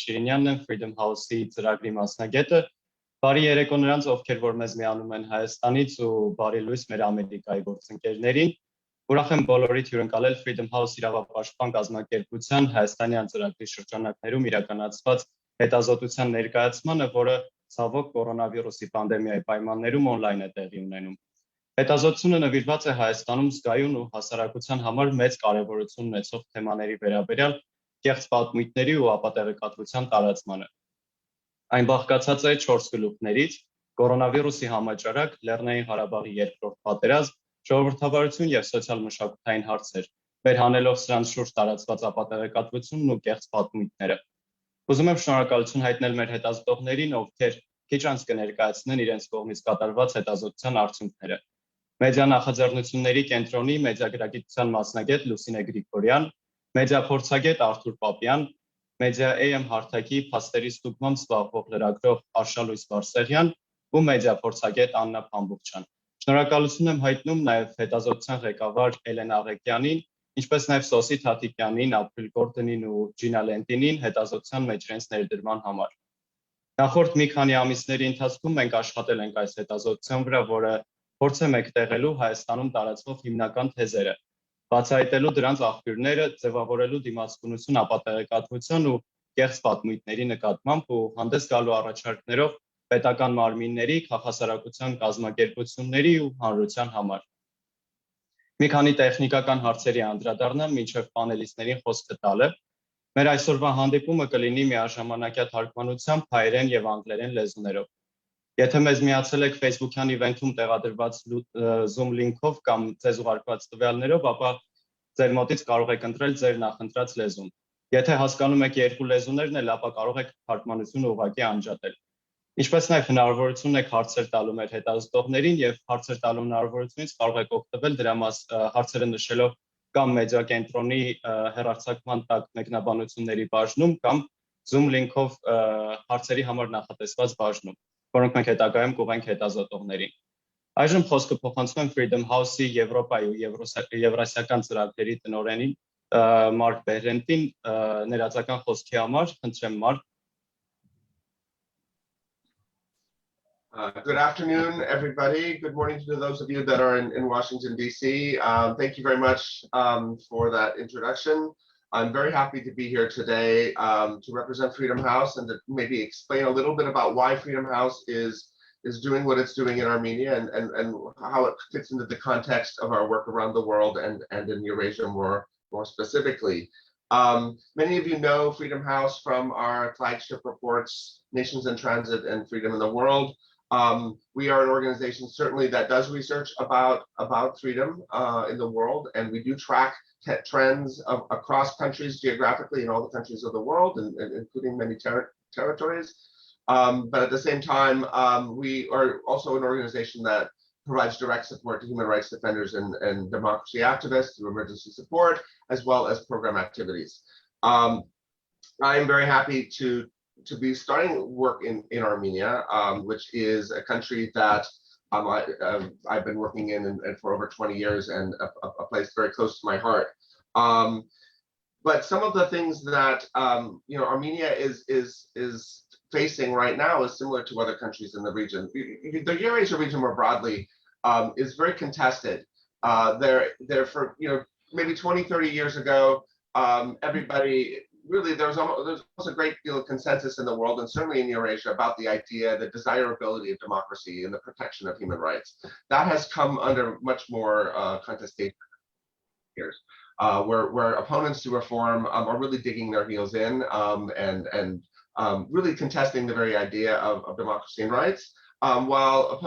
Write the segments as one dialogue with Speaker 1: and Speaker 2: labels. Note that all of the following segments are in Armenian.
Speaker 1: Շիրինյանն եմ, Freedom House-ի ծրագրի մասնագետը։ Բարի երեկո նրանց, ովքեր որ մեզ միանում են Հայաստանից ու բարի լույս մեր Ամերիկայի գործընկերներին։ Ուրախ եմ բոլորիդ հյուրընկալել Freedom House իրավապաշտպան կազմակերպության Հայաստանյան ծրագրի շրջանակներում իրականացված հետազոտության ներկայացմանը, որը ցավոք կորոնավիրուսի պանդեմիայի պայմաններում on-line է տեղի ունենում։ Հետազոտությունը նվիրված է Հայաստանում զգայուն ու հասարակության համար մեծ կարևորություն ունեցող թեմաների վերաբերյալ կեղծ պատմույթների ու ապատեղեկատվության տարածմանը։ Այն բաղկացած է 4 գլուխներից՝ կորոնավիրուսի համաճարակ, Լեռնային Ղարաբաղի երկրորդ պատերազմ, ժողովրդավարություն եւ սոցիալ-մշակութային հարցեր, վերհանելով սրանց շուրջ տարածված ապատեղեկատվությունն ու կեղծ պատմույթները։ Ուզում եմ շնորհակալություն հայտնել մեր հետազոտողներին, ովքեր քիչ անց կներկայացնեն իրենց կողմից կատարված հետազոտության արդյունքները։ Մեդիա նախաձեռնությունների կենտրոնի մեդիագրագիտության մասնագետ Լուսինե Գրիգորյան, մեդիա փորձագետ Արթուր Պապյան, մեդիա AM հարթակի փաստերի ստուգմամբ զբաղվող լրագրող Արշալույս Բարսեղյան ու մեդիա փորձագետ Աննա Փամբուկչյան։ Շնորհակալություն եմ հայտնում նաև հետազոտության ղեկավար Էլենա Աղեկյանին, ինչպես նաև Սոսի Թաթիկյանին, Ապրիլ Գորդոնին ու Ջինա Լենտինին հետազոտության մեջ իրենց ներդրման համար։ Նախորդ մի քանի ամիսների ընթացքում մենք աշխատել ենք այս հետազոտության վրա, որը փորձ է մեկտեղելու Հայաստանում տարածվող հիմնական թեզերը, բացահայտելու դրանց աղբյուրները, ձևավորելու դիմացկունություն ապատեղեկատվության ու կեղծ պատմույթների նկատմամբ ու հանդես գալու առաջարկներով պետական մարմինների, քաղաքասարակության կազմակերպությունների ու հանրության համար։ Մի քանի տեխնիկական հարցերի անդրադառնամ, մինչև պանելիստներին խոսքը տալը։ Մեր այսօրվա հանդիպումը կլինի միաժամանակյա թարգմանությամբ հայերեն եւ անգլերեն լեզուներով։ Եթե մեզ միացել եք Facebook-յան իվենթում տեղադրված Zoom link-ով կամ ձեզ ուղարկված տվյալներով, ապա ձեր մոտից կարող եք ընտրել ձեր նախընտրած լեզուն։ Եթե հասկանում եք երկու լեզուներն էլ, ապա կարող եք թարգմանությունը ուղղակի անջատել։ Ինչպես նաև հնարավորություն եք հարցեր տալու մեր հետազոտողներին եւ հարցեր տալու հնարավորությունից կարող եք օգտվել դրա հարցերը նշելով կամ մեդիա կենտրոնի հեռարձակման տակ մեկնաբանությունների բաժնում կամ Zoom link-ով հարցերի համար նախատեսված բաժնում, որոնք մենք հետագայում կուղենք հետազոտողներին։ Այժմ խոսքը փոխանցում եմ Freedom House-ի Եվրոպայի ու Եվրասիական ծրագրերի տնօրենին Մարկ Բեհրենտին ներածական խոսքի համար, խնդրեմ Մարկ։
Speaker 2: Good afternoon, everybody. Good morning to those of you that are in Washington, D.C. Thank you very much for that introduction. I'm very happy to be here today to represent Freedom House and to maybe explain a little bit about why Freedom House is doing what it's doing in Armenia and how it fits into the context of our work around the world and in Eurasia more specifically. Many of you know Freedom House from our flagship reports, Nations in Transit and Freedom in the World. We are an organization certainly that does research about freedom in the world, and we do track trends across countries geographically in all the countries of the world, and including many territories. But at the same time, we are also an organization that provides direct support to human rights defenders and democracy activists through emergency support, as well as program activities. I'm very happy to be starting work in Armenia, which is a country that I've been working in for over 20 years and a place very close to my heart. But some of the things that Armenia is facing right now is similar to other countries in the region. The Eurasia region more broadly is very contested. There for maybe 20, 30 years ago, everybody really there's almost a great deal of consensus in the world and certainly in Eurasia about the idea, the desirability of democracy and the protection of human rights. That has come under much more contestation years, where opponents to reform are really digging their heels in and really contesting the very idea of democracy and rights, while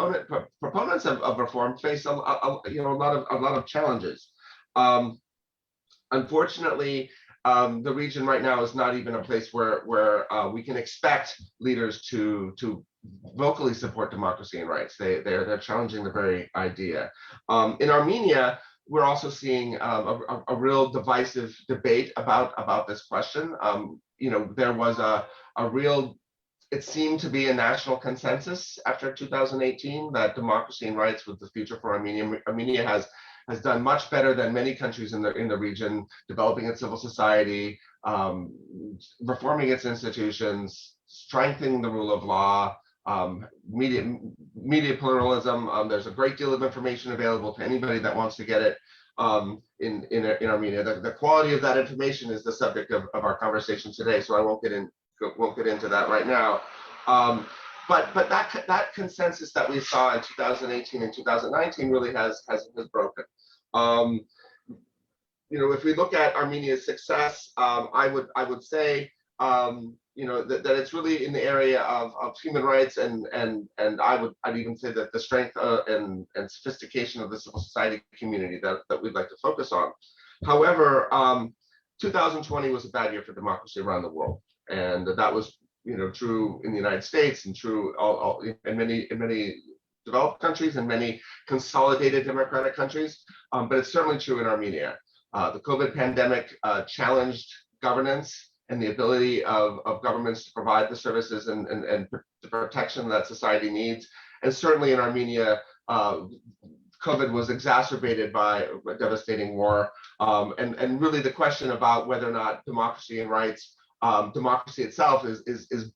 Speaker 2: proponents of reform face a lot of challenges. Unfortunately, the region right now is not even a place where we can expect leaders to vocally support democracy and rights. They're challenging the very idea. In Armenia, we're also seeing a real divisive debate about this question. There was it seemed to be a national consensus after 2018 that democracy and rights was the future for Armenia. Armenia has done much better than many countries in the region, developing its civil society, reforming its institutions, strengthening the rule of law, media pluralism. There's a great deal of information available to anybody that wants to get it in Armenia. The quality of that information is the subject of our conversation today, so I won't get into that right now. But that consensus that we saw in 2018 and 2019 really has broken. If we look at Armenia's success, I would say that it's really in the area of human rights and I'd even say that the strength and sophistication of the civil society community that we'd like to focus on. However, 2020 was a bad year for democracy around the world, and that was true in the United States and true in many developed countries and many consolidated democratic countries, but it's certainly true in Armenia. The COVID pandemic challenged governance and the ability of governments to provide the services and the protection that society needs. And certainly in Armenia, COVID was exacerbated by a devastating war. And really the question about whether or not democracy and rights, democracy itself is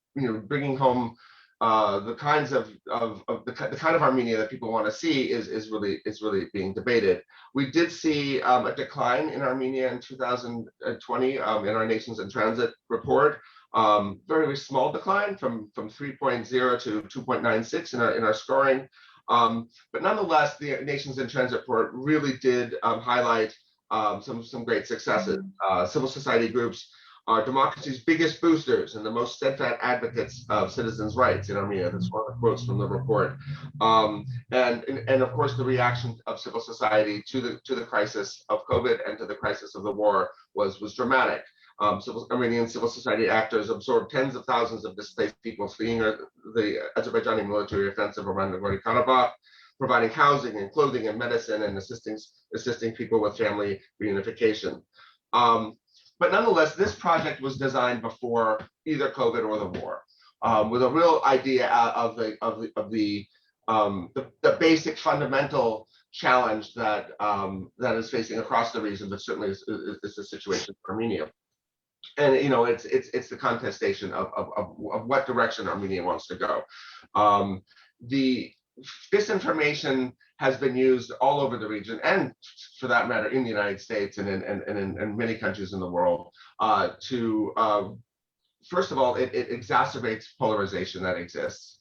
Speaker 2: bringing home the kind of Armenia that people want to see is really being debated. We did see a decline in Armenia in 2020 in our Nations in Transit report. Very, very small decline from 3.0 to 2.96 in our scoring. But nonetheless, the Nations in Transit report really did highlight some great successes. Civil society groups are democracy's biggest boosters and the most steadfast advocates of citizens' rights in Armenia. That's one of the quotes from the report. And of course, the reaction of civil society to the crisis of COVID and to the crisis of the war was dramatic. Armenian civil society actors absorbed tens of thousands of displaced people fleeing the Azerbaijani military offensive around Nagorno-Karabakh, providing housing and clothing and medicine and assisting people with family reunification. But nonetheless, this project was designed before either COVID or the war, with a real idea of the basic fundamental challenge that is facing across the region, but certainly is the situation for Armenia. And it's the contestation of what direction Armenia wants to go. The disinformation has been used all over the region, and for that matter, in the United States and in many countries in the world, to first of all, it exacerbates polarization that exists.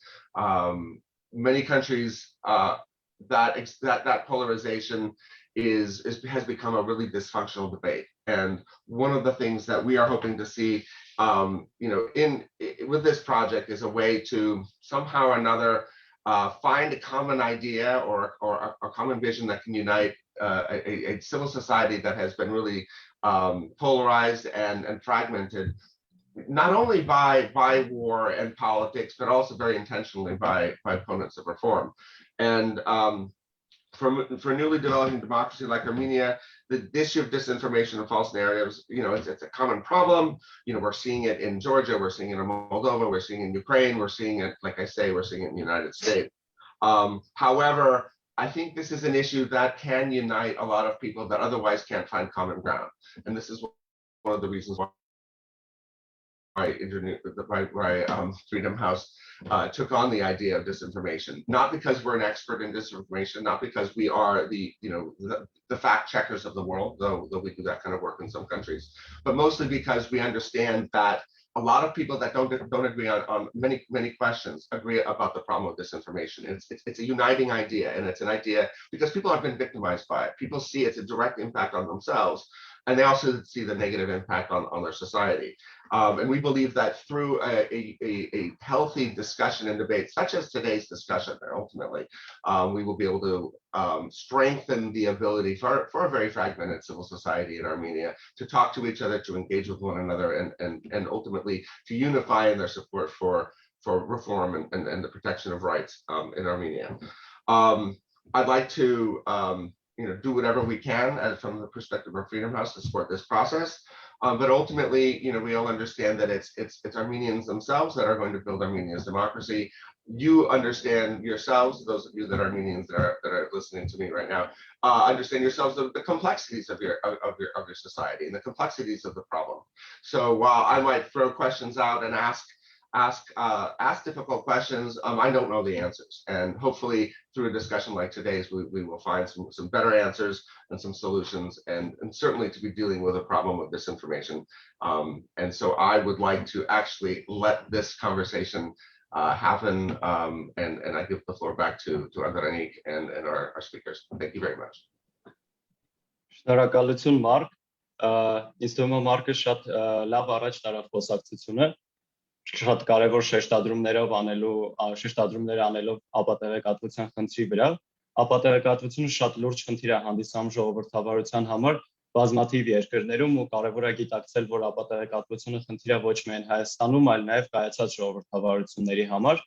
Speaker 2: Many countries that polarization has become a really dysfunctional debate. And one of the things that we are hoping to see, with this project is a way to somehow or another find a common idea or a common vision that can unite a civil society that has been really polarized and fragmented, not only by war and politics, but also very intentionally by opponents of reform. And for newly developing democracy like Armenia, the issue of disinformation and false narratives, it's a common problem. We're seeing it in Georgia, we're seeing it in Moldova, we're seeing it in Ukraine, we're seeing it, like I say, we're seeing it in the United States. However, I think this is an issue that can unite a lot of people that otherwise can't find common ground. And this is one of the reasons why Freedom House took on the idea of disinformation, not because we're an expert in disinformation, not because we are the fact checkers of the world, though we do that kind of work in some countries, but mostly because we understand that a lot of people that don't agree on many questions agree about the problem of disinformation. It's a uniting idea, and it's an idea because people have been victimized by it. People see it's a direct impact on themselves, and they also see the negative impact on their society. And we believe that through a healthy discussion and debate, such as today's discussion, ultimately, we will be able to strengthen the ability for a very fragmented civil society in Armenia to talk to each other, to engage with one another, and ultimately to unify in their support for reform and the protection of rights in Armenia. I'd like to do whatever we can from the perspective of Freedom House to support this process. But ultimately, we all understand that it's Armenians themselves that are going to build Armenia's democracy. You understand yourselves, those of you that are Armenians that are listening to me right now, understand yourselves the complexities of your society and the complexities of the problem. So while I might throw questions out and ask difficult questions, I don't know the answers. And hopefully through a discussion like today's, we will find some better answers and some solutions, and certainly to be dealing with a problem of disinformation. And so I would like to actually let this conversation happen, and I give the floor back to Andrenik and our speakers. Thank you very much.
Speaker 1: Շնորհակալություն Մարկ, ինձ թվում է Մարկը շատ լավ առաջ տարավ խոսակցությունը, շատ կարևոր շեշտադրումներ անելով ապատեղեկատվության խնդրի վրա։ Ապատեղեկատվությունը շատ լուրջ խնդիր է հանդիսանում ժողովրդավարության համար բազմաթիվ երկրներում, ու կարևոր է գիտակցել, որ ապատեղեկատվությունը խնդիր է ոչ միայն Հայաստանում, այլ նաև կայացած ժողովրդավարությունների համար։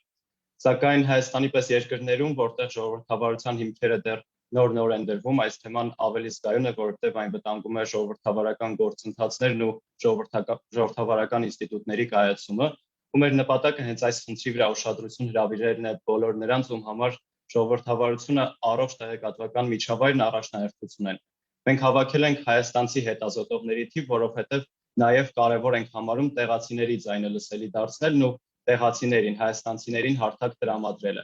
Speaker 1: Սակայն Հայաստանի պես երկրներում, որտեղ ժողովրդավարության հիմքերը դեռ նոր են դրվում, այս թեման ավելի զգայուն է, որովհետև այն վտանգում է ժողովրդավարական գործընթացներն ու ժողովրդավարական ինստիտուտների կայացումը, ու մեր նպատակը հենց այս խնդրի վրա ուշադրություն հրավիրելն է բոլոր նրանց, ում համար ժողովրդավարությունը առողջ տեղեկատվական միջավայրն առաջնահերթություն են։ Մենք հավաքել ենք հայաստանցի հետազոտողների թիվ, որովհետև նաև կարևոր ենք համարում տեղացիների ձայնը լսելի դարձնելն ու տեղացիներին, հայաստանցիներին հարթակ տրամադրելը։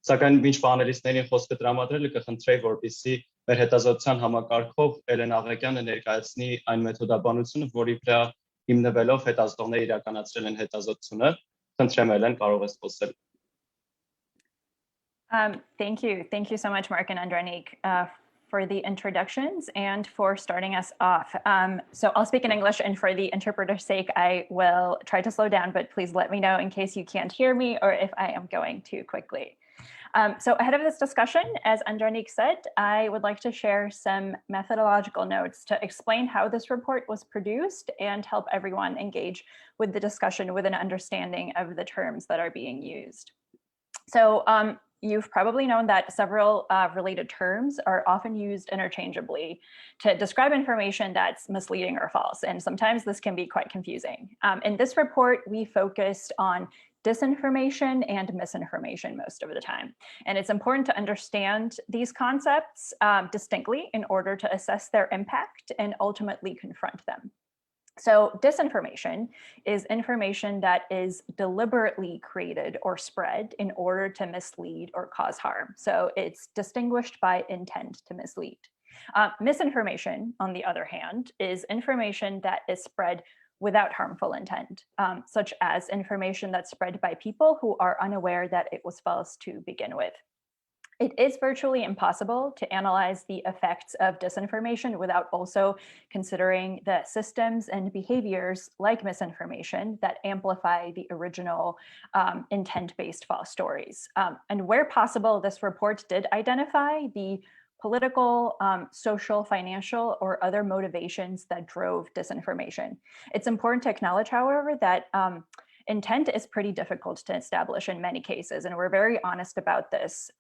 Speaker 1: Սակայն մինչ պանելիստներին խոսքը տրամադրելը կխնդրեի, որպեսզի մեր հետազոտության համակարգող Էլեն Աղեկյանը ներկայացնի այն մեթոդաբանությունը, որի վրա հիմնվելով հետազոտողները իրականացրել են հետազոտությունը։ Խնդրեմ Էլեն, կարող ես խոսել։
Speaker 3: Thank you so much, Mark and Andrenik, for the introductions and for starting us off. So I'll speak in English, and for the interpreter's sake, I will try to slow down, but please let me know in case you can't hear me or if I am going too quickly. So ahead of this discussion, as Andrenik said, I would like to share some methodological notes to explain how this report was produced and help everyone engage with the discussion with an understanding of the terms that are being used. So you've probably known that several related terms are often used interchangeably to describe information that's misleading or false, and sometimes this can be quite confusing. In this report, we focused on disinformation and misinformation most of the time. And it's important to understand these concepts distinctly in order to assess their impact and ultimately confront them. So disinformation is information that is deliberately created or spread in order to mislead or cause harm. So it's distinguished by intent to mislead. Misinformation, on the other hand, is information that is spread without harmful intent, such as information that's spread by people who are unaware that it was false to begin with. It is virtually impossible to analyze the effects of disinformation without also considering the systems and behaviors like misinformation that amplify the original intent-based false stories. And where possible, this report did identify the political, social, financial, or other motivations that drove disinformation. It's important to acknowledge, however, that intent is pretty difficult to establish in many cases, and we're very honest about this.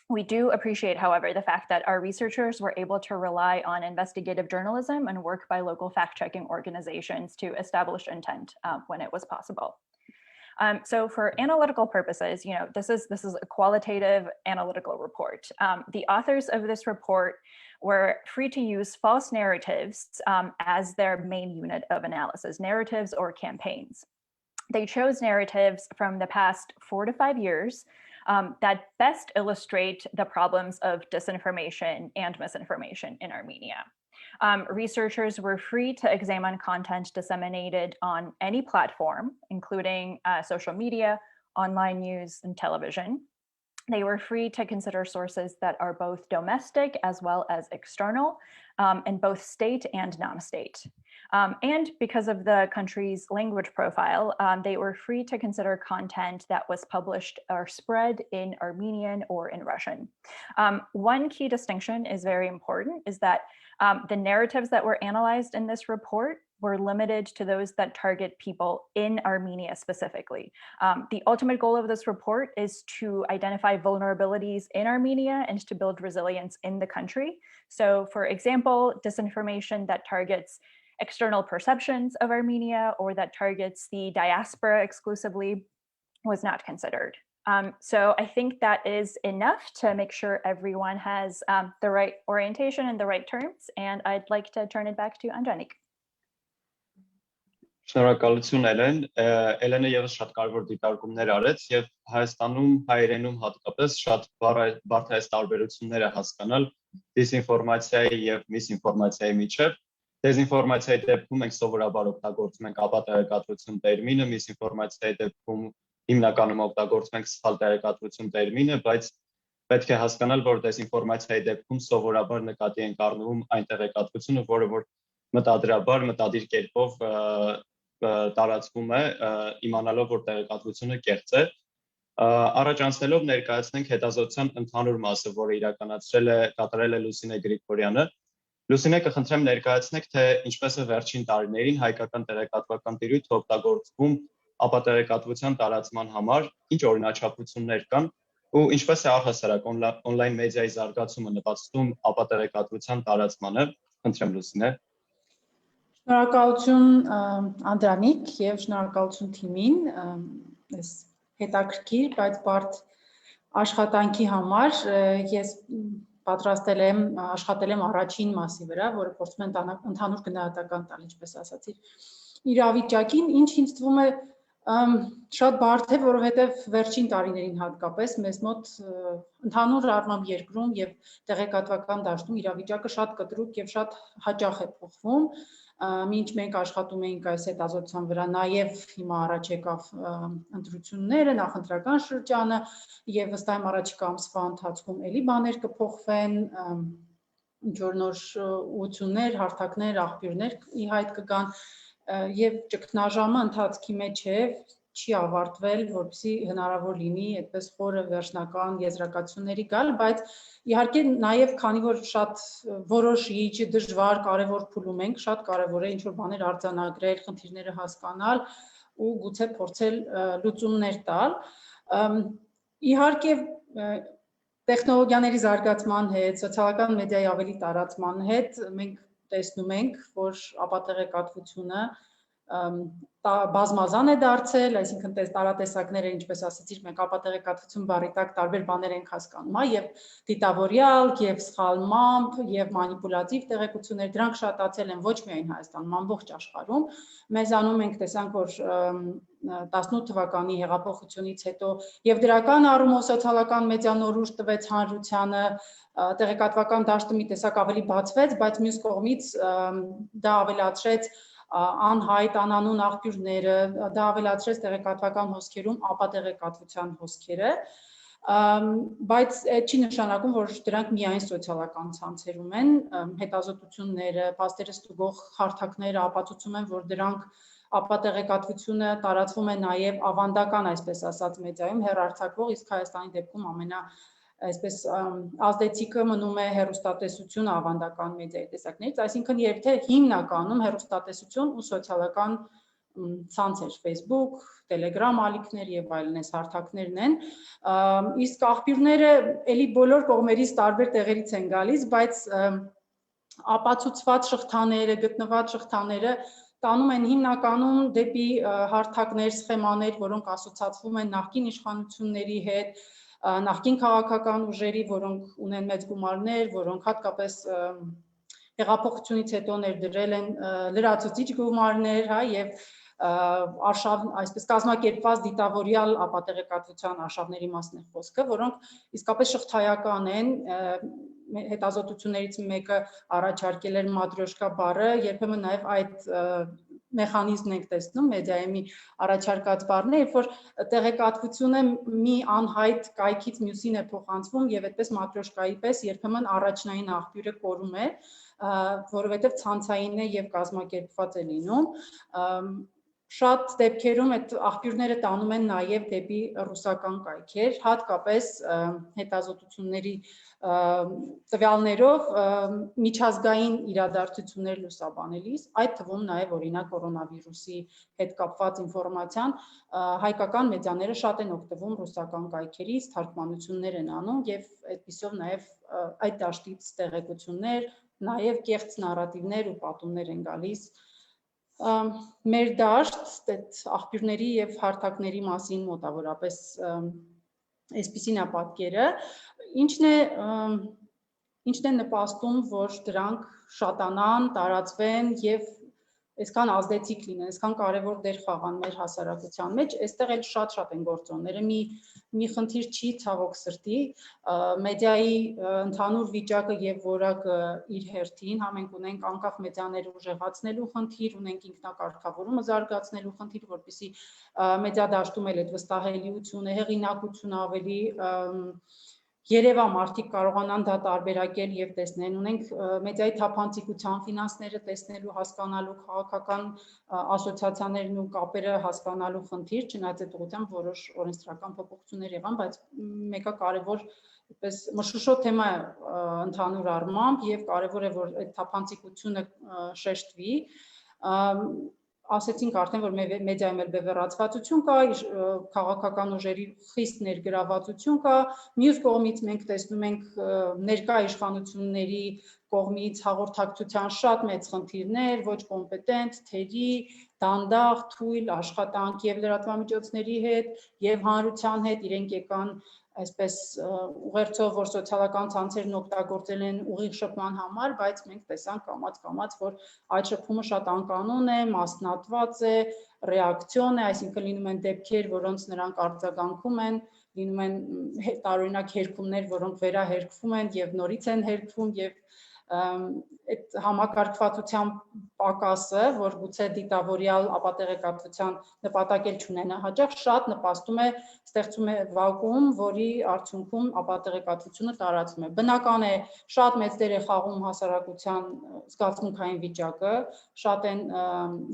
Speaker 3: We do appreciate, however, the fact that our researchers were able to rely on investigative journalism and work by local fact-checking organizations to establish intent when it was possible. So for analytical purposes, this is a qualitative analytical report. The authors of this report were free to use false narratives as their main unit of analysis, narratives or campaigns. They chose narratives from the past 4 to 5 years that best illustrate the problems of disinformation and misinformation in Armenia. Researchers were free to examine content disseminated on any platform, including social media, online news, and television. They were free to consider sources that are both domestic as well as external, and both state and non-state. And because of the country's language profile, they were free to consider content that was published or spread in Armenian or in Russian. One key distinction is very important, is that the narratives that were analyzed in this report were limited to those that target people in Armenia specifically. The ultimate goal of this report is to identify vulnerabilities in Armenia and to build resilience in the country. So for example, disinformation that targets external perceptions of Armenia or that targets the diaspora exclusively was not considered. So I think that is enough to make sure everyone has the right orientation and the right terms. And I'd like to turn it back to Andrenik.
Speaker 1: Շնորհակալություն Էլեն, Էլենը եւս շատ կարևոր դիտարկումներ արեց եւ Հայաստանում հայերենում հատկապես շատ բարդ է տարբերությունները հասկանալ դիսինֆորմացիայի եւ միսինֆորմացիայի միջեւ։ Դեզինֆորմացիայի դեպքում մենք սովորաբար օգտագործում ենք ապատեղեկատվություն տերմինը, միսինֆորմացիայի դեպքում հիմնականում օգտագործում ենք սխալ տեղեկատվություն տերմինը, բայց պետք է հասկանալ, որ դեզինֆորմացիայի դեպքում սովորաբար նկատի ենք առնում այն տեղեկատվությունը, որը որ մտադրաբար, մտադիր կերպով տարածվում է, իմանալով, որ տեղեկատվությունը կեղծ է։ Առաջ անցնելով ներկայացնենք հետազոտության ընդհանուր մասը, որը կատարել է Լուսինե Գրիգորյանը։ Լուսինե, կխնդրեմ ներկայացնեք, թե ինչպես է վերջին տարիներին հայկական տեղեկատվական տիրույթը օգտագործվում ապատեղեկատվության տարածման համար, ինչ օրինաչափություններ կան ու ինչպես է առհասարակ on-line մեդիայի զարգացումը նպաստում ապատեղեկատվության տարածմանը։ Խնդրեմ Լուսինե։
Speaker 4: Շնորհակալություն Անդրանիկ եւ շնորհակալություն թիմին այս հետաքրքիր, բայց բարդ աշխատանքի համար։ Ես պատրաստել եմ, աշխատել եմ առաջին մասի վրա, որը փորձում եմ ընդհանուր գնահատական տալ, ինչպես ասացի, իրավիճակին, ինչ ինձ թվում է շատ բարդ է, որովհետև վերջին տարիներին հատկապես մեզ մոտ ընդհանուր առմամբ երկրում եւ տեղեկատվական դաշտում իրավիճակը շատ կտրուկ եւ շատ հաճախ է փոխվում։ Մինչ մենք աշխատում էինք այս հետազոտության վրա, նաև հիմա առաջ եկավ ընտրությունները, նախընտրական շրջանը եւ ըստ այն առաջիկա ամսվա ընթացքում էլի բաներ կփոխվեն, ինչ որ նոր ուղղություններ, հարթակներ, աղբյուրներ ի հայտ կգան եւ ճգնաժամը ընթացքի մեջ է, չի ավարտվել, որպեսզի հնարավոր լինի այդպես խորը վերջնական եզրակացությունների գալ, բայց իհարկե նաև քանի որ շատ որոշիչ, դժվար, կարևոր փուլում ենք, շատ կարևոր է ինչ-որ բաներ արձանագրել, խնդիրները հասկանալ ու գուցե փորձել լուծումներ տալ։ Իհարկե տեխնոլոգիաների զարգացման հետ, սոցիալական մեդիայի ավելի տարածման հետ մենք տեսնում ենք, որ ապատեղեկատվությունը բազմազան է դարձել, այսինքն տարատեսակները, ինչպես ասացիր, մենք ապատեղեկատվություն բառի տակ տարբեր բաներ ենք հասկանում, եւ դիտավորյալ, եւ սխալմամբ, եւ մանիպուլատիվ տեղեկություններ, դրանք շատացել են ոչ միայն Հայաստանում, ամբողջ աշխարհում։ Մեզանում ենք տեսանք, որ 18 թվականի հեղափոխությունից հետո եւ դրական առումով սոցիալական մեդիան նոր ուժ տվեց հանրությանը, տեղեկատվական դաշտը մի տեսակ ավելի բացվեց, բայց մյուս կողմից դա ավելացրեց անհայտ անանուն աղբյուրները, դա ավելացրեց տեղեկատվական հոսքերում ապատեղեկատվության հոսքերը, բայց չի նշանակում, որ դրանք միայն սոցիալական ցանցերում են, հետազոտությունները, փաստերը ստուգող հարթակները ապացուցում են, որ դրանք ապատեղեկատվությունը տարածվում է նաև ավանդական, այսպես ասած, մեդիայում հեռարձակվող, իսկ Հայաստանի դեպքում այսպես ազդեցիկը մնում է հեռուստատեսությունը ավանդական մեդիայի տեսակներից, այսինքն երբ թե հիմնականում հեռուստատեսություն ու սոցիալական ցանցեր, Facebook, Telegram ալիքներ եւ այլն այս հարթակներն են, իսկ աղբյուրները էլի բոլոր կողմերից տարբեր տեղերից են գալիս, բայց ապացուցված շղթաները, գտնված շղթաները տանում են հիմնականում դեպի հարթակներ, սխեմաներ, որոնք ասոցացվում են նախկին իշխանությունների հետ, նախկին քաղաքական ուժերի, որոնք ունեն մեծ գումարներ, որոնք հատկապես հեղափոխությունից հետո ներդրել են լրացուցիչ գումարներ, եւ այսպես կազմակերպված դիտավորյալ ապատեղեկատվության արշավների մասն է խոսքը, որոնք իսկապես շղթայական են, հետազոտություններից մեկը առաջարկել էր մատրյոշկա բառը, երբեմն նաև այդ մեխանիզմն ենք տեսնում մեդիայի մի առաջարկած բառն է, երբ որ տեղեկատվությունը մի անհայտ կայքից մյուսին է փոխանցվում եւ այդպես մատրյոշկայի պես երբեմն առաջնային աղբյուրը կորում է, որովհետեւ ցանցային է եւ կազմակերպված է լինում։ Շատ դեպքերում այդ աղբյուրները տանում են նաև դեպի ռուսական կայքեր, հատկապես հետազոտությունների տվյալներով միջազգային իրադարձություններ լուսաբանելիս, այդ թվում նաև օրինակ կորոնավիրուսի հետ կապված ինֆորմացիան, հայկական մեդիաները շատ են օգտվում ռուսական կայքերից, թարգմանություններ են անում եւ այդպիսով նաև այդ դաշտից տեղեկություններ, նաև կեղծ նարատիվներ ու պատումներ են գալիս Մեր դաշտ այդ աղբյուրների եւ հարթակների մասին մոտավորապես այսպիսին է պատկերը, ինչն է նպաստում, որ դրանք շատանան, տարածվեն եւ այսքան ազդեցիկ լինեն, այսքան կարևոր դեր խաղան մեր հասարակության մեջ, այստեղ էլ շատ են գործոնները, մի խնդիր չի ցավոք սրտի, մեդիայի ընդհանուր վիճակը եւ որակը իր հերթին, մենք ունենք անկախ մեդիաները ուժեղացնելու խնդիր, ունենք ինքնակարգավորումը զարգացնելու խնդիր, որպեսզի մեդիա դաշտում էլ այդ վստահելիությունը, հեղինակությունը ավելի երևա մարդիկ կարողանան դա տարբերակել եւ տեսնեն, ունենք մեդիայի թափանցիկության ֆինանսները տեսնելու, հասկանալու, քաղաքական ասոցիացիաներն ու կապերը հասկանալու խնդիր, չնայած այդ ուղղությամբ որոշ օրենսդրական փոփոխություններ եղան, բայց մեկը կարևոր այդպես մշուշոտ թեմա է ընդհանուր առմամբ եւ կարևոր է որ այդ թափանցիկությունը շեշտվի ասեցինք արդեն, որ մեդիայում էլ բևեռացվածություն կա, քաղաքական ուժերի խիստ ներգրավվածություն կա, մյուս կողմից մենք տեսնում ենք ներկա իշխանությունների կողմից հաղորդակցության շատ մեծ խնդիրներ, ոչ կոմպետենտ, թերի, դանդաղ, թույլ աշխատանք եւ լրատվամիջոցների հետ եւ հանրության հետ իրենք եկան այսպես ուղերձով, որ սոցիալական ցանցերն օգտագործել են ուղիղ շփման համար, բայց մենք տեսանք կամաց, որ այդ շփումը շատ անկանոն է, մասնատված է, ռեակցիոն է, այսինքն լինում են դեպքեր, որոնց նրանք արձագանքում են, լինում են տարօրինակ հերքումներ, որոնք վերահերքվում են եւ նորից են հերքվում եւ այդ համակարգվածության պակասը, որ գուցե դիտավորյալ ապատեղեկատվության նպատակել չունենա, հաճախ շատ նպաստում է, ստեղծում է վակուում, որի արդյունքում ապատեղեկատվությունը տարածվում է։ Բնական է, շատ մեծ դեր է խաղում հասարակության զգացմունքային վիճակը, շատ են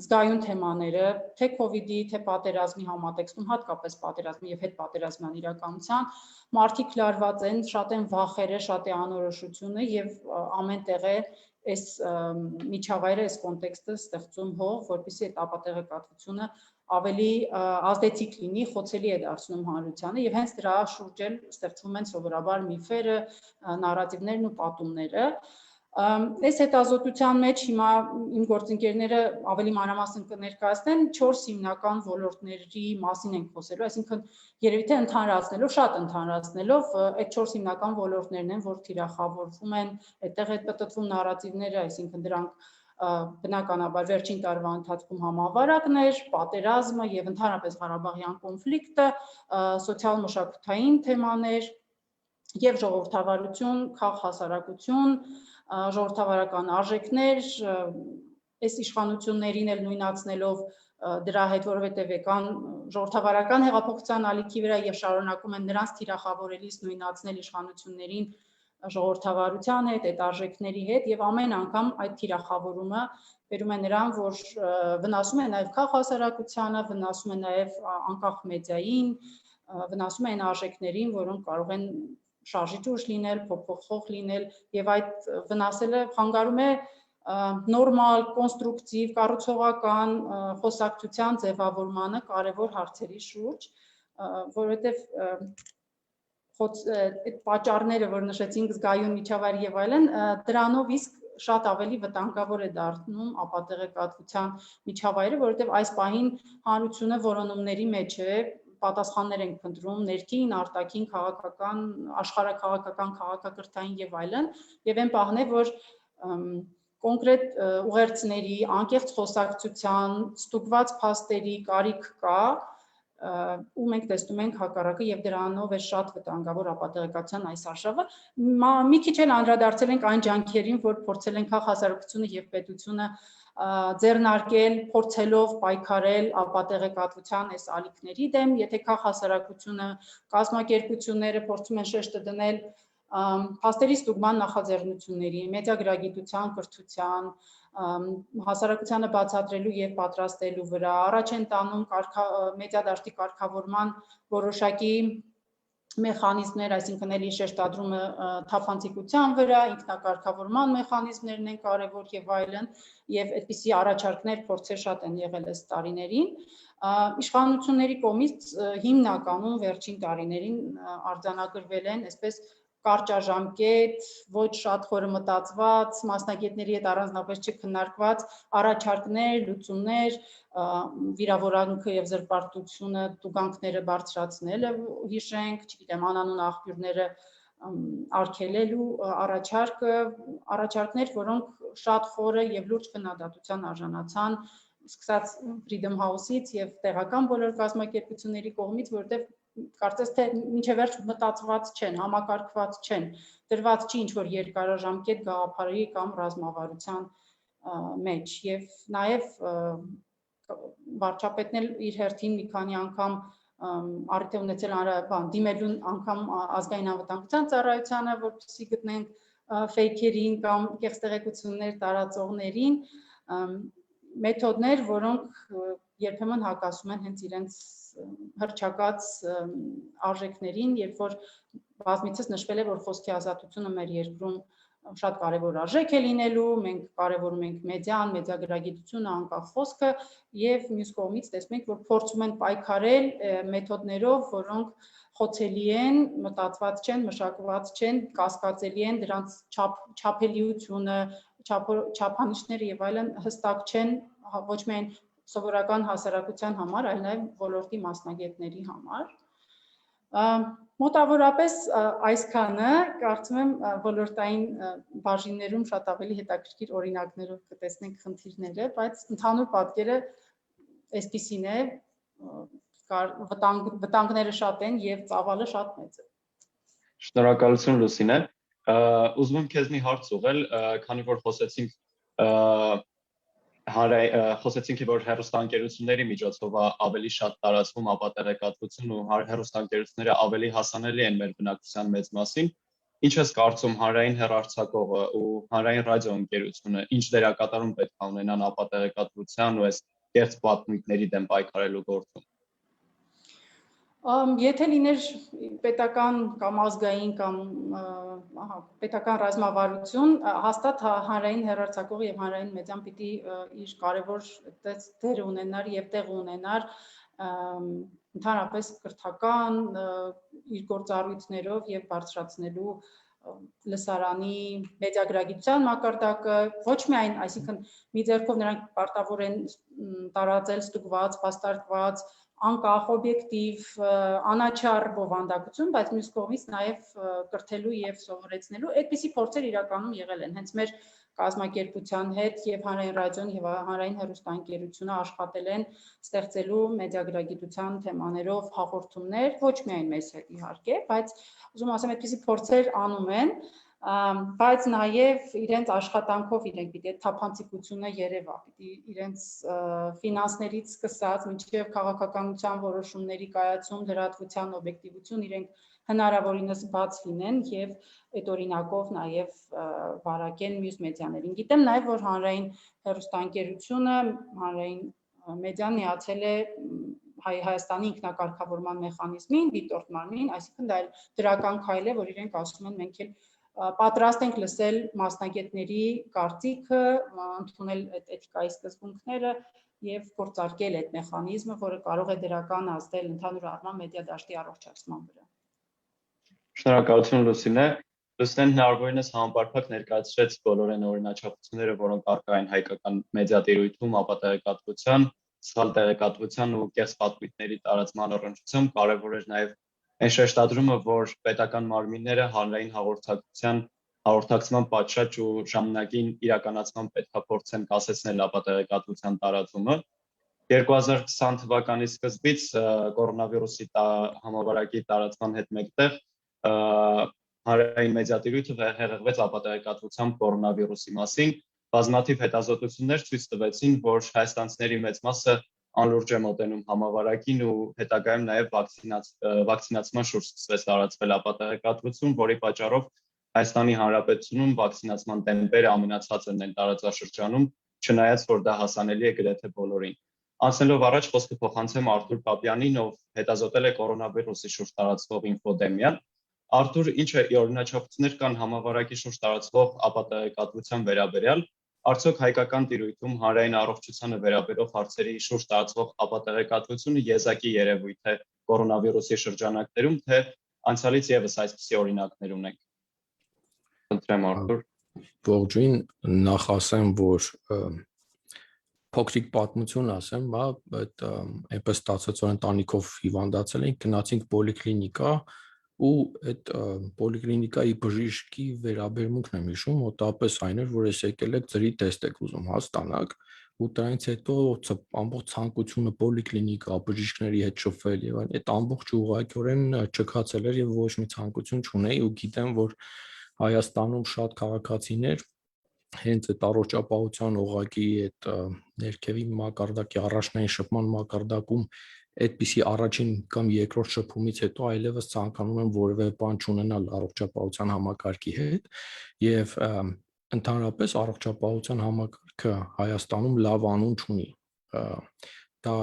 Speaker 4: զգայուն թեմաները, թե COVID-ի, թե պատերազմի համատեքստում, հատկապես պատերազմի եւ հետպատերազմյան իրականության, մարդիկ լարված են, շատ են վախերը, շատ է անորոշությունը եւ ամեն տեղ է այս միջավայրը, այս կոնտեքստը ստեղծում հող, որպեսզի այդ ապատեղեկատվությունը ավելի ազդեցիկ լինի, խոցելի է դարձնում հանրությանը եւ հենց դրա շուրջ էլ ստեղծվում են սովորաբար միֆերը, նարատիվներն ու պատումները։ Այս հետազոտության մեջ հիմա իմ գործընկերները ավելի մանրամասն կներկայացնեն 4 հիմնական ոլորտների մասին ենք խոսելու, այսինքն երևի թե ընդհանրացնելով, շատ ընդհանրացնելով, այդ 4 հիմնական ոլորտներն են, որ թիրախավորվում են, այդտեղ է պտտվում նարատիվները, այսինքն դրանք բնականաբար վերջին տարվա ընթացքում համավարակներ, պատերազմը եւ ընդհանրապես Ղարաբաղյան կոնֆլիկտը, սոցիալ-մշակութային թեմաներ եւ ժողովրդավարություն, քաղաքահասարակություն, ժողովրդավարական արժեքներ, այս իշխանություններին էլ նույնացնելով դրա հետ, որովհետև եկան ժողովրդավարական հեղափոխության ալիքի վրա եւ շարունակում են նրանց թիրախավորելիս նույնացնել իշխանություններին ժողովրդավարության հետ, այդ արժեքների հետ եւ ամեն անգամ այդ թիրախավորումը բերում է նրան, որ վնասում է նաեւ քաղաքահասարակությանը, վնասում է նաեւ անկախ մեդիային, վնասում է այն արժեքներին, որոնք կարող են շարժիչ ուժ լինել, փոփոխող լինել եւ այդ վնասելը խանգարում է նորմալ, կոնստրուկտիվ, կառուցողական խոսակցության ձևավորմանը կարևոր հարցերի շուրջ, որովհետեւ այդ պատճառները, որ նշեցինք, զգայուն միջավայր եւ այլն, դրանով իսկ շատ ավելի վտանգավոր է դառնում ապատեղեկատվության միջավայրը, որովհետեւ այս պահին հանրությունը որոնումների մեջ է, պատասխաններ ենք փնտրում ներքին, արտաքին, քաղաքական, աշխարհաքաղաքական, քաղաքակրթային եւ այլն, եւ այն պահն է, որ կոնկրետ ուղերձների, անկեղծ խոսակցության, ստուգված փաստերի կարիք կա, ու մենք տեսնում ենք հակառակը եւ դրանով է շատ վտանգավոր ապատեղեկատվության այս արշավը։ Մի քիչ էլ անդրադարձել ենք այն ջանքերին, որ փորձել են քաղաքահասարակությունը եւ պետությունը ձեռնարկել, փորձելով պայքարել ապատեղեկատվության այս ալիքների դեմ, եթե քաղաքահասարակությունը, կազմակերպությունները փորձում են շեշտը դնել փաստերի ստուգման նախաձեռնությունների, մեդիագրագիտության, կրթության, հասարակությանը բացատրելու եւ պատրաստելու վրա, առաջ են տանում մեդիադաշտի կարգավորման որոշակի մեխանիզմներ, այսինքն էլի շեշտադրումը թափանցիկության վրա, ինքնակարգավորման մեխանիզմներն են կարևոր եւ այլն, եւ այդպիսի առաջարկներ, փորձեր շատ են եղել այս տարիներին։ Իշխանությունների կողմից հիմնականում վերջին տարիներին արձանագրվել են այսպես կարճաժամկետ, ոչ շատ խորը մտածված, մասնագետների հետ առանձնապես չքննարկված առաջարկներ, լուծումներ, վիրավորանքը եւ զրպարտությունը, տուգանքները բարձրացնելը, հիշենք, չգիտեմ, անանուն աղբյուրները արգելելու առաջարկներ, որոնք շատ խորը եւ լուրջ քննադատության արժանացան, սկսած Freedom House-ից եւ տեղական բոլոր կազմակերպությունների կողմից, որտեղ կարծես թե մինչև վերջ մտածված չեն, համակարգված չեն, դրված չի ինչ-որ երկարաժամկետ գաղափարի կամ ռազմավարության մեջ եւ նաեւ վարչապետն էլ իր հերթին մի քանի անգամ առիթ է ունեցել դիմելու անգամ ազգային անվտանգության ծառայությանը, որպեսզի գտնենք ֆեյքերին կամ կեղծտեղեկություններ տարածողներին, մեթոդներ, որոնք երբեմն հակասում են հենց իրենց հռչակած արժեքներին, երբ որ բազմիցս նշվել է, որ խոսքի ազատությունը մեր երկրում շատ կարևոր արժեք է լինելու, մենք կարևորում ենք մեդիան, մեդիագրագիտությունը, անկախ խոսքը եւ մյուս կողմից տեսնում ենք, որ փորձում են պայքարել մեթոդներով, որոնք խոցելի են, մտածված չեն, մշակված չեն, կասկածելի են, դրանց չափելիությունը, չափանիշները եւ այլն հստակ չեն ոչ միայն սովորական հասարակության համար, այլ նաեւ ոլորտի մասնագետների համար։ Մոտավորապես այսքանը, կարծում եմ ոլորտային բաժիններում շատ ավելի հետաքրքիր օրինակներով կտեսնենք խնդիրները, բայց ընդհանուր պատկերը այսպիսին է, վտանգները շատ են եւ ծավալը շատ մեծ է։
Speaker 1: Շնորհակալություն Լուսինե։ Ուզում եմ քեզ մի հարց ուղղել, քանի որ խոսեցինք, որ հեռուստաընկերությունների միջոցով ավելի շատ տարածվում ապատեղեկատվություն ու հեռուստաընկերությունները ավելի հասանելի են մեր բնակչության մեծ մասին, ինչ ես կարծում հանրային հեռարձակողը ու հանրային ռադիոընկերությունը ինչ դերակատարում պետք է ունենան ապատեղեկատվության ու այս կեղծ պատմությունների դեմ պայքարելու գործում։
Speaker 4: Եթե լիներ պետական կամ ազգային կամ պետական ռազմավարություն, հաստատ հանրային հեռարձակողը եւ հանրային մեդիան պիտի իր կարևոր դեր ունենար եւ տեղ ունենար ընդհանրապես կրթական իր գործառույթներով եւ բարձրացնելու լսարանի մեդիագրագիտության մակարդակը, ոչ միայն, այսինքն մի ձեռքով նրանք պարտավոր են տարածել ստուգված, պաստարկված անկախ, օբյեկտիվ, անաչառ բովանդակություն, բայց մյուս կողմից նաև կրթելու եւ սովորեցնելու այդպիսի փորձեր իրականում եղել են։ Հենց մեր կազմակերպության հետ եւ հանրային ռադիոն եւ հանրային հեռուստաընկերությունը աշխատել են ստեղծելու մեդիագրագիտության թեմաներով հաղորդումներ, ոչ միայն մեզ հետ իհարկե, բայց ուզում ասեմ այդպիսի փորձեր անում են, բայց նաև իրենց աշխատանքով իրենք պիտի այդ թափանցիկությունը երևա, պիտի իրենց ֆինանսներից սկսած մինչև քաղաքականության որոշումների կայացում, լրատվության օբյեկտիվություն իրենք հնարավորինս բաց լինեն եւ այդ օրինակով նաև վարակեն մյուս մեդիաներին։ Գիտեմ նաև, որ հանրային հեռուստաընկերությունը, հանրային մեդիան միացել է Հայաստանի ինքնակարգավորման մեխանիզմին, դիտորդ մարմին, այսինքն դա դրական քայլ է, որ իրենք ասում են մենք էլ պատրաստ ենք լսել մասնագետների կարծիքը, ընդունել այդ էթիկայի սկզբունքները եւ գործարկել այդ մեխանիզմը, որը կարող է դրական ազդել ընդհանուր առմամբ մեդիա դաշտի առողջացման վրա։
Speaker 1: Շնորհակալություն Լուսինե։ Լուսինեն հնարավորինս համապարփակ ներկայացրեց բոլոր այն օրինաչափությունները, որոնք առկա են հայկական մեդիա տիրույթում ապատեղեկատվության, սխալ տեղեկատվության ու կեղծ պատմությունների տարածման առնչությամբ, կարևոր էր նաեւ այն շեշտադրումը, որ պետական մարմինները հանրային հաղորդակցման պատշաճ ու ժամանակին իրականացման պետք է փորձեն կասեցնել ապատեղեկատվության տարածումը։ 2020 թվականի սկզբից կորոնավիրուսի համավարակի տարածման հետ մեկտեղ հանրային մեդիատիրույթը հեղեղվեց ապատեղեկատվությամբ կորոնավիրուսի մասին։ Բազմաթիվ հետազոտություններ ցույց տվեցին, որ հայաստանցիների մեծ մասը անլուրջ է մոտենում համավարակին ու հետագայում նաև վակցինացման շուրջ սկսվեց տարածվել ապատեղեկատվություն, որի պատճառով Հայաստանի Հանրապետությունում վակցինացման տեմպերը ամենացածրն են տարածաշրջանում, չնայած որ դա հասանելի է գրեթե բոլորին։ Անցնելով առաջ խոսքը փոխանցեմ Արթուր Պապյանին, ով հետազոտել է կորոնավիրուսի շուրջ տարածվող ինֆոդեմիան։ Արթուր, ինչ օրինաչափություններ կան համավարակի շուրջ տարածվող ապատեղեկատվության վերաբերյալ, արդյոք հայկական տիրույթում հանրային առողջությանը վերաբերող հարցերի շուրջ տարածվող ապատեղեկատվությունը եզակի երևույթ է կորոնավիրուսի շրջանակներում, թե անցյալից եւս այսպիսի օրինակներ ունենք։ Խնդրեմ Արթուր։
Speaker 5: Ողջույն, նախ ասեմ, որ փոքրիկ պատմություն ասեմ, այդ այնպես ստացած որ ընտանիքով հիվանդացել ենք, գնացինք պոլիկլինիկա ու այդ պոլիկլինիկայի բժիշկի վերաբերմունքն եմ հիշում, մոտավորապես այն էր, որ ես եկել եք ծրի տեստ եք ուզում ստանաք, ու դրանից հետո ամբողջ ցանկությունը պոլիկլինիկա, բժիշկների հետ շփվել եւ այն այդ ամբողջ ուղղակիորեն չքացել էր եւ ոչ մի ցանկություն չունեի ու գիտեմ, որ Հայաստանում շատ քաղաքացիներ հենց այդ առողջապահության օղակի այդ ներքևի մակարդակի առաջնային շփման մակարդակում այդպիսի առաջին կամ երկրորդ շփումից հետո այլևս ցանկանում են որևէ բան չունենալ առողջապահության համակարգի հետ եւ ընդհանրապես առողջապահության համակարգը Հայաստանում լավ անուն չունի դա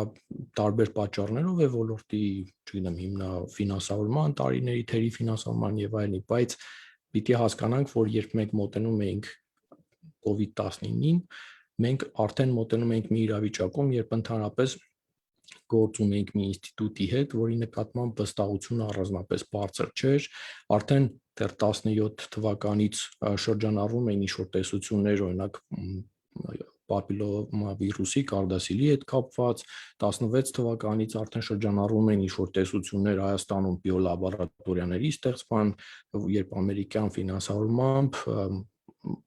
Speaker 5: տարբեր պատճառներով է ոլորտի, չգիտեմ, հիմնաֆինանսավորման, տարիների թերի ֆինանսավորման եւ այլնի, բայց պիտի հասկանանք, որ երբ մենք մոտենում ենք COVID-19-ին, մենք արդեն մոտենում ենք մի իրավիճակում, երբ ընդհանրապես գործ ունենք մի ինստիտուտի հետ, որի նկատմամբ վստահությունը առանձնապես բարձր չէր, արդեն դեռ 17 թվականից շրջանառվում էին ինչ-որ տեսություններ, օրինակ պապիլոմավիրուսի կարդասիլի հետ կապված, 16 թվականից արդեն շրջանառվում են ինչ-որ տեսություններ Հայաստանում բիոլաբորատորիաների ստեղծման, երբ ամերիկյան ֆինանսավորմամբ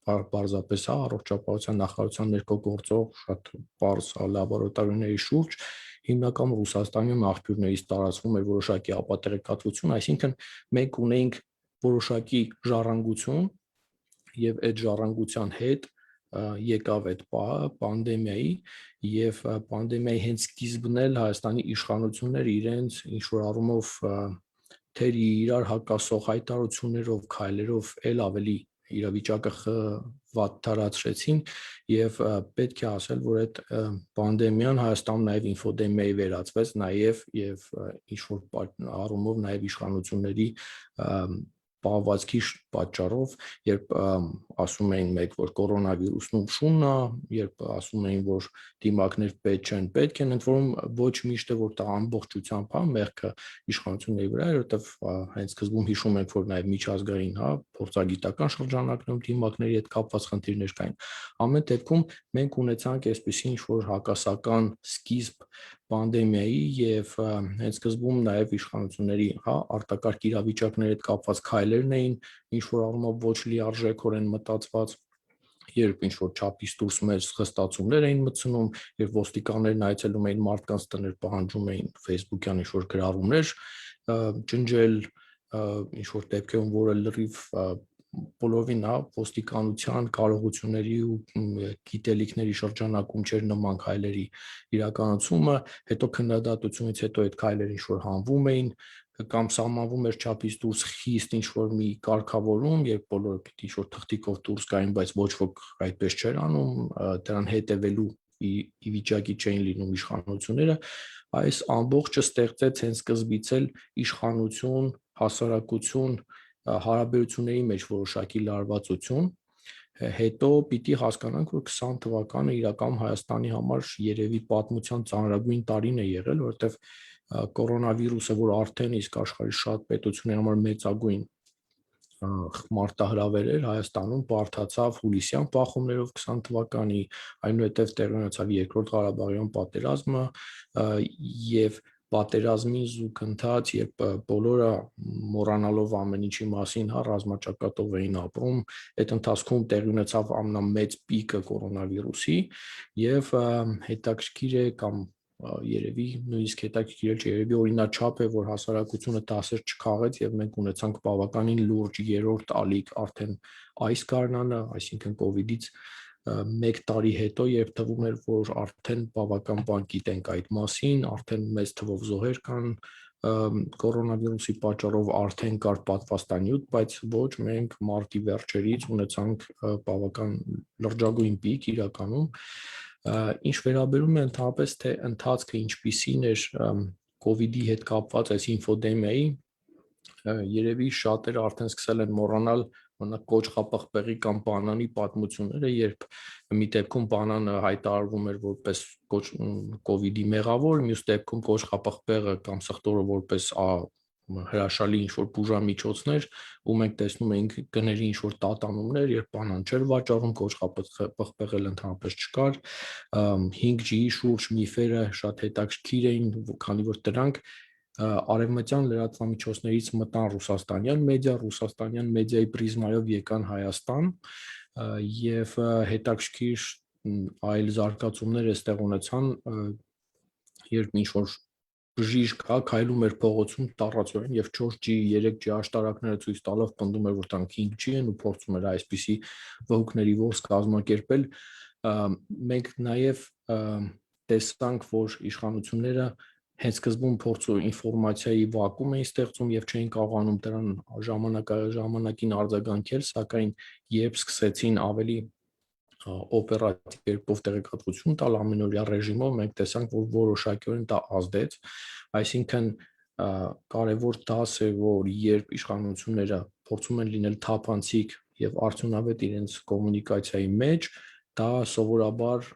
Speaker 5: պարզապես առողջապահության նախարարության ներքո գործող շատ պարզ լաբորատորիաների շուրջ հիմնական Ռուսաստանում աղբյուրներից տարածվում էր որոշակի ապատեղեկատվություն, այսինքն մենք ունեինք որոշակի ժառանգություն եւ այդ ժառանգության հետ եկավ այդ պահը պանդեմիայի եւ պանդեմիայի հենց սկիզբն էլ Հայաստանի իշխանությունները իրենց ինչ որ առումով թերի իրար հակասող հայտարարություններով, քայլերով ել ավելի իրավիճակը վատթարացրեցին եւ պետք է ասել, որ այդ պանդեմիան Հայաստանում նաեւ ինֆոդեմիայի վերածվեց նաեւ եւ ինչ որ առումով նաեւ իշխանությունների պահվածքի պատճառով, երբ ասում էին մեկ, որ կորոնավիրուսն ուսումն է, երբ ասում էին, որ դիմակներ պետք չեն, պետք են, ընդ որում ոչ միշտ է, որ դա ամբողջությամբ մեղքը իշխանությունների վրա է, որովհետև հենց սկզբում հիշում ենք, որ նաև միջազգային, փորձագիտական շրջանակներում դիմակների հետ կապված խնդիրներ կային։ Ամեն դեպքում մենք ունեցանք այսպիսի ինչ-որ հակասական սկիզբ պանդեմիայի եւ հենց սկզբում նաև իշխանությունների արտակարգ իրավիճակների հետ կապված քայլերն էին ինչ-որ առումով ոչ լիարժեքորեն մտածված, երբ ինչ-որ չափից դուրս մեծ խստացումներ էին մտցնում, երբ ոստիկաններն այցելում էին մարդկանց տներ, պահանջում էին Facebook-յան ինչ-որ գրառումներ ջնջել, ինչ-որ դեպքերում, որը լրիվ բոլորովին ոստիկանության կարողությունների ու գիտելիքների շրջանակում չէր նման քայլերի իրականացումը, հետո քննադատությունից հետո այդ քայլերը ինչ-որ հանվում էին կամ սահմանվում էր չափից դուրս խիստ ինչ-որ մի կարգավորում, երբ բոլորը պիտի ինչ-որ թղթիկով դուրս գային, բայց ոչ ոք այդպես չէր անում, դրան հետևելու ի վիճակի չէին լինում իշխանությունները, այս ամբողջը ստեղծեց հենց սկզբից էլ իշխանություն, հասարակություն, հարաբերությունների մեջ որոշակի լարվածություն, հետո պիտի հասկանանք, որ 20 թվականը իրական Հայաստանի համար երևի պատմության ծանրագույն տարին է եղել, որովհետև կորոնավիրուսը, որ արդեն իսկ աշխարհի շատ պետությունների համար մեծագույն մարտահրավեր էր Հայաստանում, բարդացավ հուլիսյան բախումներով 20 թվականի, այնուհետև տեղի ունեցավ երկրորդ Ղարաբաղյան պատերազմը եւ պատերազմի զուգընթաց, երբ բոլորը մոռանալով ամեն ինչի մասին, ռազմաճակատով էին ապրում, այդ ընթացքում տեղի ունեցավ ամենամեծ պիկը կորոնավիրուսի եւ հետաքրքիր է կամ երևի նույնիսկ հետաքրքիր չէ, երևի օրինաչափ է, որ հասարակությունը դասեր չքաղեց եւ մենք ունեցանք բավականին լուրջ երրորդ ալիք արդեն այս գարնանը, այսինքն կոവിഡից 1 տարի հետո, երբ թվում էր, որ արդեն բավական բան գիտենք այդ մասին, արդեն մեծ թվով զոհեր կան կորոնավիրուսի պատճառով, արդեն կար պատվաստանյութ, բայց ոչ, մենք մարտի վերջերից ունեցանք բավական լրջագույն պիկ իրականում, ինչ վերաբերում է ընդհանրապես թե ընթացքը ինչպիսին էր կոവിഡի հետ կապված այս ինֆոդեմիայի, երևի շատերը արդեն սկսել են մոռանալ կոճղապղպեղի կամ բանանի պատմությունները, երբ մի դեպքում բանանը հայտարարվում էր որպես կոവിഡի մեղավոր, մյուս դեպքում կոճղապղպեղը կամ սխտորը որպես հրաշալի ինչ-որ բուժամիջոցներ, ու մենք տեսնում ենք գների ինչ-որ տատանումներ, երբ բանան չէր վաճառում, կոճղապղպեղել ընդհանրապես չկար, 5G-ի շուրջ միֆերը շատ հետաքրքիր էին, քանի որ դրանք արևմտյան լրատվամիջոցներից մտան ռուսաստանյան մեդիայի պրիզմայով եկան Հայաստան, եւ հետաքրքիր այլ զարգացումներ այստեղ ունեցան, երբ ինչ-որ բժիշկ քայլում էր փողոցում տառացորեն եւ 4G, 3G աշտարակները ցույց տալով պնդում էր, որ տանք 5G են ու փորձում էր այսպիսի վհուկների ворս կազմակերպել, մենք նաեւ տեսանք, որ իշխանությունները հենց սկզբում փորձում ինֆորմացիայի վակուում էին ստեղծում եւ չէին կարողանում դրան ժամանակին արձագանքել, սակայն երբ սկսեցին ավելի օպերատիվ կերպով տեղեկատվություն տալ ամենօրյա ռեժիմով, մենք տեսանք, որ որոշակիորեն դա ազդեց, այսինքն կարևոր դաս է, որ երբ իշխանությունները փորձում են լինել թափանցիկ եւ արդյունավետ իրենց կոմունիկացիայի մեջ, դա սովորաբար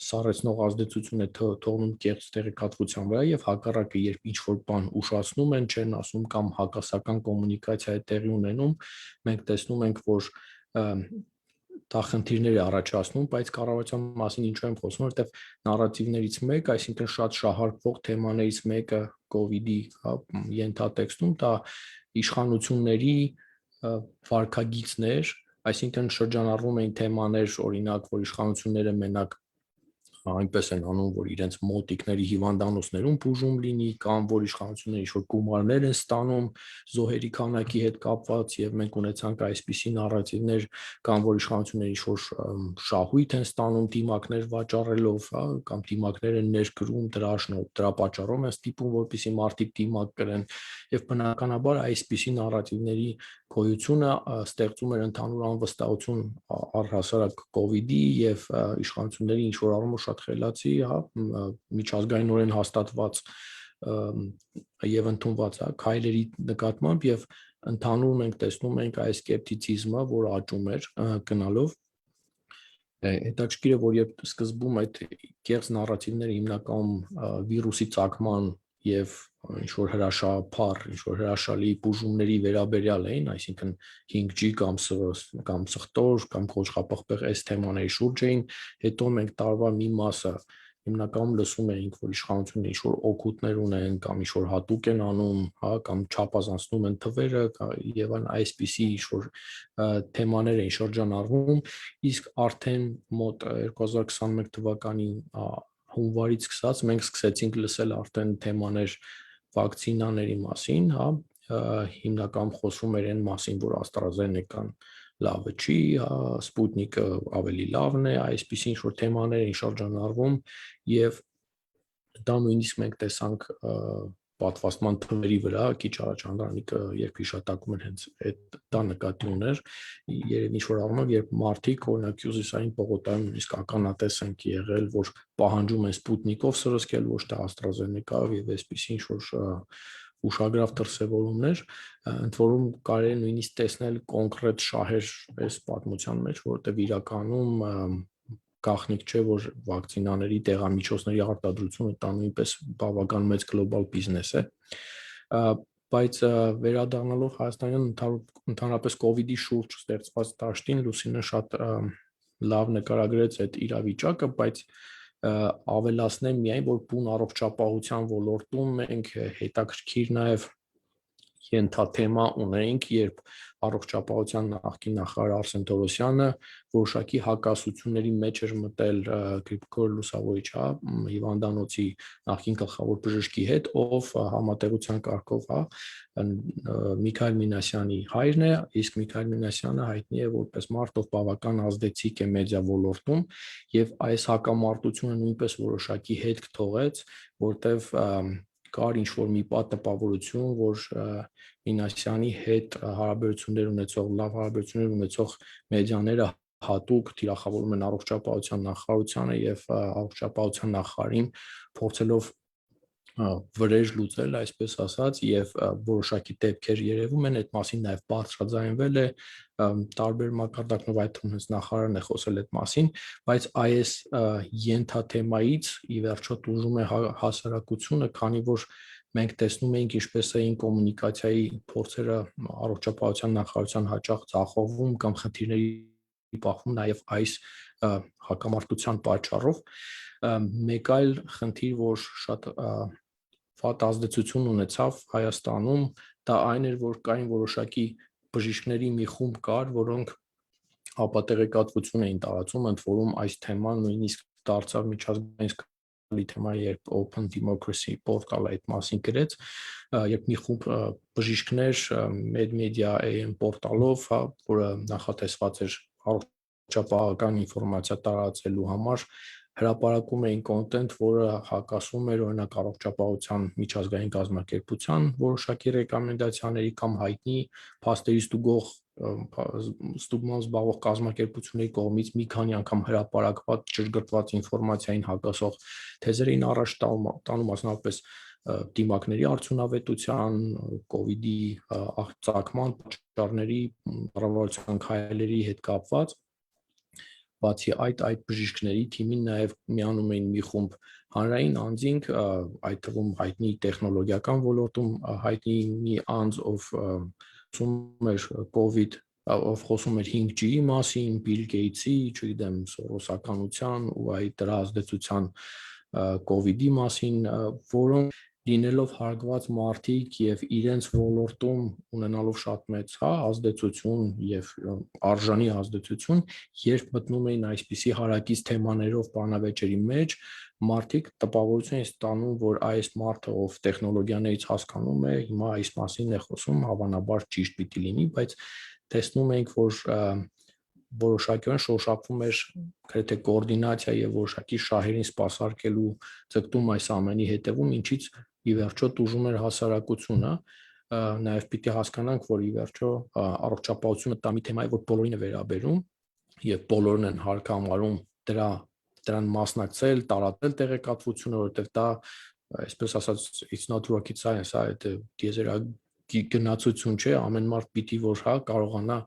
Speaker 5: սառեցնող ազդեցություն է թողնում կեղծ տեղեկատվության վրա եւ հակառակը, երբ ինչ-որ բան ուշացնում են, չեն ասում կամ հակասական կոմունիկացիա է տեղի ունենում, մենք տեսնում ենք, որ դա խնդիրներ է առաջացնում, բայց կառավարության մասին ինչու եմ խոսում, որովհետև նարատիվներից մեկը, այսինքն շատ շահարկվող թեմաներից մեկը COVID-ի ենթատեքստում, դա իշխանությունների վարքագիծներ, այսինքն շրջանառվում էին թեմաներ, օրինակ, որ իշխանությունները մենակ այնպես են անում, որ իրենց մոտիկների հիվանդանոցներում բուժում լինի, կամ որ իշխանությունները ինչ-որ գումարներ են ստանում զոհերի քանակի հետ կապված, եւ մենք ունեցանք այսպիսի նարատիվներ, կամ որ իշխանությունները ինչ-որ շահույթ են ստանում դիմակներ վաճառելով, կամ դիմակներ են ներկրում, դրա պատճառով են ստիպում, որպեսզի մարդիկ դիմակ կրեն, եւ բնականաբար այսպիսի նարատիվների գոյությունը ստեղծում էր ընդհանուր անվստահություն առհասարակ COVID-ի եւ իշխանությունների ինչ-որ առումով շատ խելացի, միջազգայինորեն հաստատված եւ ընդունված քայլերի նկատմամբ եւ ընդհանուր մենք տեսնում ենք այս սկեպտիցիզմը, որ աճում էր գնալով, հետաքրքիր է, որ երբ սկզբում այդ կեղծ նարատիվները հիմնականում վիրուսի ծագման եւ ինչ-որ հրաշափառ, ինչ-որ հրաշալի բուժումների վերաբերյալ էին, այսինքն 5G կամ սխտոր կամ կոճղապղպեղ այս թեմաների շուրջ էին, հետո մենք տարվա մի մասը հիմնականում լսում էինք, որ իշխանությունները ինչ-որ օգուտներ ունեն կամ ինչ-որ հատուկ են անում, կամ չափազանցնում են թվերը եւ այսպիսի ինչ-որ թեմաներ էին շրջանառվում, իսկ արդեն մոտ 2021 թվականի հունվարից սկսած մենք սկսեցինք լսել արդեն թեմաներ վակցինաների մասին, հիմնականում խոսվում էր այն մասին, որ AstraZeneca-ն լավը չի, Sputnik-ը ավելի լավն է, այսպիսի ինչ-որ թեմաներ էին շրջանառվում եւ դա նույնիսկ մենք տեսանք պատվաստման թվերի վրա, քիչ առաջ Անդրանիկը երբ հիշատակում էր հենց այդ դա նկատի ուներ, երևի ինչ-որ առումով, երբ մարդիկ օրինակ հյուսիսային պողոտայում նույնիսկ ականատես են եղել, որ պահանջում են Sputnik-ով սրսկել, ոչ թե AstraZeneca-ով եւ այսպիսի ինչ-որ ուշագրավ դրսևորումներ, ընդ որում կարելի է նույնիսկ տեսնել կոնկրետ շահեր այս պատմության մեջ, որտեղ իրականում գաղտնիք չէ, որ վակցինաների տեղամիջոցների արտադրությունը դա նույնպես բավական մեծ գլոբալ բիզնես է, բայց վերադառնալով Հայաստանյան ընդհանրապես COVID-ի շուրջ ստեղծված դաշտին, Լուսինը շատ լավ նկարագրեց այդ իրավիճակը, բայց ավելացնեմ միայն, որ բուն առողջապահության ոլորտում մենք հետաքրքիր նաև ենթաթեմա ունենք, երբ առողջապահության նախկին նախարար Արսեն Թորոսյանը որոշակի հակասությունների մեջ էր մտել Գրիգոր Լուսավորիչ, հիվանդանոցի նախկին գլխավոր բժշկի հետ, ով համատեղության կարգով Միքայել Մինասյանի հայրն է, իսկ Միքայել Մինասյանը հայտնի է որպես մարդ, ով բավական ազդեցիկ է մեդիա ոլորտում, եւ այս հակամարտությունը նույնպես որոշակի հետք թողեց, որտեվ կար ինչ-որ մի տպավորություն, որ Մինասյանի հետ հարաբերություններ ունեցող, լավ հարաբերություններ ունեցող մեդիաները հատուկ թիրախավորում են առողջապահության նախարարությանը եւ առողջապահության նախարարին փորձելով վրեժ լուծել, այսպես ասած, եւ որոշակի դեպքեր երևում են, այդ մասին նաեւ բարձրաձայնվել է տարբեր մակարդակներով, այդ թվում հենց նախարարն է խոսել այդ մասին, բայց այս ենթաթեմայից ի վերջո տուժում է հասարակությունը, քանի որ մենք տեսնում էինք ինչպես էին կոմունիկացիայի փորձերը առողջապահության նախարարության հաճախ ձախողվում կամ խնդիրների բախվում նաև այս հակամարտության պատճառով մեկ այլ խնդիր որ շատ վատ ազդեցություն ունեցավ Հայաստանում դա այն էր որ կային որոշակի բժիշկների մի խումբ կար որոնք ապատեղեկատվություն էին տարածում ընդ որում այս թեման նույնիսկ դարձավ միջազգային թեմա երբ Open Democracy պորտալը այդ մասին գրեց երբ մի խումբ բժիշկներ Media AM պորտալով որը նախատեսված էր առողջապահական ինֆորմացիա տարածելու համար հրապարակում էին կոնտենտ, որը հակասում էր օրինակ առողջապահության միջազգային կազմակերպության որոշակի ռեկոմենդացիաների կամ հայտնի փաստերի ստուգման զբաղվող կազմակերպությունների կողմից մի քանի անգամ հրապարակված ճշգրտված ինֆորմացիային հակասող թեզեր էին առաջ տանում մասնավորապես դիմակների արդյունավետության, կովիդի ծագման պատճառների, կառավարության քայլերի հետ կապված բացի այդ բժիշկների թիմին նաև միանում էին մի խումբ հանրային անձինք, այդ թվում հայտնի տեխնոլոգիական ոլորտում հայտնի մի անձ, ով խոսում էր 5G-ի մասին, Bill Gates-ի, չգիտեմ, սորոսականության ու այդ դրա ազդեցության կովիդի մասին, որոնք լինելով հարգված մարդիկ եւ իրենց ոլորտում ունենալով շատ մեծ ազդեցություն եւ արժանի ազդեցություն, երբ մտնում էին այսպիսի հարակից թեմաներով բանավեճերի մեջ, մարդիկ տպավորություն են ստանում, որ այս մարդը ով տեխնոլոգիաներից հասկանում է, հիմա այս մասին է խոսում, հավանաբար ճիշտ պիտի լինի, բայց տեսնում ենք, որ որոշակիորեն շոշափվում էր գրեթե կոորդինացիա եւ որոշակի շահերին սպասարկելու ձգտում այս ամենի հետևում, ինչից ի վերջո տուժում էր հասարակությունը, նաև պիտի հասկանանք, որ ի վերջո առողջապահությունը դա մի թեմա է, որ բոլորին է վերաբերում եւ բոլորն են հարկամարում դրան մասնակցել, տարածել տեղեկատվությունը, որովհետեւ դա, այսպես ասած, it's not rocket science, այդ գնացություն չէ, ամեն մարդ պիտի որ կարողանա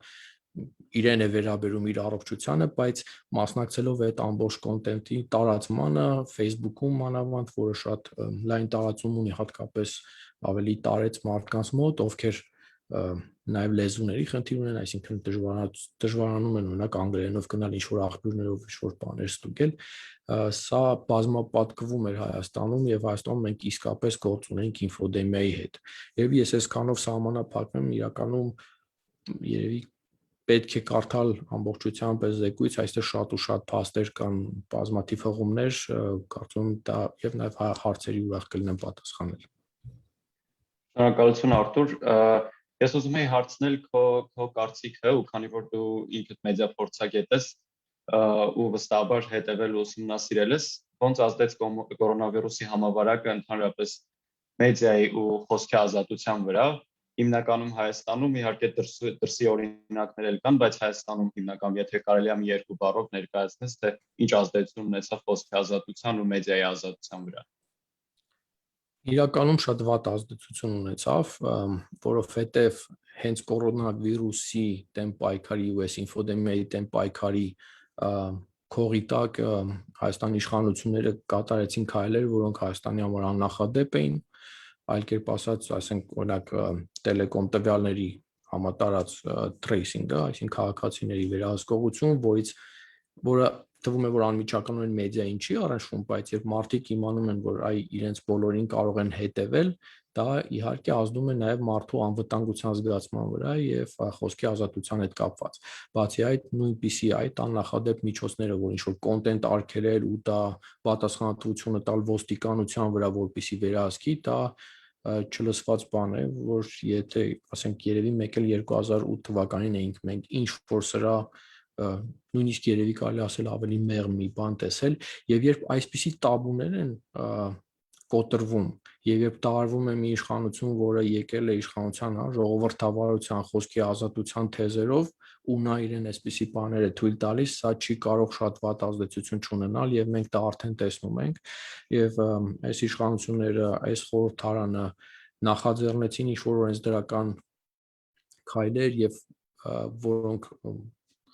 Speaker 5: իրեն է վերաբերում իր առողջությանը, բայց մասնակցելով այդ ամբողջ կոնտենտի տարածմանը Facebook-ում մանավանդ, որը շատ լայն տարածում ունի հատկապես ավելի տարեց մարդկանց մոտ, ովքեր նաև լեզուների խնդիր ունեն, այսինքն դժվարանում են օրինակ անգլերենով գնալ ինչ-որ աղբյուրներով ինչ-որ բաներ ստուգել, սա բազմապատկվում էր Հայաստանում եւ Հայաստանում մենք իսկապես գործ ունենք ինֆոդեմիայի հետ։ Եվ ես այսքանով սահմանափակվեմ իրականում երևի պետք է կարդալ ամբողջությամբ այս զեկույց, այստեղ շատ ու շատ փաստեր կան, բազմաթիվ հղումներ, կարծում եմ դա եւ նաեւ հարցերի ուրախ կլինեմ պատասխանել։
Speaker 1: Շնորհակալություն Արտուր, ես ուզում եի հարցնել քո կարծիքը, ու քանի որ դու ինքդ մեդիա փորձագետ ես ու վստահաբար հետևել ու ուսումնասիրել ես, ոնց ազդեց կորոնավիրուսի համավարակը ընդհանրապես մեդիայի ու խոսքի ազատության վրա Հիմնականում Հայաստանում իհարկե դրսի օրինակներ էլ կան, բայց Հայաստանում հիմնականում եթե կարելի է մի երկու բառով ներկայացնես, թե ինչ ազդեցություն ունեցավ խոսքի ազատության ու մեդիայի ազատության վրա։
Speaker 5: Իրականում շատ վատ ազդեցություն ունեցավ, որովհետև հենց կորոնավիրուսի դեմ պայքարի ու այս ինֆոդեմիայի դեմ պայքարի քողի տակ Հայաստանի իշխանությունները կատարեցին քայլեր, որոնք Հայաստանի համար աննախադեպ էին, այլ կերպ ասած, ասենք օրինակ տելեկոմ տվյալների համատարած tracing-ը, այսինքն քաղաքացիների վերահսկողություն, որը թվում է որ անմիջականորեն մեդիային չի առնչվում, բայց երբ մարդիկ իմանում են, որ իրենց բոլորին կարող են հետևել, դա իհարկե ազդում է նաև մարդու անվտանգության զգացման վրա եւ խոսքի ազատության հետ կապված։ Բացի այդ, նույնպիսի այդ աննախադեպ միջոցները, որ ինչ-որ կոնտենտ արգելել ու դա պատասխանատվությունը տալ ոստիկանության վրա, որպեսզի վերահսկի, դա չլսված բան է, որ եթե ասենք երևի մեկ էլ 2008 թվականին էինք մենք ինչ որ սրա նույնիսկ երևի կարելի ասել ավելի մեղմ մի բան տեսել եւ երբ այսպիսի տաբուներ են կոտրվում եւ երբ տարվում է մի իշխանություն, որը եկել է իշխանության, ժողովրդավարության, խոսքի ազատության թեզերով ու նա իրեն այսպիսի բաներ է թույլ տալիս, սա չի կարող շատ վատ ազդեցություն չունենալ եւ մենք դա արդեն տեսնում ենք եւ այս իշխանությունները, այս խորհրդարանը նախաձեռնեցին ինչ-որ օրենսդրական քայլեր եւ որոնք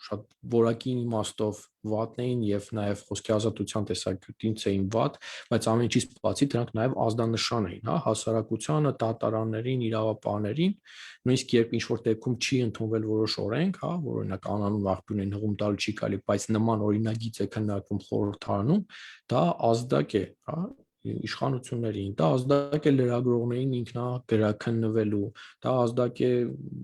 Speaker 5: շատ որակի իմաստով վատն էին եւ նաեւ խոսքի ազատության տեսակետից էին վատ, բայց ամեն ինչից բացի դրանք նաեւ ազդանշան էին, հա, հասարակությանը, դատարաններին, իրավապահներին, նույնիսկ երբ ինչ-որ դեպքում չի ընդունվել որոշ օրենք, հա, որ օրինակ անանուն աղբյուրին հղում տալ չի կարելի, բայց նման օրինագիծ է քննարկվում խորհրդարանում, դա ազդակ է, հա, իշխանություններին, դա ազդակ է լրագրողներին ինքնագրաքննվելու, դա ազդակ է,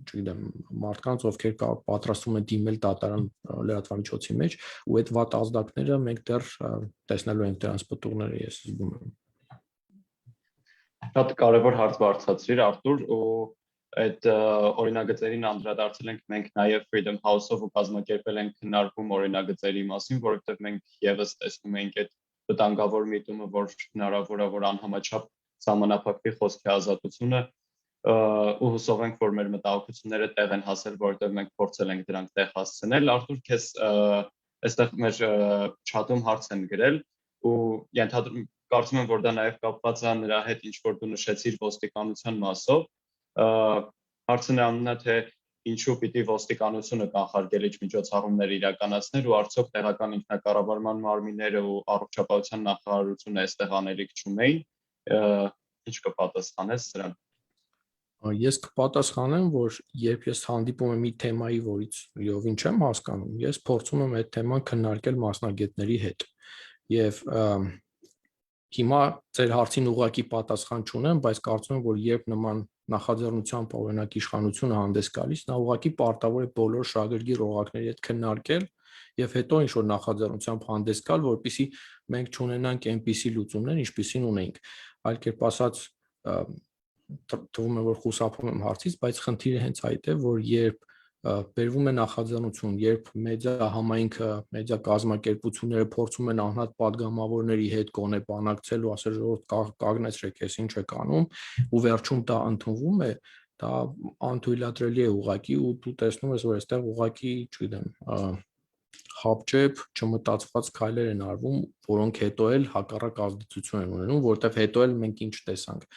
Speaker 5: չգիտեմ, մարդկանց, ովքեր պատրաստվում են դիմել դատարան լրատվամիջոցի մեջ, ու այդ վատ ազդակները մենք դեռ տեսնելու ենք դրանց պտուղները, ես զգում եմ։
Speaker 1: Շատ կարևոր հարց բարձրացրիր, Արտուր, ու այդ օրինագծերին անդրադարձել ենք մենք նաև Freedom House-ով ու կազմակերպել ենք քննարկում օրինագծերի մասին, որովհետև մենք եւս տեսնում ենք այդ վտանգավոր միտումը, որ հնարավոր է, որ անհամաչափ սահմանափակվի խոսքի ազատությունը, ու հուսով ենք, որ մեր մտահոգությունները տեղ են հասել, որովհետև մենք փորձել ենք դրանք տեղ հասցնել։ Արտուր, քեզ այստեղ մեր չաթում հարց են գրել, ու կարծում եմ, որ դա նաև կապված է նրա հետ, ինչ որ դու նշեցիր ոստիկանության մասով։ Հարցն է անում է, թե ինչու պիտի ոստիկանությունը կանխարգելիչ միջոցառումներ իրականացներ ու արդյոք տեղական ինքնակառավարման մարմինները ու առողջապահության նախարարությունը այստեղ անելիք չունեին, ինչ կպատասխանես սրան։
Speaker 5: Ես կպատասխանեմ, որ երբ ես հանդիպում եմ մի թեմայի, որից լիովին չեմ հասկանում, ես փորձում եմ այդ թեման քննարկել մասնագետների հետ։ Եվ հիմա ձեր հարցին ուղղակի պատասխան չունեմ, բայց կարծում եմ, որ երբ նման նախաձեռնությամբ օրինակ իշխանությունը հանդես գալիս, նա ուղղակի պարտավոր է բոլոր շահագրգիռ օղակների հետ քննարկել եւ հետո ինչ որ նախաձեռնությամբ հանդես գալ, որպեսզի մենք չունենանք այնպիսի լուծումներ, ինչպիսին ունենք։ Այլ կերպ ասած, թվում է, որ խուսափում եմ հարցից, բայց խնդիրը հենց այդ է, որ երբ բերվում է նախաձեռնություն, երբ մեդիա համայնքը, մեդիա կազմակերպությունները փորձում են անհատ падգամավորների հետ գոնե բանակցել ու ասել ժողովուրդ կանգնեցրեք, ես ինչ եք անում, ու վերջում դա ընդունվում է, դա անթույլատրելի է ուղղակի, ու դու տեսնում ես, որ այստեղ ուղղակի, չգիտեմ, հապճեպ չմտածված քայլեր են արվում, որոնք հետո էլ հակառակ ազդեցություն են ունենում, որտեղ հետո էլ մենք ինչ տեսանք,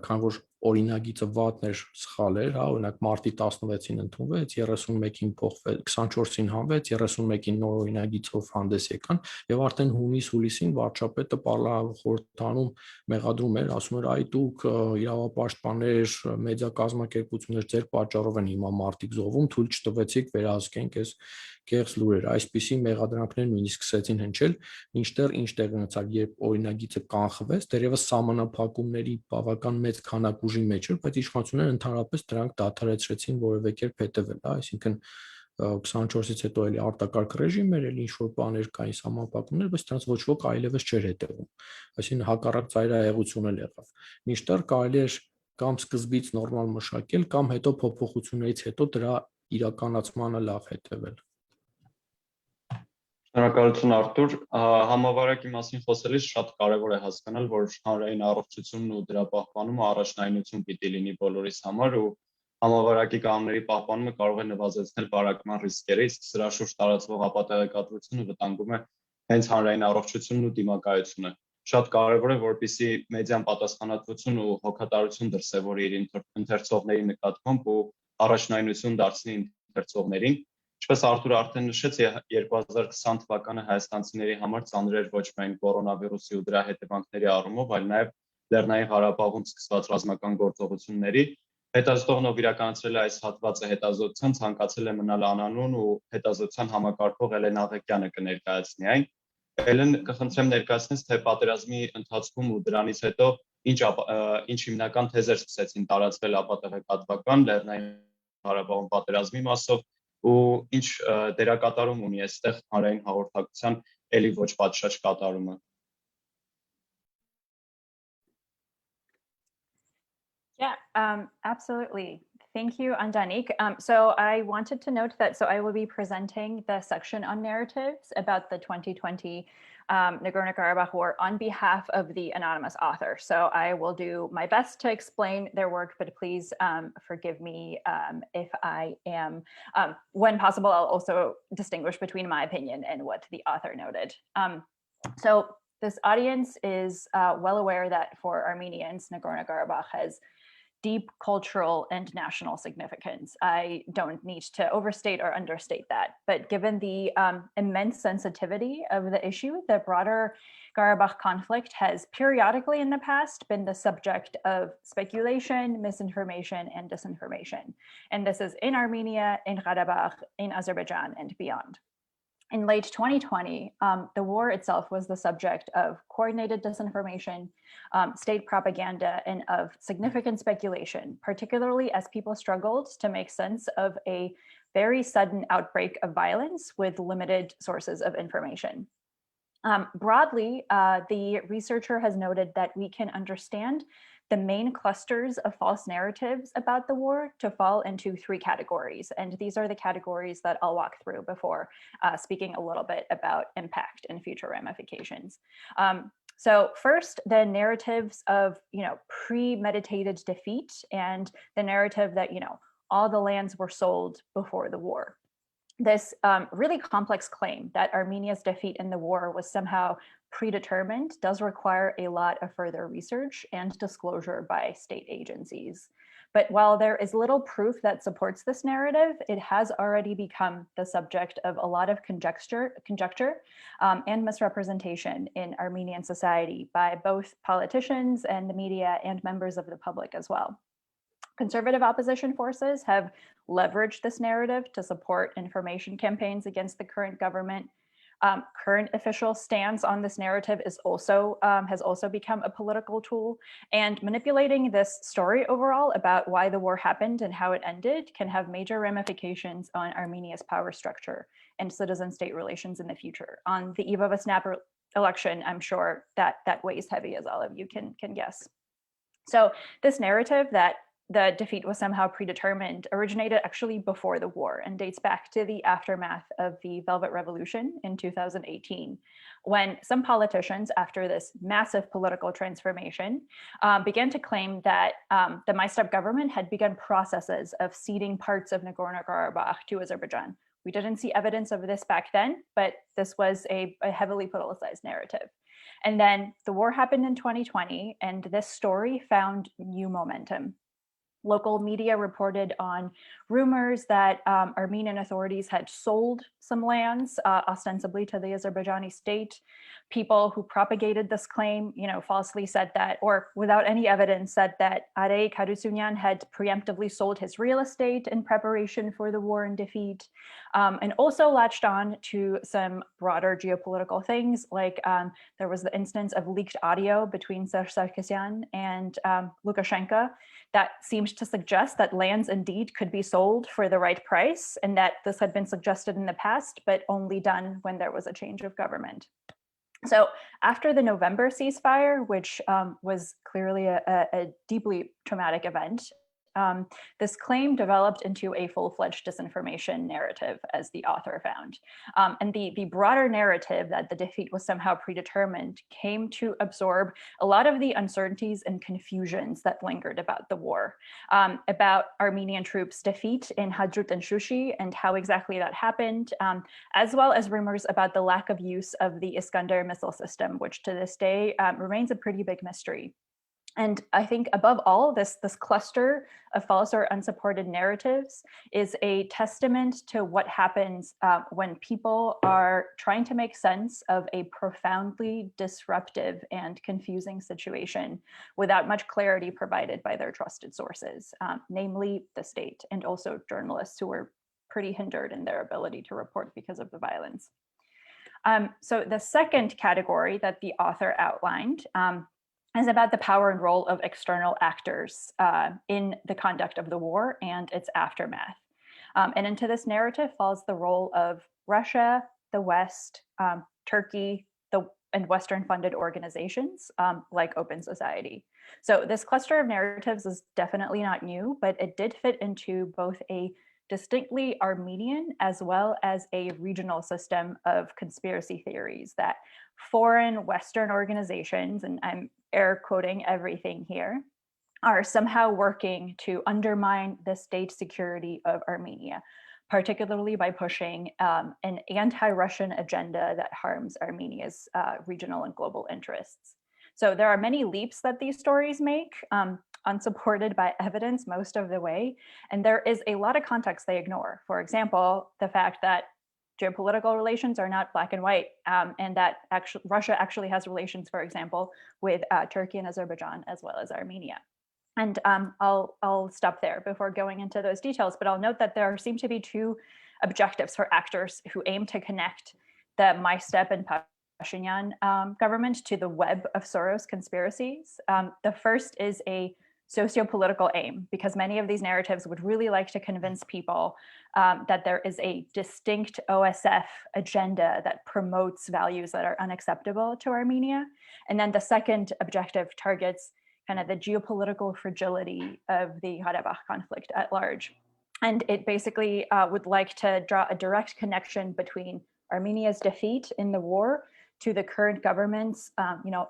Speaker 5: քան որ օրինագիծը վատն էր, սխալ էր, հա, օրինակ մարտի 16-ին ընդունվեց, 31-ին փոխվեց, 24-ին հանվեց, 31-ին նոր օրինագիծով հանդես եկան, եւ արդեն հունիս-հուլիսին վարչապետը խորհրդանում մեղադրում էր, ասում էր, այ դուք իրավապաշտպաններ, մեդիա կազմակերպություններ ձեր պատճառով են հիմա մարտիկ զոհվում, թույլ չտվեցիք վերահսկենք այս կեղծ լուրերը, այսպիսի մեղադրանքներ նույնիսկ սկսեցին հնչել, մինչդեռ ինչ տեղի ունեցավ, երբ օրինագիծը կանխվեց, դեռևս սահմանափակումների բավական մեծ քանակ ուժի մեջ էր, բայց իշխանությունները ընդհանրապես դրանք դադարեցրեցին որևէ կերպ հետևել, այսինքն 24-ից հետո էլի արտակարգ ռեժիմ էր, էլի ինչ-որ բաներ կային սահմանափակումներ, բայց դրանց ոչ ոք այլևս չէր հետևում, այսինքն հակառակ ծայրահեղություն էլ եղավ, մինչդեռ կարելի էր կամ սկզբից նորմալ մշակել, կամ հետո փոփոխություններից հետո դրա իրականացմանը լավ հետևել։
Speaker 1: Շնորհակալություն Արտուր, համավարակի մասին խոսելիս շատ կարևոր է հասկանալ, որ հանրային առողջությունն ու դրա պահպանումը առաջնայնություն պիտի լինի բոլորիս համար ու համավարակի կանոնների պահպանումը կարող է նվազեցնել բարակման ռիսկերը, իսկ սրա շուրջ տարածվող ապատեղեկատվությունը վտանգում է հենց հանրային առողջությունն ու դիմակայությունը։ Շատ կարևոր է, որպեսզի մեդիան պատասխանատվություն ու հոգատարություն դրսևորի իր ընթերցողների նկատմամբ ու առաջնայնություն դարձնի ընթերցողներին։ Ինչպես Արտուրը արդեն նշեց, 2020 թվականը հայաստանցիների համար ծանր էր ոչ միայն կորոնավիրուսի ու դրա հետևանքների առումով, այլ նաև Լեռնային Ղարաբաղում սկսված ռազմական գործողությունների։ Հետազոտողն, ով իրականացրել է այս հատվածը հետազոտության, ցանկացել է մնալ անանուն ու հետազոտության համակարգող Էլեն Աղեկյանը կներկայացնի այն։ Էլեն, կխնդրեմ ներկայացնես, թե պատերազմի ընթացքում ու դրանից հետո ինչ հիմնական թեզեր սկսեցին տարածվել ապատեղեկատվական Լեռնային Ղարաբաղում պատերազմի մասով ու ինչ դերակատարում ունի այստեղ հանրային հաղորդակցության էլի ոչ պատշաճ կատարումը։
Speaker 3: Yeah, absolutely. Thank you, Anjanik. So I wanted to note that, I will be presenting the section on narratives about the 2020 Nagorno-Karabakh War on behalf of the anonymous author. So I will do my best to explain their work, but please forgive me if I am, when possible, I'll also distinguish between my opinion and what the author noted. So this audience is well aware that for Armenians, Nagorno-Karabakh has deep cultural and national significance. I don't need to overstate or understate that, but given the immense sensitivity of the issue, the broader Karabakh conflict has periodically in the past been the subject of speculation, misinformation, and disinformation. And this is in Armenia, in Karabakh, in Azerbaijan, and beyond. In late 2020, the war itself was the subject of coordinated disinformation, state propaganda, and of significant speculation, particularly as people struggled to make sense of a very sudden outbreak of violence with limited sources of information. Broadly, the researcher has noted that we can understand the main clusters of false narratives about the war to fall into three categories. And these are the categories that I'll walk through before speaking a little bit about impact and future ramifications. So first, the narratives of, premeditated defeat and the narrative that, all the lands were sold before the war. This really complex claim that Armenia's defeat in the war was somehow predetermined does require a lot of further research and disclosure by state agencies. But while there is little proof that supports this narrative, it has already become the subject of a lot of conjecture and misrepresentation in Armenian society by both politicians and the media and members of the public as well. Conservative opposition forces have leveraged this narrative to support information campaigns against the current government. Current official stance on this narrative is also has also become a political tool, and manipulating this story overall about why the war happened and how it ended can have major ramifications on Armenia's power structure and citizen-state relations in the future. On the eve of a snap election, I'm sure that weighs heavy, as all of you can guess. So this narrative that the defeat was somehow predetermined originated actually before the war and dates back to the aftermath of the Velvet Revolution in 2018, when some politicians, after this massive political transformation, began to claim that the Maistep government had begun processes of ceding parts of Nagorno-Karabakh to Azerbaijan. We didn't see evidence of this back then, but this was a heavily politicized narrative. And then the war happened in 2020, and this story found new momentum. Local media reported on rumors that Armenian authorities had sold some lands, ostensibly to the Azerbaijani state. People who propagated this claim, falsely said that, or without any evidence, said that Arek Harutyunyan had preemptively sold his real estate in preparation for the war and defeat, and also latched on to some broader geopolitical things, like there was the instance of leaked audio between Serge Sarkisyan and Lukashenko that seemed to suggest that lands indeed could be sold for the right price, and that this had been suggested in the past, but only done when there was a change of government. So after the November ceasefire, which was clearly a deeply traumatic event, this claim developed into a full-fledged disinformation narrative, as the author found. And the broader narrative that the defeat was somehow predetermined came to absorb a lot of the uncertainties and confusions that lingered about the war, about Armenian troops' defeat in Hadrut and Shushi and how exactly that happened, as well as rumors about the lack of use of the Iskander missile system, which to this day remains a pretty big mystery. And I think above all, this cluster of false or unsupported narratives is a testament to what happens when people are trying to make sense of a profoundly disruptive and confusing situation without much clarity provided by their trusted sources, namely the state, and also journalists who were pretty hindered in their ability to report because of the violence. So the second category that the author outlined is about the power and role of external actors in the conduct of the war and its aftermath. And into this narrative falls the role of Russia, the West, Turkey, and Western-funded organizations like Open Society. So this cluster of narratives is definitely not new, but it did fit into both a distinctly Armenian as well as a regional system of conspiracy theories that foreign Western organizations, and I'm air quoting everything here, are somehow working to undermine the state security of Armenia, particularly by pushing an anti-Russian agenda that harms Armenia's regional and global interests. So there are many leaps that these stories make. unsupported by evidence most of the way. And there is a lot of context they ignore. For example, the fact that geopolitical relations are not black and white, and that Russia actually has relations, for example, with Turkey and Azerbaijan, as well as Armenia. And I'll stop there before going into those details, but I'll note that there seem to be two objectives for actors who aim to connect the My Step and Pashinyan government to the web of Soros conspiracies. The first is a socio-political aim, because many of these narratives would really like to convince people that there is a distinct OSF agenda that promotes values that are unacceptable to Armenia. And then the second objective targets kind of the geopolitical fragility of the Karabakh conflict at large. And it basically would like to draw a direct connection between Armenia's defeat in the war to the current government's,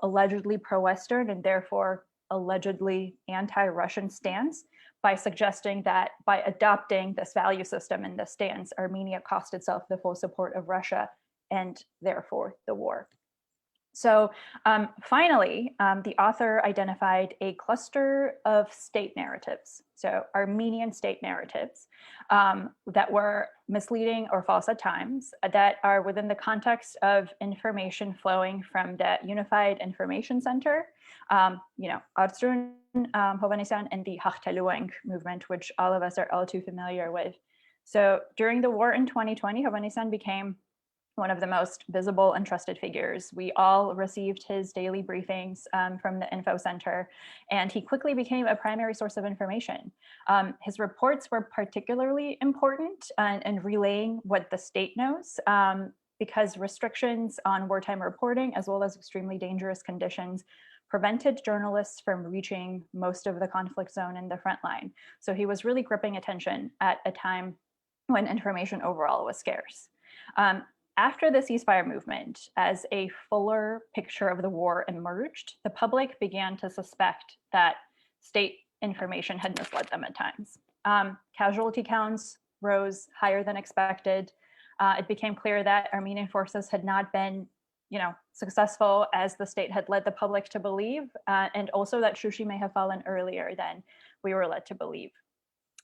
Speaker 3: allegedly pro-Western and therefore allegedly anti-Russian stance, by suggesting that by adopting this value system and this stance, Armenia cost itself the full support of Russia and therefore the war. So finally, the author identified a cluster of state narratives, so Armenian state narratives that were misleading or false at times, that are within the context of information flowing from the Unified Information Center, Artsrun Hovanesyan, and the Haqteluenk movement, which all of us are all too familiar with. So during the war in 2020, Hovanesyan became one of the most visible and trusted figures. We all received his daily briefings from the info center, and he quickly became a primary source of information. His reports were particularly important in relaying what the state knows, because restrictions on wartime reporting, as well as extremely dangerous conditions, prevented journalists from reaching most of the conflict zone in the front line. So he was really gripping attention at a time when information overall was scarce. After the ceasefire movement, as a fuller picture of the war emerged, the public began to suspect that state information had misled them at times. Casualty counts rose higher than expected. It became clear that Armenian forces had not been, successful as the state had led the public to believe, and also that Shushi may have fallen earlier than we were led to believe.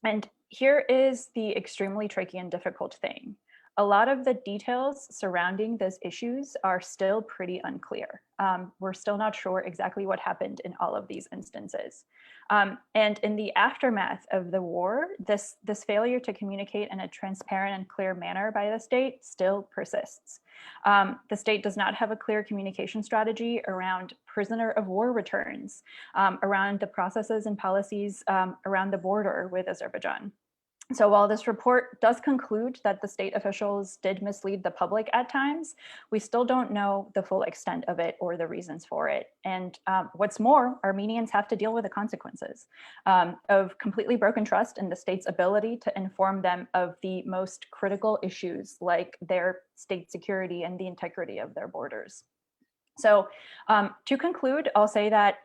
Speaker 3: And here is the extremely tricky and difficult thing. A lot of the details surrounding those issues are still pretty unclear. We're still not sure exactly what happened in all of these instances. And in the aftermath of the war, this failure to communicate in a transparent and clear manner by the state still persists. The state does not have a clear communication strategy around prisoner of war returns, around the processes and policies around the border with Azerbaijan. So while this report does conclude that the state officials did mislead the public at times, we still don't know the full extent of it or the reasons for it. And what's more, Armenians have to deal with the consequences of completely broken trust in the state's ability to inform them of the most critical issues, like their state security and the integrity of their borders. So to conclude, I'll say that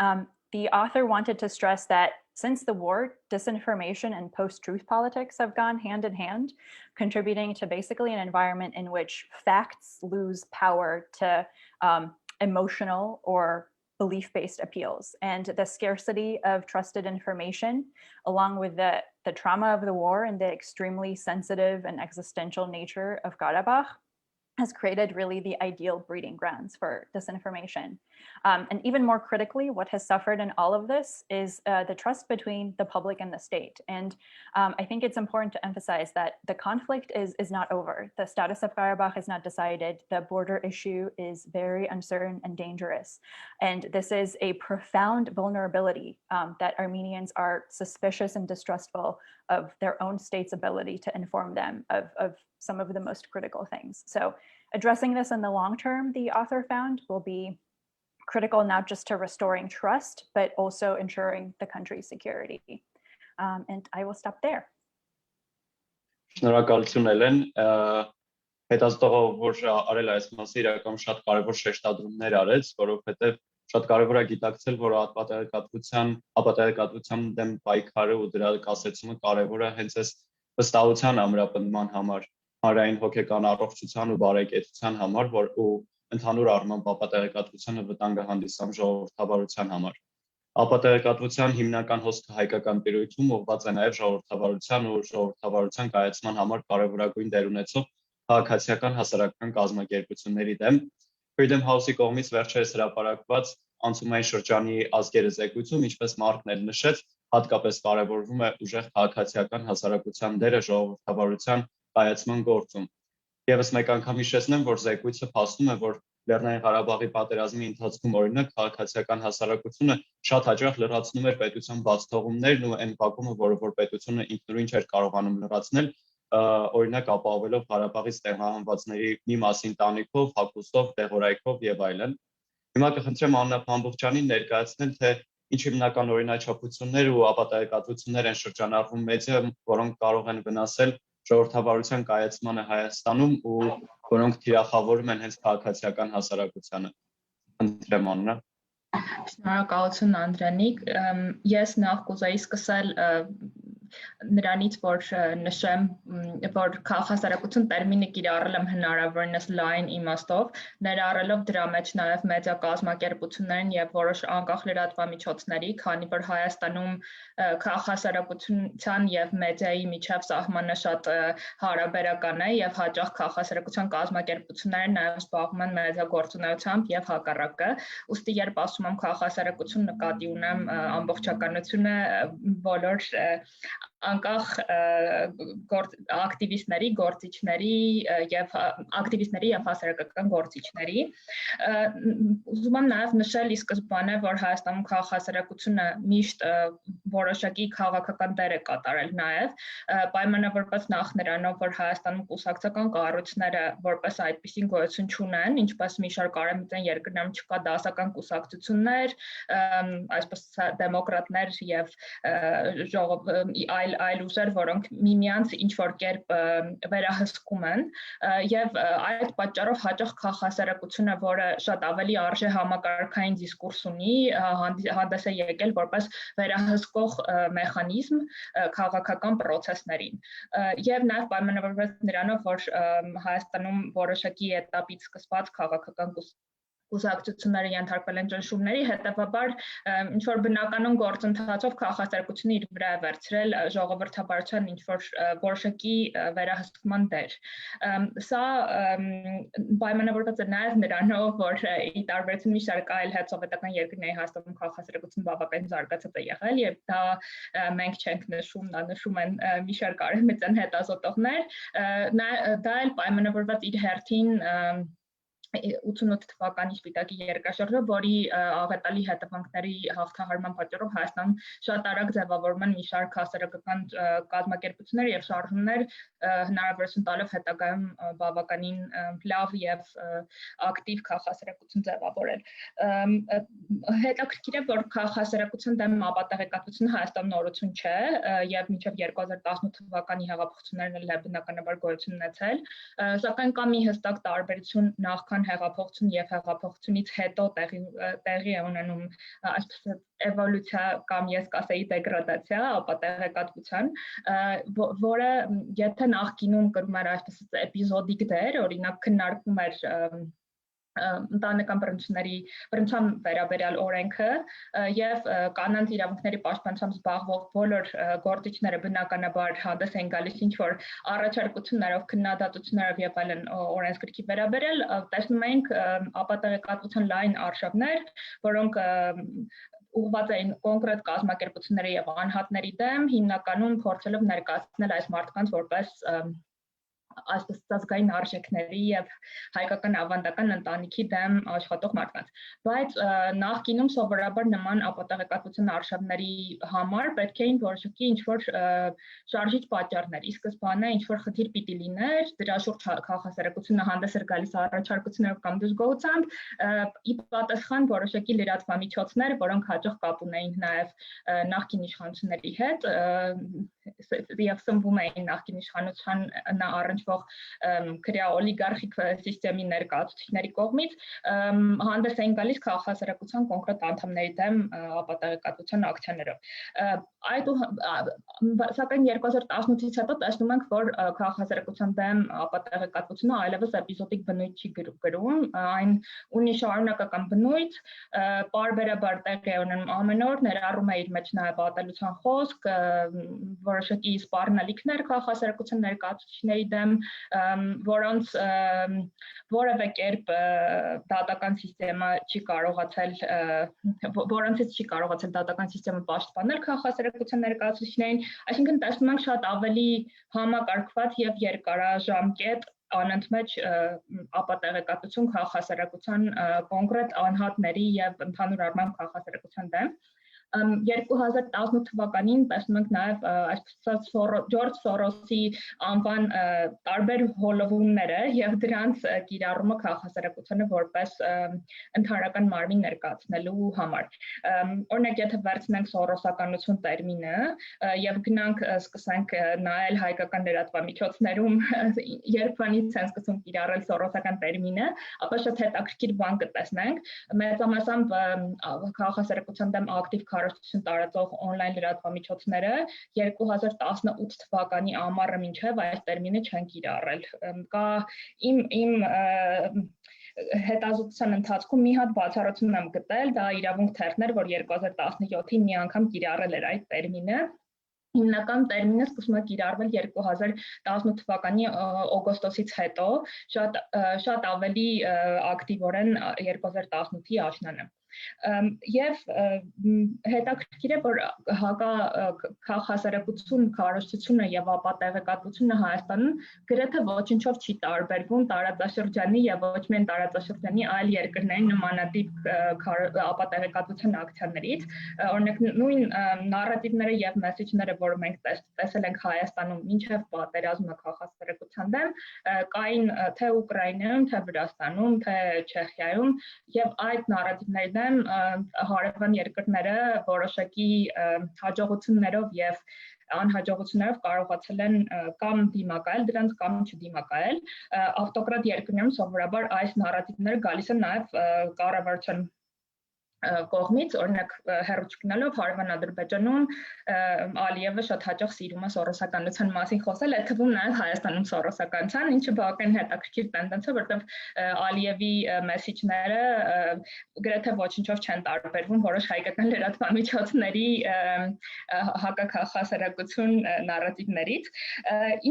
Speaker 3: the author wanted to stress that since the war, disinformation and post-truth politics have gone hand in hand, contributing to basically an environment in which facts lose power to emotional or belief-based appeals. And the scarcity of trusted information, along with the trauma of the war and the extremely sensitive and existential nature of Karabakh, has created really the ideal breeding grounds for disinformation. And even more critically, what has suffered in all of this is the trust between the public and the state. And I think it's important to emphasize that the conflict is not over. The status of Karabakh is not decided. The border issue is very uncertain and dangerous. And this is a profound vulnerability that Armenians are suspicious and distrustful of their own state's ability to inform them of some of the most critical things. So addressing this in the long term, the author found, will be critical not just to restoring trust, but also ensuring the country's security. And I will stop there.
Speaker 1: Շնորհակալություն Էլեն, հետազոտողը որ արել այս մասը իրականում շատ կարևոր շեշտադրումներ արեց, որովհետև շատ կարևոր է գիտակցել, որ ապատեղեկատվության դեմ պայքարը ու դրա կասեցումը կարևոր է հենց այս վստահության ամրապնդման համար, հանրային հոգեկան առողջության ու բարեկեցության համար, որ ու ընդհանուր առմամբ ապատեղեկատվությանը վտանգ է հանդիսանում ժողովրդավարության համար։ Ապատեղեկատվության հիմնական հոսքը հայկական տիրույթում ուղղված է նաև ժողովրդավարության ու ժողովրդավարության կայացման համար կարևորագույն դեր ունեցող քաղաքացիական հասարակական կազմակերպությունների դեմ։ Freedom House-ի կողմից վերջերս հրապարակված անցումային շրջանի ազգերը զեկույցում, ինչպես Մարկն էլ նշեց, հատկապես կարևորվում է ուժեղ քաղաքացիական հասարակության դերը ժողովրդավարության կայացման գործում։ Եվս մեկ անգամ հիշեցնեմ, որ զեկույցը փաստում է, որ Լեռնային Ղարաբաղի պատերազմի ընթացքում օրինակ քաղաքացիական հասարակությունը շատ հաճախ լրացնում էր պետության բացթողումներն ու այն վակումը, որ պետությունը ինքնուրույն չէր կարողանում լրացնել, օրինակ ապահովելով Ղարաբաղից տեղահանվածների մի մասին տանիքով, հագուստով, տեղորայքով եւ այլն։ Հիմա կխնդրեմ Աննա Փամբուխչյանին ներկայացնել, թե ինչ հիմնական օրինաչափություններ ու ապատեղեկատվություններ են շրջանառվում մեդիա, որոնք կարող են վնասել ժողովրդավարության կայացմանը Հայաստանում ու որոնք թիրախավորում են հենց քաղաքացիական հասարակությանը։ Խնդրեմ Աննա։
Speaker 6: Շնորհակալություն Անդրանիկ, ես նախ կուզեի սկսել նրանից, որ նշեմ, որ քաղաքասարակություն տերմինը կիրառել եմ հնարավորինս լայն իմաստով, ներառելով դրա մեջ նաև մեդիա կազմակերպություններին եւ որոշ անկախ լրատվամիջոցների, քանի որ Հայաստանում քաղաքասարակության եւ մեդիայի միջև սահմանը շատ հարաբերական է եւ հաճախ քաղաքասարակության կազմակերպությունները նաև զբաղվում են մեդիա գործունեությամբ եւ հակառակը, ուստի երբ ասում եմ քաղաքասարակություն նկատի ունեմ ամբողջականությունը բոլոր անկախ ակտիվիստների, գործիչների եւ հասարակական գործիչների։ Ուզում եմ նաեւ նշել ի սկզբանե, որ Հայաստանում քաղաքասարակությունը միշտ որոշակի քաղաքական դեր է կատարել նաեւ, պայմանավորված նախ նրանով, որ Հայաստանում կուսակցական կառույցները որպես այդպիսին գոյություն չունեն, ինչպես մի շարք արևմտյան երկրներում չկա դասական կուսակցություններ, այսպես դեմոկրատներ եւ այլ ուժեր, որոնք միմյանց ինչ-որ կերպ վերահսկում են եւ այդ պատճառով հաճախ քաղաքասարակությունը, որը շատ ավելի արժե համակարգային դիսկուրս ունի, հանդես է եկել որպես վերահսկող մեխանիզմ քաղաքական process-ներին։ Եվ նաեւ պայմանավորված նրանով, որ Հայաստանում որոշակի этаպից սկսված քաղաքական կուսակցությունները ենթարկվել են ճնշումների, հետևաբար ինչ-որ բնականon գործընթացով քաղաքասարակությունը իր վրա է վերցրել ժողովրդավարության ինչ-որ որոշակի վերահսկման դեր։ Սա պայմանավորված է նաև նրանով, որ ի տարբերություն մի շարք այլ հետսովետական երկրների Հայաստանում քաղաքասարակությունը բավականին զարգացած է եղել, եւ դա մենք չենք նշում, դա նշում են մի շարք արևմտյան հետազոտողներ, դա էլ պայմանավորված իր հերթին 88 թվականի Սպիտակի երկրաշարժը, որի աղետալի հետևանքների հաղթահարման պատճառով Հայաստանում շատ արագ ձևավորվում են մի շարք հասարակական կազմակերպություններ եւ շարժումներ, հնարավորություն տալով հետագայում բավականին լավ եւ ակտիվ քաղաքասարակություն ձևավորել։ Հետաքրքիր է, որ քաղաքասարակության դեմ ապատեղեկատվությունը Հայաստանում նորություն չէ եւ մինչեւ 2018 թվականի հեղափոխություններն էլ բնականաբար գոյություն ունեցել, սակայն կա մի հստակ տարբերություն նախքան հեղափոխություն եւ հեղափոխությունից հետո տեղի է ունենում այսպես էվոլյուցիա կամ ես կասեի դեգրադացիա ապատեղեկատվության, որը եթե նախկինում կրում էր այսպես էպիզոդիկ դեր, օրինակ քննարկվում էր ընտանեկան բռնության վերաբերյալ օրենքը եւ կանանց իրավունքների պաշտպանությամբ զբաղվող բոլոր գործիչները բնականաբար հանդես են գալիս ինչ-որ առաջարկություններով, քննադատություններով եւ այլն օրենսգրքի վերաբերյալ, տեսնում ենք ապատեղեկատվության լայն արշավներ, որոնք ուղղված էին կոնկրետ կազմակերպությունների եւ անհատների դեմ, հիմնականում փորձելով ներկայացնել այս մարդկանց որպես այսպես ազգային արժեքների եւ հայկական ավանդական ընտանիքի դեմ աշխատող մարդկանց, բայց նախկինում սովորաբար նման ապատեղեկատվության արշավների համար պետք էին որոշակի ինչ-որ շարժիչ պատճառներ, ի սկզբանե ինչ-որ խնդիր պիտի լիներ, դրա շուրջ քաղաքասարակությունը հանդես էր գալիս առաջարկություններով կամ դժգոհությամբ, ի պատասխան որոշակի լրատվամիջոցներ, որոնք հաճախ կապ ունեին նաեւ նախկին իշխանությունների հետ եւ սնվում էին նախկին իշխանության առնչվող կոչվող քրեա-օլիգարխիկ սիստեմի ներկայացուցիչների կողմից հանդես էին գալիս քաղաքասարակության կոնկրետ անդամների դեմ ապատեղեկատվության ակցիաներով։ Սակայն 2018-ից հետո տեսնում ենք, որ քաղաքասարակության դեմ ապատեղեկատվությունը այլևս էպիզոդիկ բնույթ չի կրում, այն ունի շարունակական բնույթ, պարբերաբար տեղի է ունենում ամեն օր, ներառում է իր մեջ նաև ատելության խոսք, որոշակի սպառնալիքներ քաղաքասարակության ներկայացուցիչների դեմ, որոնց որևէ կերպ դատական սիստեմը չի կարողացել, որոնցից չի կարողացել դատական սիստեմը պաշտպանել քաղաքասարակության ներկայացուցիչներին, այսինքն տեսնում ենք շատ ավելի համակարգված եւ երկարաժամկետ անընդմեջ ապատեղեկատվություն քաղաքասարակության կոնկրետ անհատների եւ ընդհանուր առմամբ քաղաքասարակության դեմ 2018 թվականին տեսնում ենք նաև այսպես Ջորջ Սորոսի անվան տարբեր հոլովումները եւ դրանց կիրառումը քաղաքասարակությանը որպես ընդհանրական մարմին ներկայացնելու համար։ Օրինակ, եթե վերցնենք սորոսականություն տերմինը եւ գնանք սկսենք նայել հայկական լրատվամիջոցներում երբանից են սկսում կիրառել սորոսական տերմինը, ապա շատ հետաքրքիր բան կտեսնենք։ Մեծամասամբ քաղաքասարակության դեմ ակտիվ քարոզություն տարածող on-line լրատվամիջոցները 2018 թվականի ամառը մինչև այս տերմինը չեն կիրառել։ Կա իմ հետազոտության ընթացքում մի հատ բացառություն եմ գտել, դա իրավունք թերթն էր, որ 2017-ին մի անգամ կիրառել էր այդ տերմինը։ Հիմնական տերմինը սկսում է կիրառվել 2018 թվականի օգոստոսից հետո, շատ ավելի ակտիվորեն 2018-ի աշնանը։ Եվ հետաքրքիր է, որ քաղաքասարակություն, քարոզությունը եւ ապատեղեկատվությունը Հայաստանում գրեթե ոչնչով չի տարբերվում տարածաշրջանի եւ ոչ միայն տարածաշրջանի այլ երկրների նմանատիպ ապատեղեկատվության ակցիաներից։ Օրինակ նույն նարատիվները եւ մեսեջները, որ մենք տեսել ենք Հայաստանում մինչեւ պատերազմը քաղաքասարակության դեմ, կային թե Ուկրաինայում, թե Վրաստանում, թե Չեխիայում եւ այդ նարատիվների հարևան երկրները որոշակի հաջողություններով եւ անհաջողություններով կարողացել են կամ դիմակայել դրանց կամ չդիմակայել ավտոկրատ երկրներում սովորաբար այս նարատիվները գալիս են նաեւ կառավարության կողմից, օրինակ հերոչկնալով հարևան Ադրբեջանում Ալիևը շատ հաճախ սիրում է սորոսականության մասին խոսել, այդ թվում նաև Հայաստանում սորոսականության, ինչը բավական հետաքրքիր տենդենս է, որտեղ Ալիևի մեսեջները գրեթե ոչնչով չեն տարբերվում որոշ հայկական լրատվամիջոցների հակաքաղաքասարակություն նարատիվներից,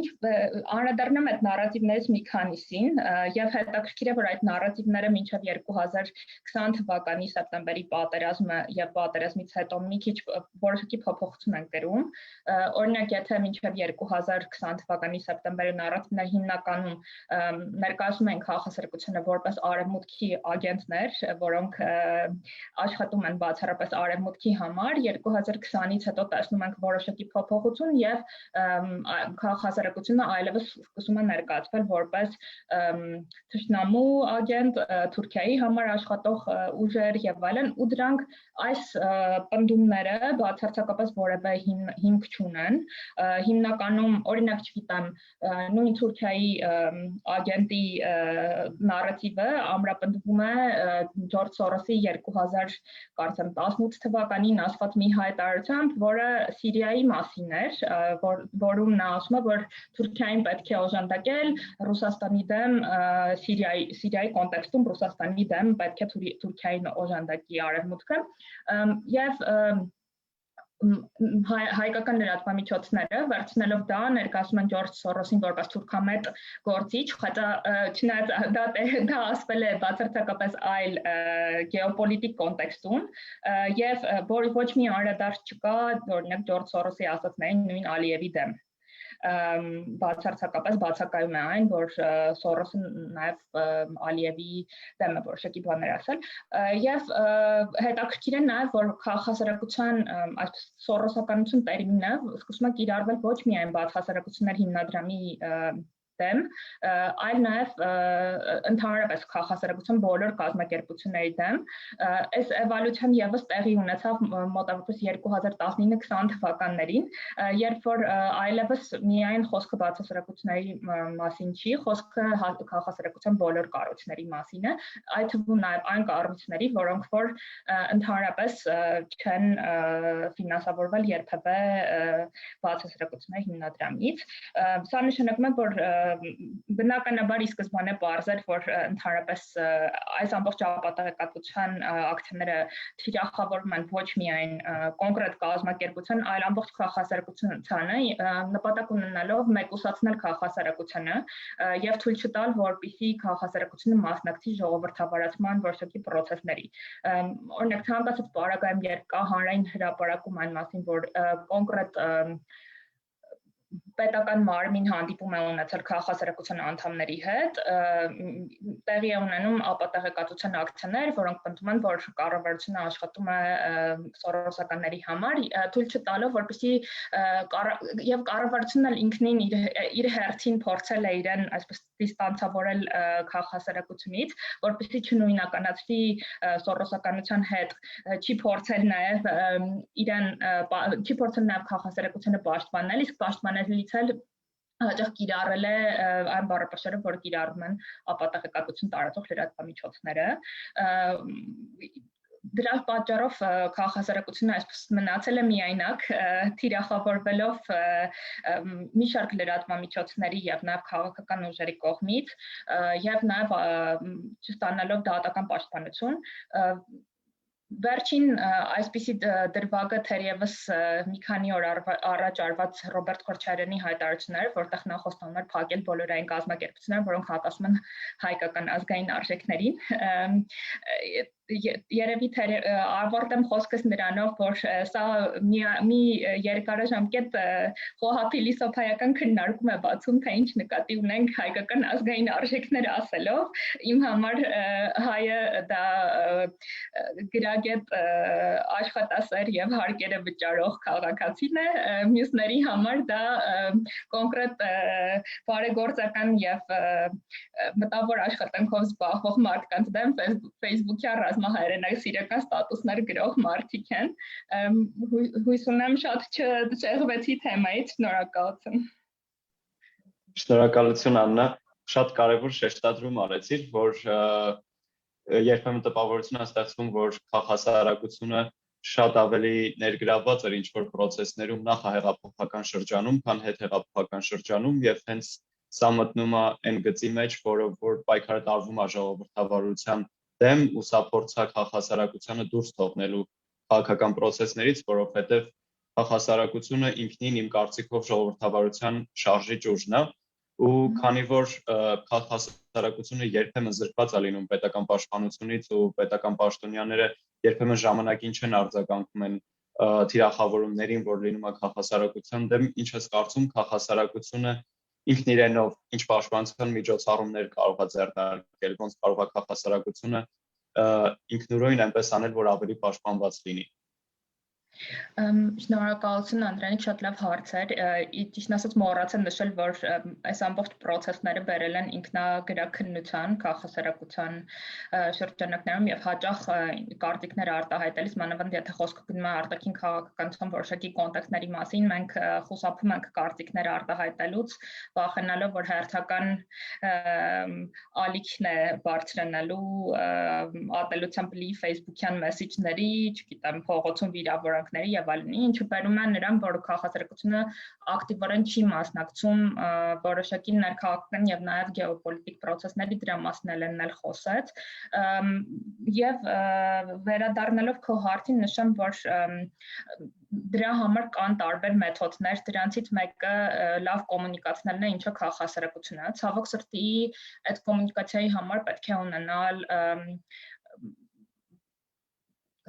Speaker 6: ինչ անդրադառնամ այդ նարատիվներից մի քանիսին եւ հետաքրքիր է, որ այդ նարատիվները մինչեւ 2020 թվականի սեպտեմբեր պատերազմը եւ պատերազմից հետո մի քիչ որոշակի փոփոխություն են կրում։ Օրինակ, եթե մինչեւ 2020 թվականի սեպտեմբերի նարատիվները հիմնականում ներկայացնում են քաղաքասարակությունը որպես արևմուտքի ագենտներ, որոնք աշխատում են բացառապես արևմուտքի համար, 2020-ից հետո տեսնում ենք որոշակի փոփոխություն եւ քաղաքասարակությունը այլևս սկսում է ներկայացվել որպես թշնամու ագենտ, Թուրքիայի համար աշխատող ուժեր եւ այլն, ու դրանք այս պնդումները բացարձակապես որևէ հիմք չունեն։ Հիմնականում, օրինակ, չգիտեմ, նույն Թուրքիայի ագենտի նարատիվը ամրապնդվում է Ջորջ Սորոսի 2018 թվականին ասված մի հայտարարությամբ, որը Սիրիայի մասին էր, որում նա ասում է, որ Թուրքիային պետք է օժանդակել Ռուսաստանի դեմ Սիրիայի կոնտեքստում Ռուսաստանի դեմ պետք է Թուրքիային օժանդակի արևմուտքը եւ հայկական լրատվամիջոցները վերցնելով դա ներկայացնում են Ջորջ Սորոսին որպես թուրքամետ գործիչ, չնայած դա ասվել է բացարձակապես այլ գեոպոլիտիկ կոնտեքստում եւ ոչ մի անդրադարձ չկա օրինակ Ջորջ Սորոսի ասածներին նույն Ալիևի դեմ։ Բացարձակապես բացակայում է այն, որ Սորոսը նաև Ալիևի դեմ է որոշակի բաներ ասել, եւ հետաքրքիր է նաև, որ քաղաքասարակության այս սորոսականություն տերմինը սկսում է կիրառվել ոչ միայն բաց հասարակություններ հիմնադրամի դեմ, այլ նաև ընդհանրապես քաղաքասարակության բոլոր կազմակերպությունների դեմ։ Այս էվալյուցիան եւս տեղի ունեցավ մոտավորապես 2019-20 թվականներին, երբ որ այլևս միայն խոսքը բացասարակությունների մասին չի, խոսքը քաղաքասարակության բոլոր կառույցների մասին է, այդ թվում նաև այն կառույցների, որոնք որ ընդհանրապես չեն ֆինանսավորվել երբևէ բացասարակությունների հիմնադրամից։ Սա նշանակում է, որ բնականաբար ի սկզբանե պարզ էր, որ ընդհանրապես այս ամբողջ ապատեղեկատվության ակցիաները թիրախավորում են ոչ միայն կոնկրետ կազմակերպության, այլ ամբողջ քաղաքասարակությանը, նպատակ ունենալով մեկուսացնել քաղաքասարակությանը եւ թույլ չտալ, որպեսզի քաղաքասարակությունը մասնակցի ժողովրդավարացման որոշակի process-ների։ Օրինակ, ցանկացած պարագայում, երբ կա հանրային հրապարակում այն մասին, որ կոնկրետ պետական մարմին հանդիպում է ունեցել քաղաքասարակության անդամների հետ, տեղի է ունենում ապատեղեկատվության ակցիաներ, որոնք պնդում են, որ կառավարությունը աշխատում է սորոսականների համար, թույլ չտալով, որպեսզի եւ կառավարությունն էլ ինքնին իր հերթին փորձել է իրեն այսպես դիստանցավորել քաղաքասարակությունից, որպեսզի չնույնականացվի սորոսականության հետ, չի փորձել նաեւ քաղաքասարակությանը պաշտպանել, իսկ պաշտպանելիցել հաճախ կիրառել է այն բառապաշարը, որը կիրառում են ապատեղեկատվություն տարածող լրատվամիջոցները։ Դրա պատճառով քաղաքասարակությունը այսպես մնացել է միայնակ, թիրախավորվելով մի շարք լրատվամիջոցների եւ նաեւ քաղաքական ուժերի կողմից եւ նաեւ չստանալով դատական պաշտպանություն։ Վերջին այսպիսի դրվագը թերևս մի քանի օր առաջ արված Ռոբերտ Քոչարյանի հայտարարությունները, որտեղ նա խոստանում էր փակել բոլոր այն կազմակերպությունները, որոնք հակասում են հայկական ազգային արժեքներին։ Երևի ավարտեմ խոսքս նրանով, որ սա մի երկարաժամկետ խոհափիլիսոփայական քննարկում է բացում, թե ինչ նկատի ունենք հայկական ազգային արժեքներ ասելով։ Իմ համար հայը դա գրագետ աշխատասեր եւ հարկերը վճարող քաղաքացին է, մյուսների համար դա կոնկրետ բարեգործական եւ մտավոր աշխատանքով զբաղվող մարդկանց դեմ Facebook-յան ռազմահայրենասիրական ստատուսներ գրող մարդիկ են։ Հույս ունեմ շատ չեղվեցի թեմայից, շնորհակալություն։
Speaker 1: Շնորհակալություն Աննա, շատ կարևոր շեշտադրում արեցիր, որ երբեմն տպավորություն է ստեղծվում, որ քաղաքասարակությունը շատ ավելի ներգրավված էր ինչ-որ process-ներում նախ հեղափոխական շրջանում, քան հետհեղափոխական շրջանում եւ հենց սա մտնում է այն գծի մեջ, որ պայքարը տարվում է ժողովրդավարության դեմ ու սա փորձա քաղաքասարակությանը դուրս թողնելու քաղաքական process-ներից, որովհետեւ քաղաքասարակությունը ինքնին իմ կարծիքով ժողովրդավարության շարժիչ ուժն է ու քանի որ քաղաքասարակությունը երբեմն զրկված է լինում պետական պաշտպանությունից ու պետական պաշտոնյաները երբեմն ժամանակին չեն արձագանքում են թիրախավորումներին, որ լինում է քաղաքասարակության դեմ, ինչ ես կարծում քաղաքասարակությունը ինքն իրենով ինչ պաշտպանության միջոցառումներ կարող է ձեռնարկել, ոնց կարող է քաղաքասարակությունը ինքնուրույն այնպես անել, որ ավելի պաշտպանված լինի։
Speaker 6: Շնորհակալություն Անդրանիկ, շատ լավ հարց էր։ Ճիշտ ասած մոռացա նշել, որ այս ամբողջ process-ները բերել են ինքնագրաքննության, քաղաքասարակության շրջանակներում եւ հաճախ կարծիքներ արտահայտելիս, մանավանդ եթե խոսքը գնում է արտաքին քաղաքականության որոշակի կոնտեքստների մասին, մենք խուսափում ենք կարծիքներ արտահայտելուց, վախենալով, որ հերթական ալիքն է բարձրանալու ատելությամբ լի Facebook-յան մեսեջների, չգիտեմ, փողոցում վիրավորանք եւ այլնի, ինչը բերում է նրան, որ քաղաքասարակությունը ակտիվորեն չի մասնակցում որոշակի ներքաղաքական եւ նաեւ գեոպոլիտիկ process-ների դրա մասն էլ խոսեց եւ վերադառնալով քո հարցին նշեմ, որ դրա համար կան տարբեր մեթոդներ, դրանցից մեկը լավ կոմունիկացնելն է, ինչը քաղաքասարակությունն է։ Ցավոք սրտի այդ կոմունիկացիայի համար պետք է ունենալ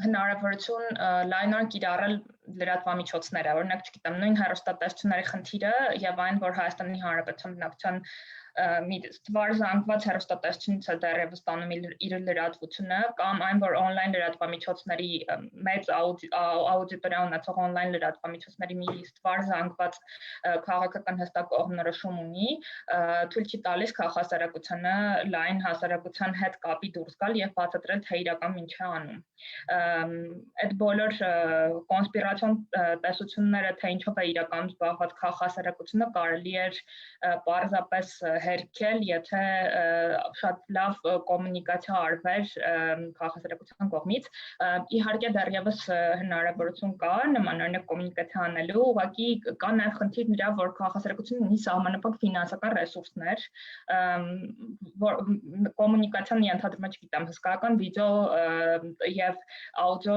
Speaker 6: հնարավորություն լայնորեն կիրառել լրատվամիջոցները, օրինակ, չգիտեմ, նույն հեռուստատեսությունների խնդիրը եւ այն, որ Հայաստանի Հանրապետության բնակչության մի ստվար զանգված հեռուստատեսությունից է դեռևս տանում իր լրատվությունը, կամ այն, որ on-line լրատվամիջոցների մեծ աուդիտորիա ունեցող on-line լրատվամիջոցների մի ստվար զանգված քաղաքական հստակ կողմնորոշում ունի, թույլ չի տալիս քաղաքասարակությանը լայն հասարակության հետ կապի դուրս գալ եւ բացատրել, թե իրական ինչ է անում։ Այդ բոլոր կոնսպիրացիոն տեսությունները, թե ինչով է իրականում զբաղված քաղաքասարակությունը, կարելի էր պարզապես հերքել, եթե շատ լավ կոմունիկացիա արվեր քաղաքասարակության կողմից։ Իհարկե դեռևս հնարավորություն կա նմանօրինակ կոմունիկացիա անելու, ուղղակի կա նաև խնդիր նրա, որ քաղաքասարակությունը ունի սահմանափակ ֆինանսական ռեսուրսներ, կոմունիկացիան ենթադրում է, չգիտեմ, հսկայական վիդեո եւ աուդիո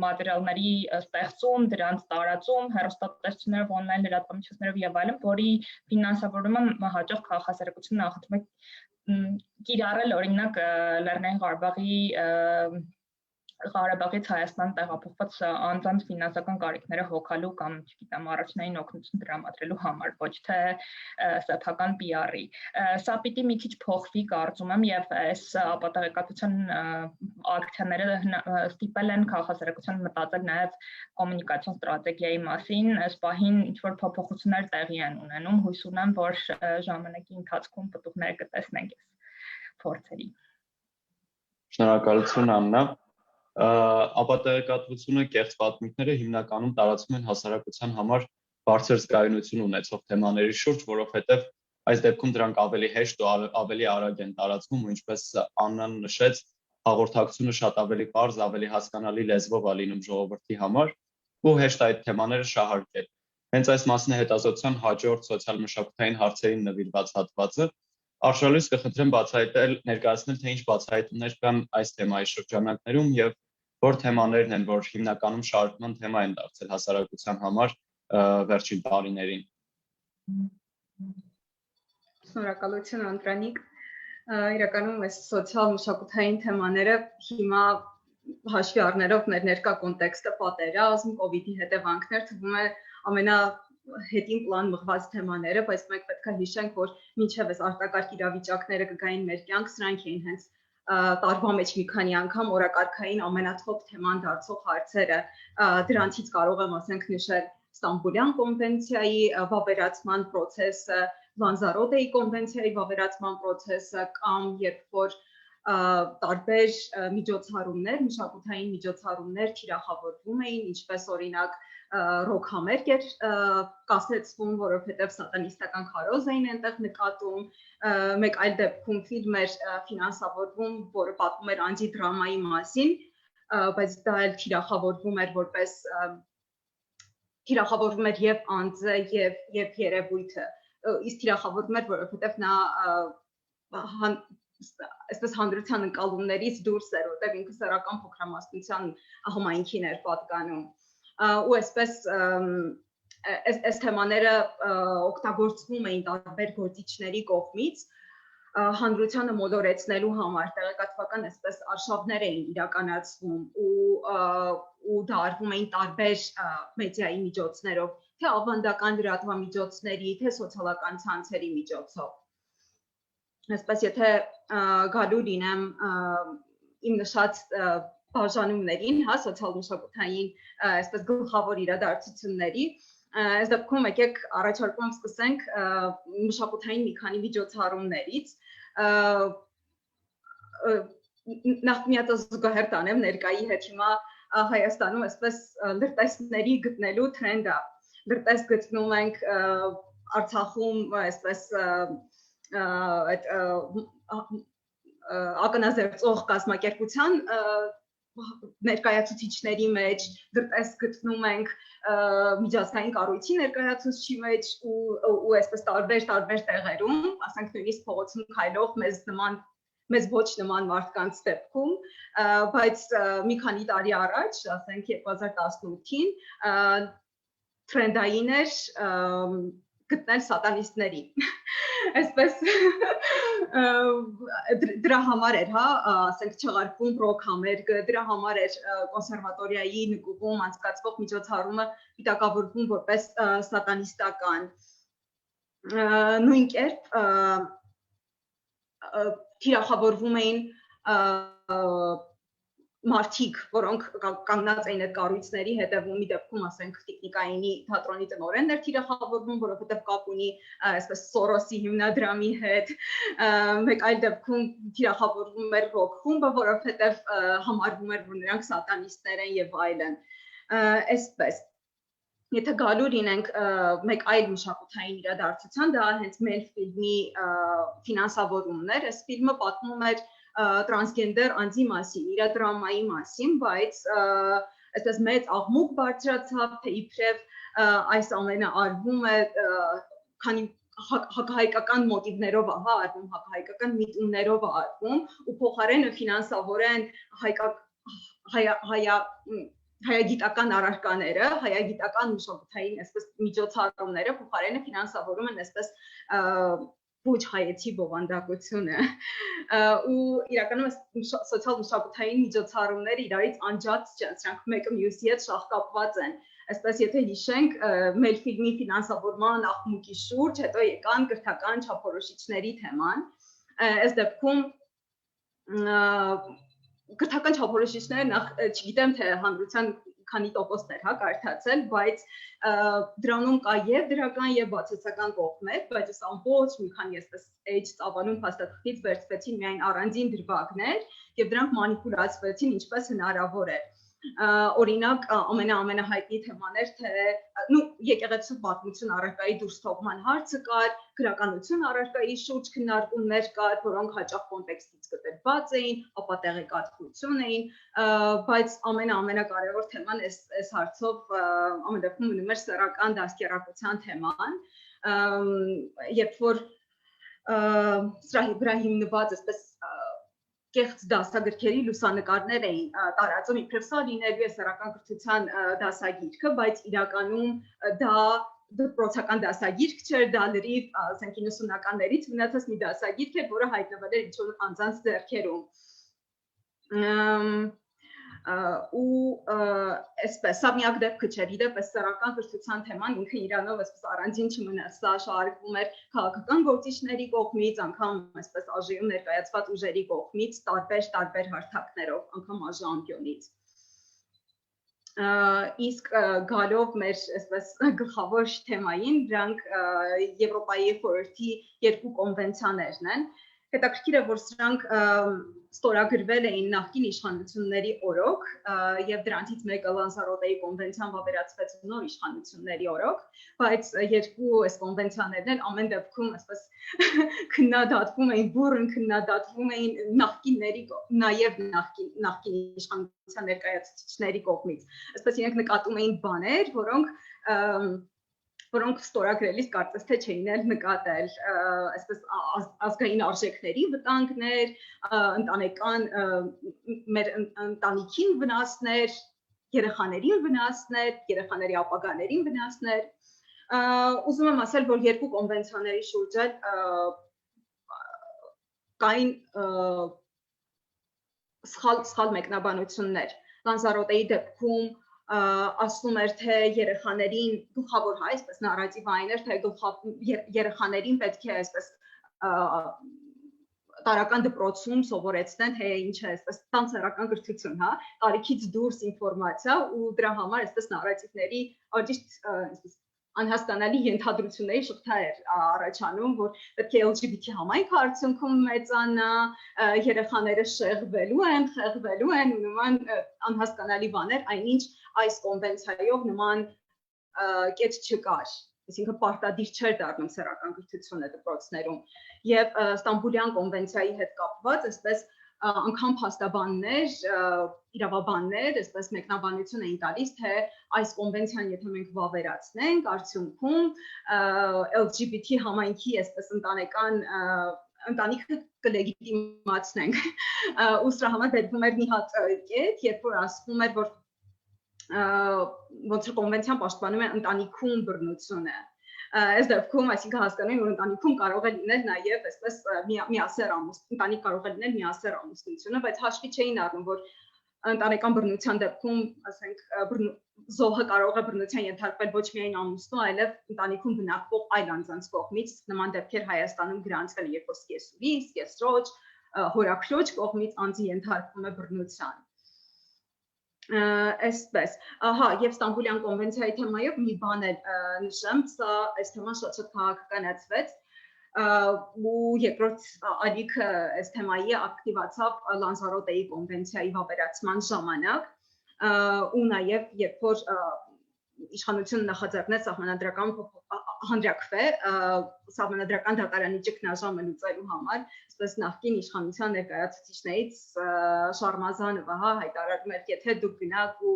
Speaker 6: մատերիալների ստեղծում, դրանց տարածում, հեռուստատեսություններով, on-line լրատվամիջոցներով եւ այլն, որի ֆինանսավորումը հաճախ քաղաքասարակությունը նախընտրում է կիրառել, օրինակ Լեռնային Ղարաբաղից Հայաստան տեղափոխված անձանց ֆինանսական կարիքները հոգալու կամ, չգիտեմ, առաջնային օգնություն տրամադրելու համար, ոչ թե սեփական PR-ի։ Սա պիտի մի քիչ փոխվի, կարծում եմ, եւ այս ապատեղեկատվության ակցիաները ստիպել են քաղաքասարակության մտածել նաեւ կոմունիկացիոն ստրատեգիայի մասին, այս պահին ինչ-որ փոփոխություններ տեղի են ունենում, հույս ունեմ, որ ժամանակի ընթացքում պտուղները կտեսնենք այս փորձերի։
Speaker 1: Շնորհակալություն, Աննա։ Ապատեղեկատվությունը կեղծ պատմիքները հիմնականում տարածվում են հասարակության համար բարձր զգայունություն ունեցող թեմաների շուրջ, որովհետև այս դեպքում դրանք ավելի հեշտ ու ավելի արագ են տարածվում, ու ինչպես Աննան նշեց, հաղորդակցությունը շատ ավելի պարզ, ավելի հասկանալի լեզվով է լինում ժողովրդի համար, ու հեշտ այդ թեմաները շահարկել։ Հենց այս մասն է հետազոտության հաջորդ սոցիալ-մշակութային հարցերին նվիրված հատվածը։ Արշալույս կխնդրեմ ներկայացնել, թե ինչ բացահայտումներ կան այս թեմայի շրջանակներում եւ որ թեմաներն են, որ հիմնականում շարժման թեմա են դարձել հասարակության համար վերջին տարիներին։
Speaker 7: Շնորհակալություն, Անդրանիկ։ Իրականում այս սոցիալ-մշակութային թեմաները հիմա հաշվի առնելով մեր ներկա կոնտեքստը, պատերազմ, կոവിഡ്ի հետևանքներ, թվում է ամենահետին պլան մղված թեմաները, բայց մենք պետք է հիշենք, որ մինչև այս արտակարգ իրավիճակները կգային մեր կյանք, սրանք էին հենց տարվա մեջ մի քանի անգամ օրակարգային ամենաթոփ թեման դարձող հարցերը, դրանցից կարող եմ ասենք նշել Ստամբուլյան կոնվենցիայի վավերացման process-ը, Լանզարոտեի կոնվենցիայի վավերացման process-ը, կամ երբ որ տարբեր միջոցառումներ, մշակութային միջոցառումներ թիրախավորվում էին, ինչպես օրինակ ռոք համերգ էր կասեցվում, որովհետև սատանիստական քարոզ էին այնտեղ նկատում, մեկ այլ դեպքում ֆիլմ էր ֆինանսավորվում, որը պատմում էր անտիդրամայի մասին, բայց դա էլ թիրախավորվում էր որպես թիրախավորվում էր եւ անձը եւ երևույթը, իսկ թիրախավորվում էր, որովհետև նա այսպես հանրության ընկալումներից դուրս էր, որտեղ ինքը սեռական փոքրամասնության համայնքին էր պատկանում, ու այսպես այս թեմաները օգտագործվում էին տարբեր գործիչների կողմից հանրությանը մոլորեցնելու համար, տեղեկատվական այսպես արշավներ էին իրականացվում ու դա արվում էին տարբեր մեդիայի միջոցներով, թե ավանդական լրատվամիջոցների, թե սոցիալական ցանցերի միջոցով։ Այսպես եթե գալու լինեմ իմ նշած բաժանումներին, հա, սոցիալ-մշակութային այսպես գլխավոր իրադարձությունների, այս դեպքում եկեք առաջարկում սկսենք մշակութային մի քանի միջոցառումներից, նախ մի հատ զուգահեռ տանեմ ներկայի հետ հիմա Հայաստանում այսպես լրտեսների գտնելու թրենդ է, լրտես գտնում ենք Արցախում այսպես ակնազերծող կազմակերպության ներկայացուցիչների մեջ, դրտես գտնում ենք միջազգային կառույցի ներկայացուցչի մեջ ու այսպես տարբեր տեղերում, ասենք նույնիսկ փողոցում քայլող մեզ ոչ նման մարդկանց դեպքում, բայց մի քանի տարի առաջ, ասենք 2018-ին, թրենդային էր գտնել սատանիստների, Այսպես դրա համար էր, հա, ասենք չեղարկվում պրոգրամեր, դրա համար էր կոնսերվատորիայի նկուղում անցկացվող միջոցառումը պիտակավորվում որպես սատանիստական։ Նույն կերպ թիրախավորվում էին մարդիկ, որոնք կանգնած էին այդ կառույցների հետևում, մի դեպքում ասենք տեխնիկայինի թատրոնի տնօրենն էր թիրախավորվում, որովհետև կապ ունի այսպես Սորոսի հիմնադրամի հետ, մեկ այլ դեպքում թիրախավորվում էր ռոք խումբը, որովհետև համարվում էր, որ նրանք սատանիստներ են եւ այլն։ Այսպես Եթե գալու լինենք մեկ այլ մշակութային իրադարձության, դա հենց մեր ֆիլմի ֆինանսավորումն էր, այս ֆիլմը պատմում էր տրանսգենդեր անձի մասին, իր դրամայի մասին, բայց այսպես մեծ աղմուկ բարձրացավ, թե իբրև այս ամենը արվում է քանի հակահայկական մոտիվներով է արվում, հակահայկական միտումներով է արվում, ու փոխարենը ֆինանսավորեն հայագիտական առարկաները, հայագիտական մշակութային այսպես միջոցառումները փոխարենը ֆինանսավորում են այսպես ոչ հայեցի բովանդակությունը ու իրականում սոցիալ մշակութային միջոցառումները իրարից անջատ չեն, սրանք մեկը մյուսի հետ շաղկապված են, այսպես եթե հիշենք մեր ֆիլմի ֆինանսավորման աղմուկի շուրջ, հետո եկան կրթական չափորոշիչների թեման, այս դեպքում կրթական չափորոշիչները նախ չգիտեմ թե հանրության քանի տոկոսներ հա կարդացել, բայց դրանում կա եւ դրական եւ բացասական կողմեր, բայց այս ամբողջ մի քանի այսպես էջ ծավալուն փաստաթղթից վերցվեցին միայն առանձին դրվագներ եւ դրանք մանիպուլացվեցին ինչպես հնարավոր է։ Օրինակ ամենահայտնի թեմաներ թե եկեղեցու պատմություն առարկայի դուրս թողման հարցը կար, գրականություն առարկայի շուրջ քննարկումներ կար, որոնք հաճախ կոնտեքստից կտրված էին, ապատեղեկատվություն էին, բայց ամենակարևոր թեման այս հարցով ամեն դեպքում մնում էր սեռական դաստիարակության թեման, երբ որ սրա վրա հիմնված այսպես կեղծ դասագրքերի լուսանկարներ էին տարածում, իբրև սա լինելու է սեռական կրթության դասագիրքը, բայց իրականում դա դպրոցական դասագիրք չէր, դա լրիվ 90-ականներից մնացած մի դասագիրք էր, որը հայտնվել էր ինչ-որ անձանց ձեռքերում։ Ու այսպես սա միակ դեպքը չէր, իդեպ այս սեռական կրթության թեման ինքը իրանով այսպես առանձին չմնաց, սա շարժվում էր քաղաքական գործիչների կողմից, անգամ այսպես ԱԺ-ում ներկայացված ուժերի կողմից, տարբեր հարթակներով, անգամ ԱԺ անկյունից։ Իսկ գալով մեր այսպես գլխավոր թեմային, դրանք Եվրոպայի խորհրդի երկու կոնվենցիաներն են։ Հետաքրքիր է, որ սրանք ստորագրվել էին նախկին իշխանությունների օրոք եւ դրանցից մեկը Լանզարոտեի կոնվենցիան վավերացվեց նոր իշխանությունների օրոք, բայց երկու այս կոնվենցիաներն էլ ամեն դեպքում այսպես քննադատվում էին, բուրըն քննադատվում էին նախկինների նաեւ նախկին իշխանության ներկայացուցիչների կողմից։ Այսպես իրենք նկատում էին բաներ, որոնք ստորագրելիս կարծես թե չէին էլ նկատել, այսպես ազգային արժեքների վտանգներ, մեր ընտանիքին վնասներ, երեխաներին վնասներ, երեխաների ապագաներին վնասներ։ Ուզում եմ ասել, որ երկու կոնվենցիաների շուրջ կային սխալ մեկնաբանություններ։ Լանզարոտեի դեպքում ասում էր, թե երեխաներին գլխավոր հայ, այսպես նարատիվը այն էր, թե երեխաներին պետք է այսպես տարական դպրոցում սովորեցնեն, թե ինչ է այսպես տանցերական կրթություն, հա, տարիքից դուրս ինֆորմացիա ու դրա համար այսպես նարատիվների այսպես անհասկանալի ենթադրությունների շղթա էր առաջանում, որ պետք է LGBT համայնքը արդյունքում մեծանա, երեխաները շեղվելու են ու նման անհասկանալի բաներ, այնինչ այս կոնվենցիայով նման կետ չկար, այսինքն պարտադիր չէր դառնում սեռական կրթությունը դպրոցներում եւ Ստամբուլյան կոնվենցիայի հետ կապված այսպես անգամ փաստաբաններ, իրավաբաններ, այսպես մեկնաբանություն էին տալիս, թե այս կոնվենցիան եթե մենք վավերացնենք, արդյունքում LGBT համայնքի այսպես ընտանիքը կլեգիտիմացնենք։ Ու սրա համար բերվում էր մի հատ կետ, երբ որ ասվում էր, որ ոնց որ կոնվենցիան պաշտպանում է ընտանիքում բռնությունը, Այս դեպքում այսինքն հասկանում ենք, որ ընտանիքում կարող է լինել նաև այսպես միասեռ ընտանիք կարող է լինել միասեռ ամուսնությունը, բայց հաշվի չէին առնում, որ ընտանեկան բռնության դեպքում, ասենք, զոհը կարող է բռնության ենթարկվել ոչ միայն ամուսնու, այլև ընտանիքում բնակվող այլ անձանց կողմից, նման դեպքեր Հայաստանում գրանցվել, երբ որ սկեսուրի, սկեսրոջ, հորաքրոջ կողմից անձի ենթարկվում է բռնության։ Այսպես, ահա, եւ Ստամբուլյան կոնվենցիայի թեմայով մի բան էլ նշեմ, սա այս թեման շատ քաղաքականացվեց, ու երկրորդ ալիքը այս թեմայի ակտիվացավ Լանզարոտեի կոնվենցիայի վավերացման ժամանակ, ու նաեւ երբ որ իշխանությունը նախաձեռնեց սահմանադրական հանրակրվե սահմանադրական դատարանի ճգնաժամը լուծելու համար, այսպես նախկին իշխանության ներկայացուցիչներից Շարմազանովը հայտարարում էր, եթե դուք գնաք ու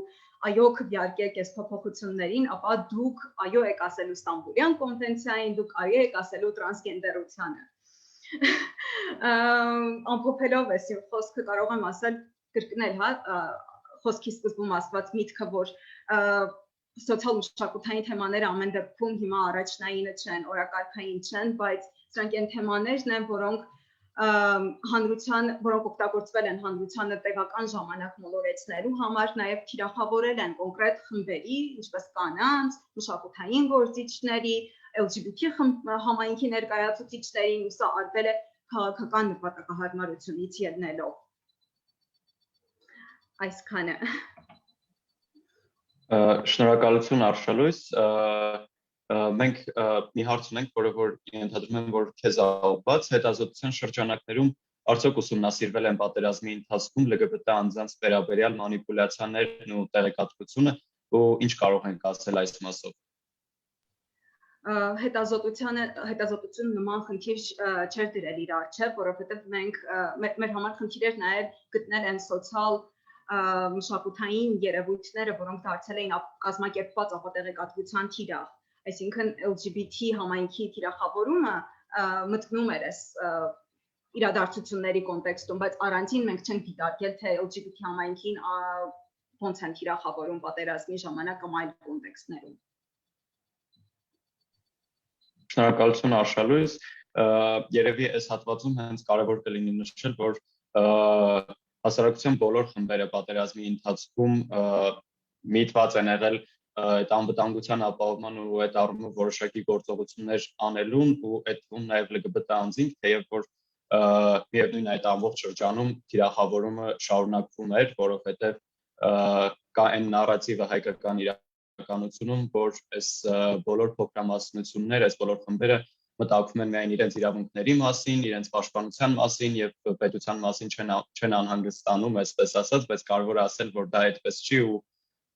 Speaker 7: այո քվեարկեք այս փոփոխություններին, ապա դուք այո եք ասելու Ստամբուլյան կոնվենցիային, դուք այո եք ասելու տրանսգենդերությանը։ Ամփոփելով այս խոսքը կարող եմ ասել, կրկնել, խոսքի սկզբում ասված միտքը, որ սոցիալ մշակութային թեմաները ամեն դեպքում հիմա առաջնայինը չեն, օրակարգային չեն, բայց սրանք այն թեմաներն են, որոնք օգտագործվել են հանրությանը տևական ժամանակ մոլորեցնելու համար, նաև թիրախավորել են կոնկրետ խմբերի, ինչպես կանանց, մշակութային գործիչների, LGBT համայնքի ներկայացուցիչներին, ու սա արվել է քաղաքական նպատակահարմարությունից ելնելով։ Այսքանը։
Speaker 1: Շնորհակալություն Արշալույս, մենք մի հարց ունենք, որը որ ենթադրում եմ, որ քեզ ուղղված հետազոտության շրջանակներում արդյոք ուսումնասիրվել են պատերազմի ընթացքում LGBT անձանց վերաբերյալ մանիպուլյացիաներն ու տեղեկատվությունը, ու ինչ կարող ենք ասել այս մասով։
Speaker 7: Հետազոտությունը նման խնդիր չէր դրել իր առջև, որովհետև մենք մեր համար խնդիր էր նաև գտնել այն սոցիալ մշակութային երևույթները, որոնք դարձել էին կազմակերպված ապատեղեկատվության թիրախ, այսինքն LGBT համայնքի թիրախավորումը մտնում էր այս իրադարձությունների կոնտեքստում, բայց առանցին մենք չենք դիտարկել, թե LGBT համայնքին ոնց են թիրախավորում պատերազմի ժամանակ կամ այլ կոնտեքստներում։
Speaker 1: Շնորհակալություն Արշալույս, երևի այս հատվածում հենց կարևոր կլինի նշել, որ հասարակության բոլոր խմբերը պատերազմի ընթացքում միտված են եղել այդ անվտանգության ապահովման ու այդ առումով որոշակի գործողություններ անելուն ու այդ թվում նաև LGBT անձինք, թեև որ միևնույն այդ ամբողջ շրջանում թիրախավորումը շարունակվում էր, որովհետև կա այն նարատիվը հայկական իրականությունում, որ այս բոլոր փոքրամասնությունները, այս բոլոր խմբերը մտածում են միայն իրենց իրավունքների մասին, իրենց պաշտպանության մասին եւ պետության մասին չեն անհանգստանում, այսպես ասած, բայց կարևոր է ասել, որ դա այդպես չի ու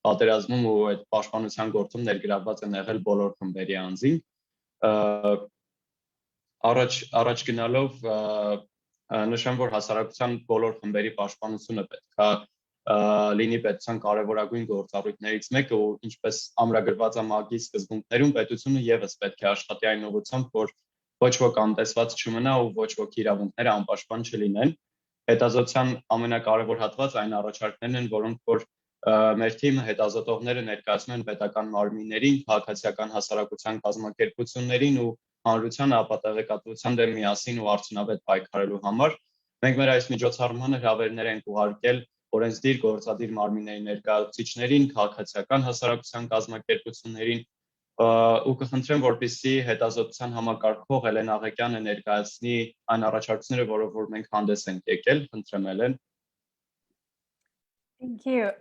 Speaker 1: պատերազմում ու այդ պաշտպանության գործում ներգրավված են եղել բոլոր խմբերի անձինք։ Առաջ գնալով նշեմ, որ հասարակության բոլոր խմբերի պաշտպանությունը պետք է լինի պետության կարևորագույն գործառույթներից մեկը ու ինչպես ամրագրված է ՄԱԿ-ի սկզբունքներում պետությունը եւս պետք է աշխատի այն ուղղությամբ, որ ոչ ոք անտեսված չմնա ու ոչ ոքի իրավունքները անպաշտպան չլինեն։ Հետազոտության ամենակարևոր հատվածը այն առաջարկներն են, որոնք որ մեր թիմը հետազոտողները ներկայացնում են պետական մարմիններին, քաղաքացիական հասարակության կազմակերպություններին ու հանրությանը ապատեղեկատվության դեմ միասին ու արդյունավետ պայքարելու համար։ Մենք մեր այս միջոցառմանը հրավերներ ենք ուղարկել օրենսդիր գործադիր մարմինների ներկայացուցիչներին, քաղաքացիական հասարակության կազմակերպություններին ու կխնդրեմ, որպեսզի հետազոտության համակարգող Էլեն Աղեկյանը ներկայացնի այն առաջարկությունները, որով որ մենք հանդես ենք եկել, խնդրեմ Էլեն։
Speaker 3: Thank you.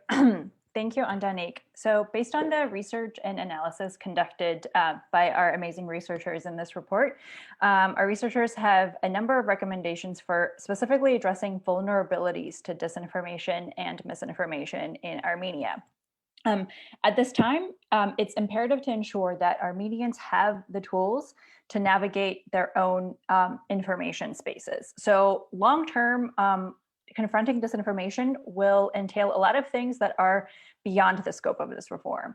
Speaker 3: Thank you, Andanik. So based on the research and analysis conducted by our amazing researchers in this report, our researchers have a number of recommendations for specifically addressing vulnerabilities to disinformation and misinformation in Armenia. At this time, it's imperative to ensure that Armenians have the tools to navigate their own information spaces. So long-term, confronting disinformation will entail a lot of things that are beyond the scope of this reform.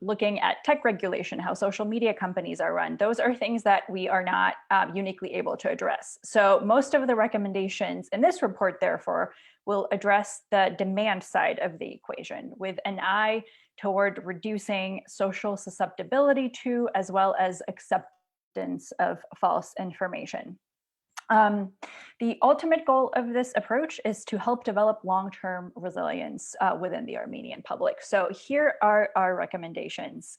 Speaker 3: Looking at tech regulation, how social media companies are run, those are things that we are not uniquely able to address. So most of the recommendations in this report, therefore, will address the demand side of the equation with an eye toward reducing social susceptibility to, as well as acceptance of false information. The ultimate goal of this approach is to help develop long-term resilience within the Armenian public. So here are our recommendations.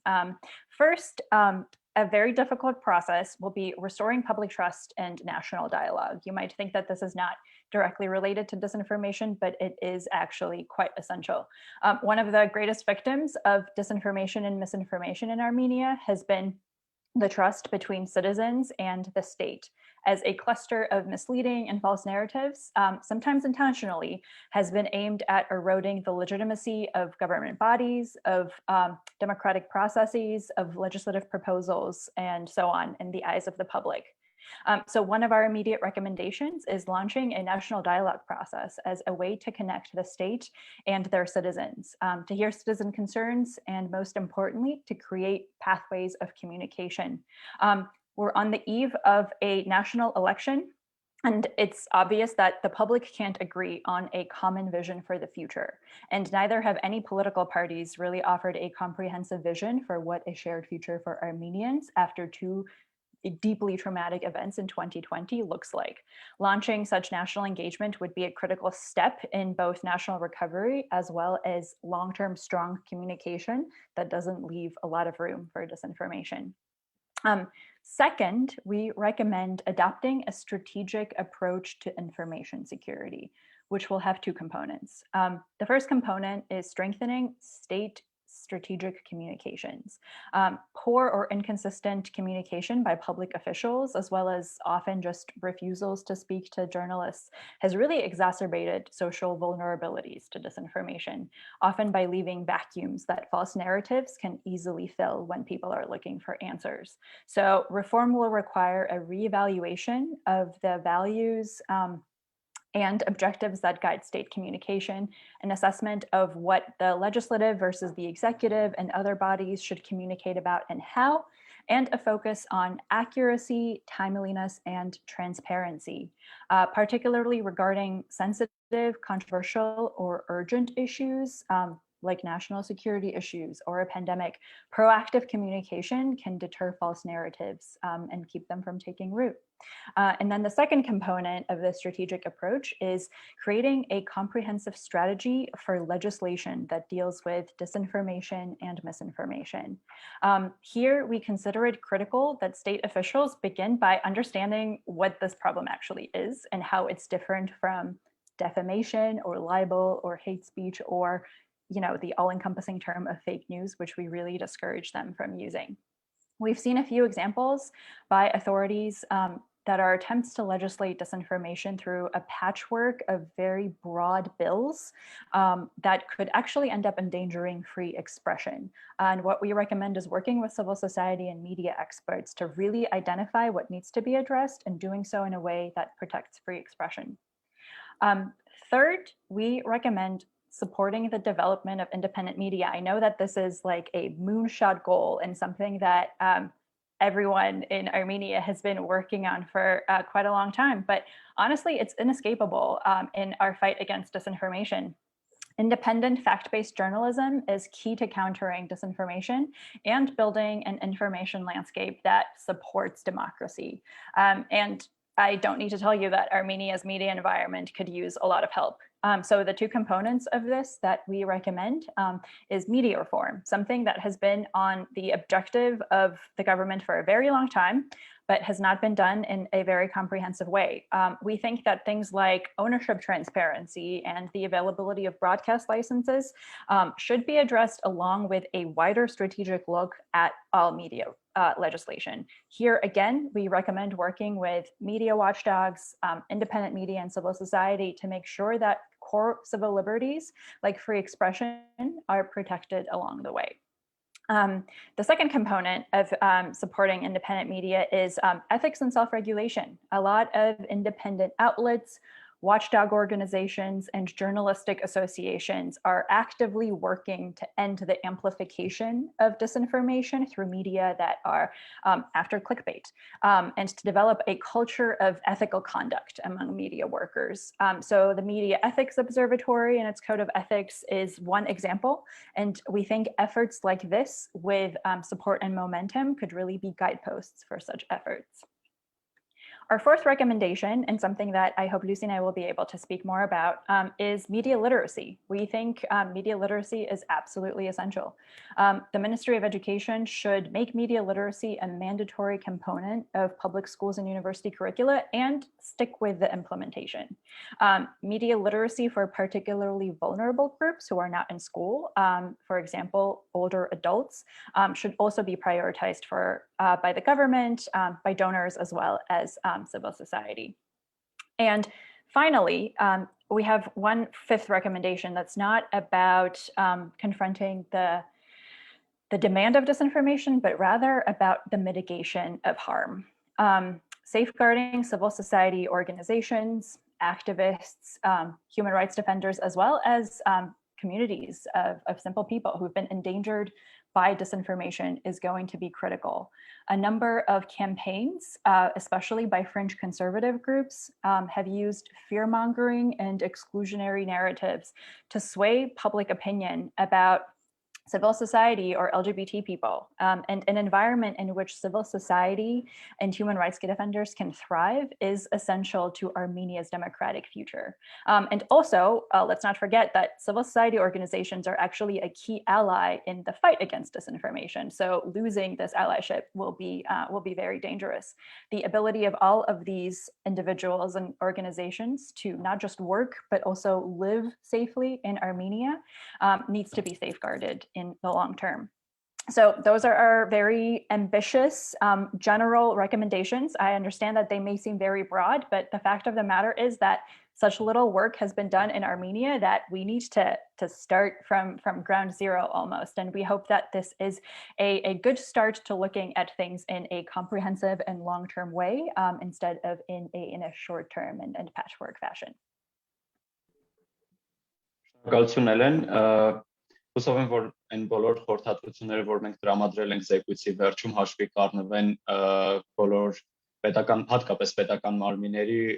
Speaker 3: First, a very difficult process will be restoring public trust and national dialogue. You might think that this is not directly related to disinformation, but it is actually quite essential. One of the greatest victims of disinformation and misinformation in Armenia has been the trust between citizens and the state, as a cluster of misleading and false narratives, sometimes intentionally, has been aimed at eroding the legitimacy of government bodies, of democratic processes, of legislative proposals, and so on in the eyes of the public. So one of our immediate recommendations is launching a national dialogue process as a way to connect the state and their citizens, to hear citizen concerns, and most importantly, to create pathways of communication. We're on the eve of a national election, and it's obvious that the public can't agree on a common vision for the future, and neither have any political parties really offered a comprehensive vision for what a shared future for Armenians after two deeply traumatic events in 2020 looks like. Launching such national engagement would be a critical step in both national recovery as well as long-term strong communication that doesn't leave a lot of room for disinformation. Second, we recommend adopting a strategic approach to information security, which will have two components. The first component is strengthening state strategic communications. Poor or inconsistent communication by public officials, as well as often just refusals to speak to journalists, has really exacerbated social vulnerabilities to disinformation, often by leaving vacuums that false narratives can easily fill when people are looking for answers. So reform will require a reevaluation of the values and objectives that guide state communication, an assessment of what the legislative versus the executive and other bodies should communicate about and how, and a focus on accuracy, timeliness, and transparency, particularly regarding sensitive, controversial, or urgent issues like national security issues or a pandemic. Proactive communication can deter false narratives and keep them from taking root. And then the second component of the strategic approach is creating a comprehensive strategy for legislation that deals with disinformation and misinformation. Here, we consider it critical that state officials begin by understanding what this problem actually is and how it's different from defamation or libel or hate speech or the all-encompassing term of fake news, which we really discourage them from using. We've seen a few examples by authorities that are attempts to legislate disinformation through a patchwork of very broad bills that could actually end up endangering free expression. And what we recommend is working with civil society and media experts to really identify what needs to be addressed and doing so in a way that protects free expression. Third, we recommend supporting the development of independent media. I know that this is like a moonshot goal and something that everyone in Armenia has been working on for quite a long time, but honestly, it's inescapable in our fight against disinformation. Independent fact-based journalism is key to countering disinformation and building an information landscape that supports democracy. And I don't need to tell you that Armenia's media environment could use a lot of help. So the two components of this that we recommend is media reform, something that has been on the objective of the government for a very long time, but has not been done in a very comprehensive way. We think that things like ownership transparency and the availability of broadcast licenses should be addressed along with a wider strategic look at all media legislation. Here again, we recommend working with media watchdogs, independent media, and civil society to make sure that core civil liberties like free expression are protected along the way. The second component of supporting independent media is ethics and self-regulation. A lot of independent outlets watchdog organizations and journalistic associations are actively working to end the amplification of disinformation through media that are after clickbait, and to develop a culture of ethical conduct among media workers. So the Media Ethics Observatory and its Code of Ethics is one example, and we think efforts like this with support and momentum could really be guideposts for such efforts. Our fourth recommendation, and something that I hope Lucy and I will be able to speak more about, is media literacy. We think media literacy is absolutely essential. The Ministry of Education should make media literacy a mandatory component of public schools and university curricula and stick with the implementation. Media literacy for particularly vulnerable groups who are not in school, for example, older adults, should also be prioritized by the government, by donors, as well as civil society. And finally, we have one fifth recommendation that's not about confronting the demand of disinformation, but rather about the mitigation of harm. Safeguarding civil society organizations, activists, human rights defenders, as well as communities of simple people who've been endangered by disinformation is going to be critical. A number of campaigns, especially by fringe conservative groups, have used fear-mongering and exclusionary narratives to sway public opinion about civil society or LGBT people, and an environment in which civil society and human rights defenders can thrive is essential to Armenia's democratic future. And also, let's not forget that civil society organizations are actually a key ally in the fight against disinformation. So losing this allyship will be very dangerous. The ability of all of these individuals and organizations to not just work, but also live safely in Armenia needs to be safeguarded in the long term. So those are our very ambitious general recommendations. I understand that they may seem very broad, but the fact of the matter is that such little work has been done in Armenia that we need to start from ground zero almost. And we hope that this is a good start to looking at things in a comprehensive and long-term way instead of in a short-term and patchwork fashion.
Speaker 1: Հուսով եմ, որ այն բոլոր խորհրդատվությունները, որ մենք տրամադրել ենք զեկույցի վերջում, հաշվի կառնվեն բոլոր պետական, հատկապես պետական մարմինների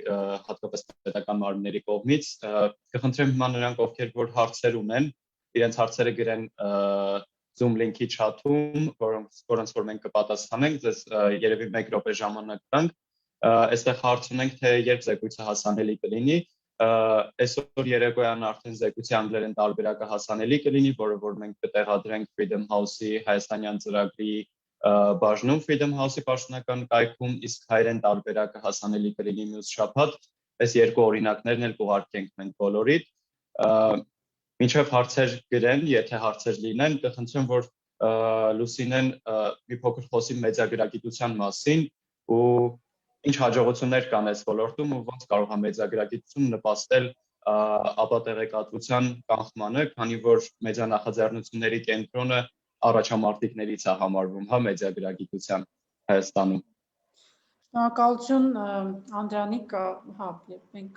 Speaker 1: կողմից։ Կխնդրեմ հիմա նրանք, ովքեր որ հարցեր ունեն, իրենց հարցերը գրեն Zoom link-ի chat-ում, որոնց որ մենք կպատասխանենք, ձեզ երևի 1 րոպե ժամանակ տանք։ Այստեղ հարց ունենք, թե երբ զեկույցը հասանելի կլինի։ Այսօր երեկոյան արդեն զեկույցի անգլերեն տարբերակը հասանելի կլինի, որը որ մենք կտեղադրենք Freedom House-ի հայաստանյան ծրագրի բաժնում Freedom House-ի պաշտոնական կայքում, իսկ հայերեն տարբերակը հասանելի կլինի մյուս շաբաթ։ Այս երկու օրինակներն էլ կուղարկենք մենք բոլորիդ։ Մինչև հարցեր գրեն, եթե հարցեր լինեն, կխնդրեմ, որ Լուսինեն մի փոքր խոսի մեդիագրագիտության մասին ու ինչ հաջողություններ կան այս ոլորտում ու ոնց կարող է մեդիագրագիտությունը նպաստել ապատեղեկատվության կանխմանը, քանի որ մեդիանախաձեռնությունների կենտրոնը առաջամարտիկներից է համարվում, հա, մեդիագրագիտության Հայաստանում։
Speaker 4: Շնորհակալություն Անդրանիկ, հա, մենք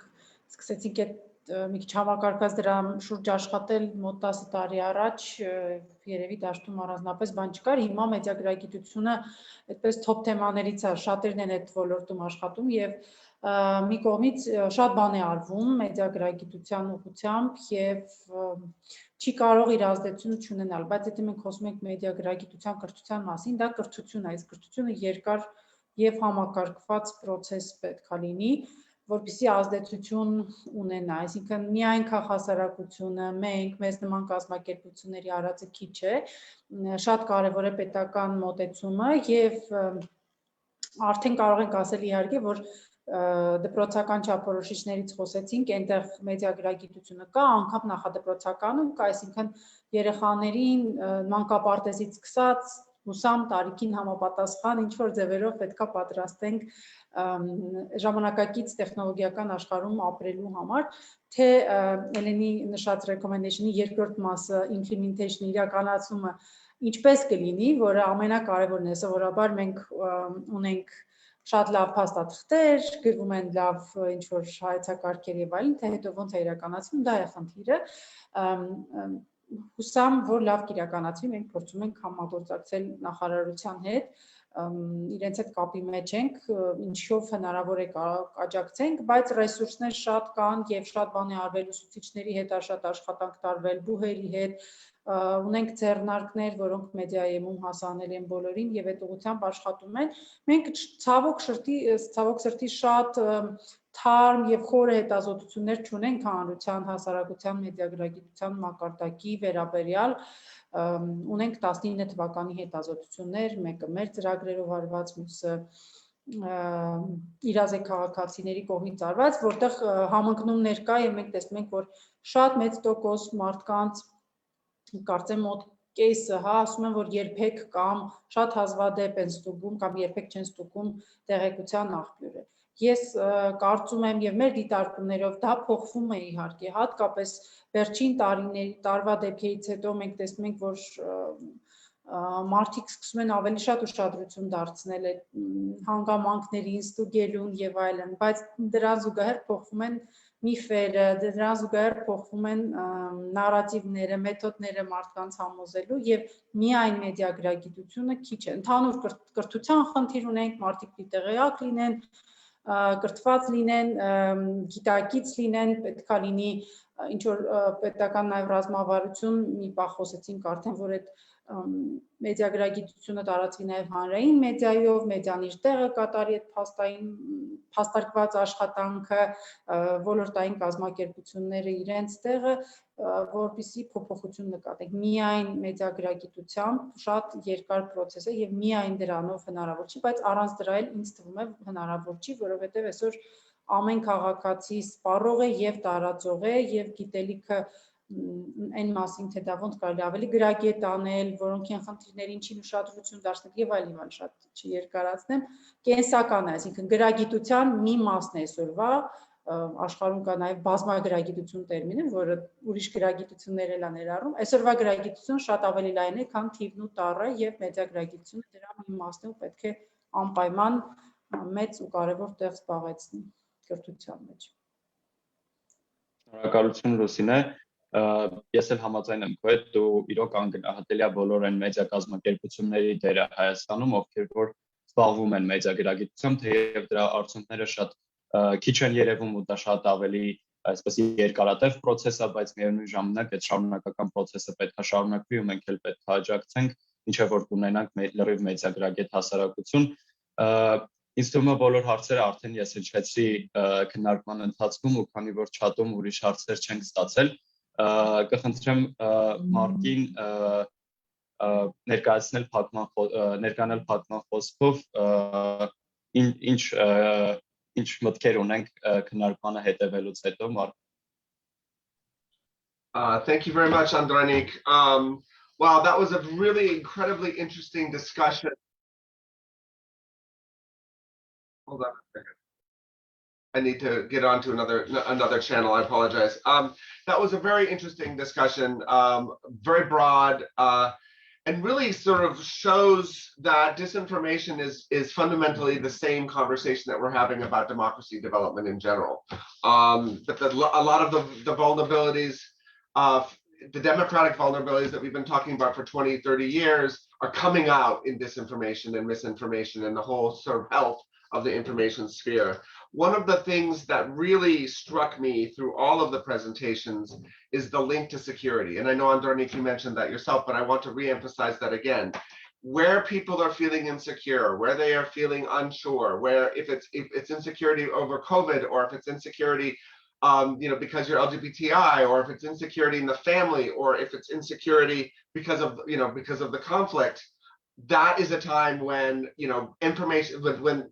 Speaker 4: սկսեցինք այդ մի քիչ համակարգած դրա շուրջ աշխատել մոտ 10 տարի առաջ, երևի դաշտում առանձնապես բան չկար, հիմա մեդիագրագիտությունը այդպես թոփ թեմաներից է, շատերն են այդ ոլորտում աշխատում եւ մի կողմից շատ բան է արվում մեդիագրագիտության ուղղությամբ եւ չի կարող իր ազդեցությունը չունենալ, բայց եթե մենք խոսում ենք մեդիագրագիտության կրթության մասին, դա կրթություն է, իսկ կրթությունը երկար եւ համակարգված process պետք է լինի, որպեսզի ազդեցություն ունենա, այսինքն միայն քաղաքասարակությունը, մենք, մեզ նման կազմակերպությունների արածը քիչ է, շատ կարևոր է պետական մոտեցումը եւ արդեն կարող ենք ասել իհարկե, որ դպրոցական չափորոշիչներից խոսեցինք, այնտեղ մեդիագրագիտությունը կա, անգամ նախադպրոցականում կա, այսինքն երեխաներին մանկապարտեզից սկսած ուսամ տարիքին համապատասխան ինչ-որ ձևերով պետքա պատրաստենք ժամանակակից տեխնոլոգիական աշխարհում ապրելու համար, թե Էլենի նշած recommendation-ի երկրորդ մասը implementation իրականացումը ինչպես կլինի, որը ամենակարևորն է, սովորաբար մենք ունենք շատ լավ փաստաթղթեր, գրվում են լավ ինչ-որ հայեցակարգեր եւ այլն, թե հետո ոնց է իրականացվում, դա է խնդիրը։ Հուսամ, որ լավ կիրականացվի, մենք փորձում ենք համագործակցել նախարարության հետ, իրենց հետ կապի մեջ ենք, ինչով հնարավոր է աջակցենք, բայց ռեսուրսներ շատ կան եւ շատ բան է արվել ուսուցիչների հետ, շատ աշխատանք տարվել, բուհերի հետ, ունենք ձեռնարկներ, որոնք մեդիայում հասանել են բոլորին եւ այդ ուղղությամբ աշխատում են։ Մենք ցավոք սրտի շատ թարմ եւ խորը հետազոտություններ չունենք հանրության, հասարակության, մեդիագրագիտության մակարդակի վերաբերյալ, ունենք 19 թվականի հետազոտություններ, մեկը մեր ծրագրերով արված, մյուսը իրազեկ քաղաքացիների կողմից արված, որտեղ համընկնումներ կա եւ մենք տեսնում ենք, որ շատ մեծ տոկոս մարդկանց, կարծեմ մոտ կեսը, ասում են, որ երբեք կամ շատ հազվադեպ են ստուգում կամ երբեք չեն ստուգում տեղեկության աղբյուրը։ Ես կարծում եմ եւ մեր դիտարկումներով դա փոխվում է իհարկե, հատկապես վերջին տարվա դեպքերից հետո մենք տեսնում ենք, որ մարդիկ սկսում են ավելի շատ ուշադրություն դարձնել այդ հանգամանքներին, ստուգելուն եւ այլն, բայց դրան զուգահեռ փոխվում են միֆերը, դրան զուգահեռ փոխվում են նարատիվները, մեթոդները մարդկանց համոզելու եւ միայն մեդիագրագիտությունը քիչ է։ Ընդհանուր կրթության խնդիր ունենք, մարդիկ դիտեղյակ լինեն, կրթված լինեն, գիտակից լինեն, պետքա լինի ինչ որ պետական նաև ռազմավարություն, մի բան խոսեցինք արդեն, որ այդ մեդիագրագիտությունը տարածվի նաև հանրային մեդիայով, մեդիան իր տեղը կատարի այդ փաստարկված աշխատանքը, ոլորտային կազմակերպությունները իրենց տեղը, որպեսզի փոփոխություն նկատենք։ Միայն մեդիագրագիտությամբ շատ երկար process է եւ միայն դրանով հնարավոր չի, բայց առանց դրա էլ ինձ թվում է հնարավոր չի, որովհետեւ այսօր ամեն քաղաքացի սպառող է եւ տարածող է եւ գիտելիքը այն մասին, թե դա ոնց կարելի ավելի գրագետ անել, որոնք են խնդիրներ, ինչին ուշադրություն դարձնել եւ այլն, շատ չերկարացնեմ, կենսական է, այսինքն գրագիտության մի մասն է այսօրվա, աշխարհում կա նաև բազմագրագիտություն տերմինը, որը ուրիշ գրագիտություններ էլ ներառում։ Այսօրվա գրագիտությունը շատ ավելի լայն է, քան թիվն ու տառը եւ մեդիագրագիտությունը դրա մի մասն է ու պետք է անպայման մեծ ու կարևոր տեղ զբաղեցնի կրթության մեջ։
Speaker 1: Շնորհակալություն Լուսինե, ես էլ համաձայն եմ քո հետ, դու իրոք անգնահատելի է բոլոր այն մեդիա կազմակերպությունների դերը Հայաստանում, ովքեր որ զբաղվում են մեդիագրագիտությամբ, թեև դրա արդյունքները շատ քիչ են երևում ու դա շատ ավելի այսպես երկարատև process է, բայց միևնույն ժամանակ այդ շարունակական process-ը պետք է շարունակվի ու մենք էլ պետք է աջակցենք, ինչեւ որ կունենանք լրիվ մեդիագրագետ հասարակություն։ Ինձ թվում է բոլոր հարցերը արդեն ես հնչեցի քննարկման ընթացքում ու քանի որ chat-ում ուրիշ հարցեր չենք ստացել, կխնդրեմ Մարկին ներկայացնել փակման խոսքով ինչ մտքեր ունենք քննարկմանը հետևելուց հետո Մարկ։
Speaker 2: Thank you very much, Andranik. Wow, that was a really incredibly interesting discussion. Hold on a second. I need to get onto another channel. I apologize. That was a very interesting discussion, very broad, and really sort of shows that disinformation is fundamentally the same conversation that we're having about democracy development in general. But a lot of the vulnerabilities, the democratic vulnerabilities that we've been talking about for 20, 30 years are coming out in disinformation and misinformation and the whole sort of health of the information sphere. One of the things that really struck me through all of the presentations is the link to security. And I know, Andranik, you mentioned that yourself, but I want to reemphasize that again. Where people are feeling insecure, where they are feeling unsure, where if it's insecurity over COVID, or if it's insecurity because you're LGBTI, or if it's insecurity in the family, or if it's insecurity because of the conflict, that is a time when information,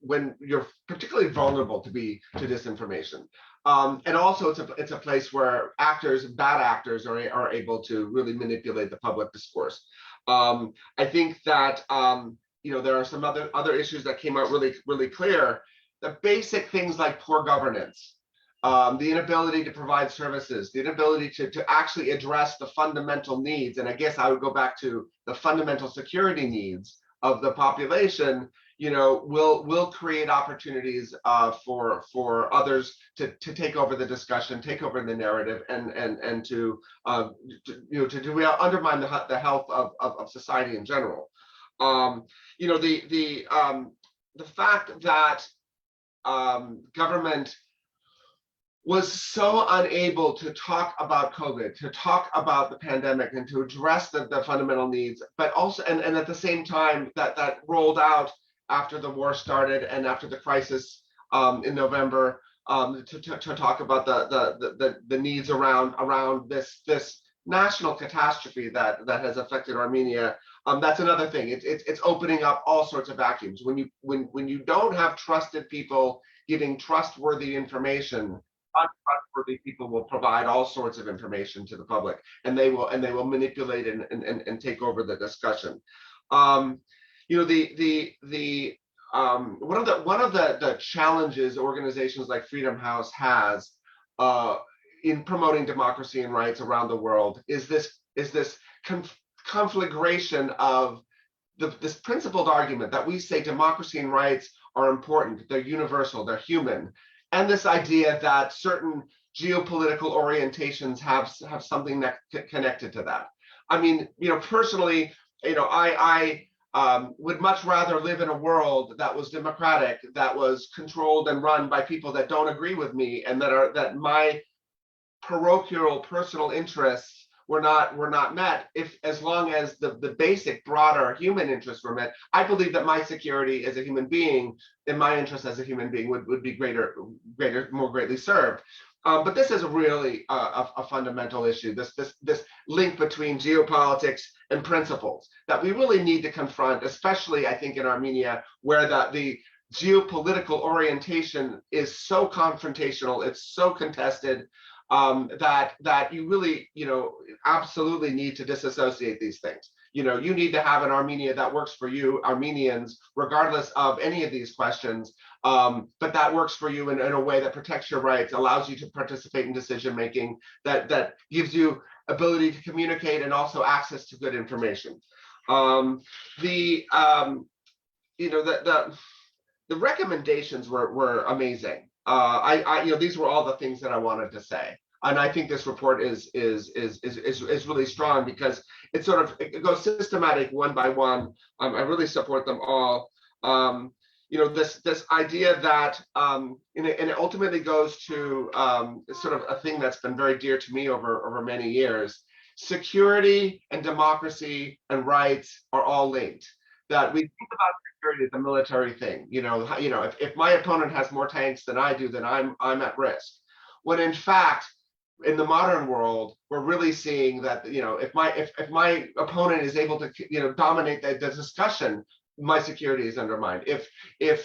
Speaker 2: when you're particularly vulnerable to disinformation, and also it's a place where bad actors are able to really manipulate the public discourse. I think that there are some other issues that came out really clear. The basic things like poor governance, the inability to provide services, the inability to actually address the fundamental needs. And I guess I would go back to the fundamental security needs of the population will create opportunities for others to take over the discussion, take over the narrative, and to undermine the health of society in general. The fact that government was so unable to talk about COVID, to talk about the pandemic, and to address the fundamental needs, but also, and at the same time that rolled out after the war started and after the crisis in November, to talk about the needs around this national catastrophe that has affected Armenia. That's another thing. It's opening up all sorts of vacuums. When you don't have trusted people giving trustworthy information, untrustworthy people will provide all sorts of information to the public, and they will manipulate and take over the discussion. One of the challenges organizations like Freedom House has in promoting democracy and rights around the world is this conflagration of this principled argument that we say democracy and rights are important, they're universal, they're human, and this idea that certain geopolitical orientations have something that connected to that. I mean, personally, I would much rather live in a world that was democratic, that was controlled and run by people that don't agree with me, and that my parochial personal interests were not met, as long as the basic broader human interests were met. I believe that my security as a human being and my interest as a human being would be more greatly served. But this is really a fundamental issue, this link between geopolitics and principles that we really need to confront, especially I think in Armenia, where the geopolitical orientation is so confrontational, it's so contested, that you really, absolutely need to disassociate these things. You need to have an Armenia that works for you, Armenians, regardless of any of these questions, but that works for you in a way that protects your rights, allows you to participate in decision making, that gives you ability to communicate and also access to good information. The recommendations were amazing. These were all the things that I wanted to say, and I think this report is really strong because it goes systematic one by one. I really support them all. This idea that and it ultimately goes to sort of a thing that's been very dear to me over many years. Security and democracy and rights are all linked. That we think about security as a military thing. If my opponent has more tanks than I do, then I'm at risk. When in fact, in the modern world, we're really seeing that if my opponent is able to dominate the discussion, my security is undermined. If a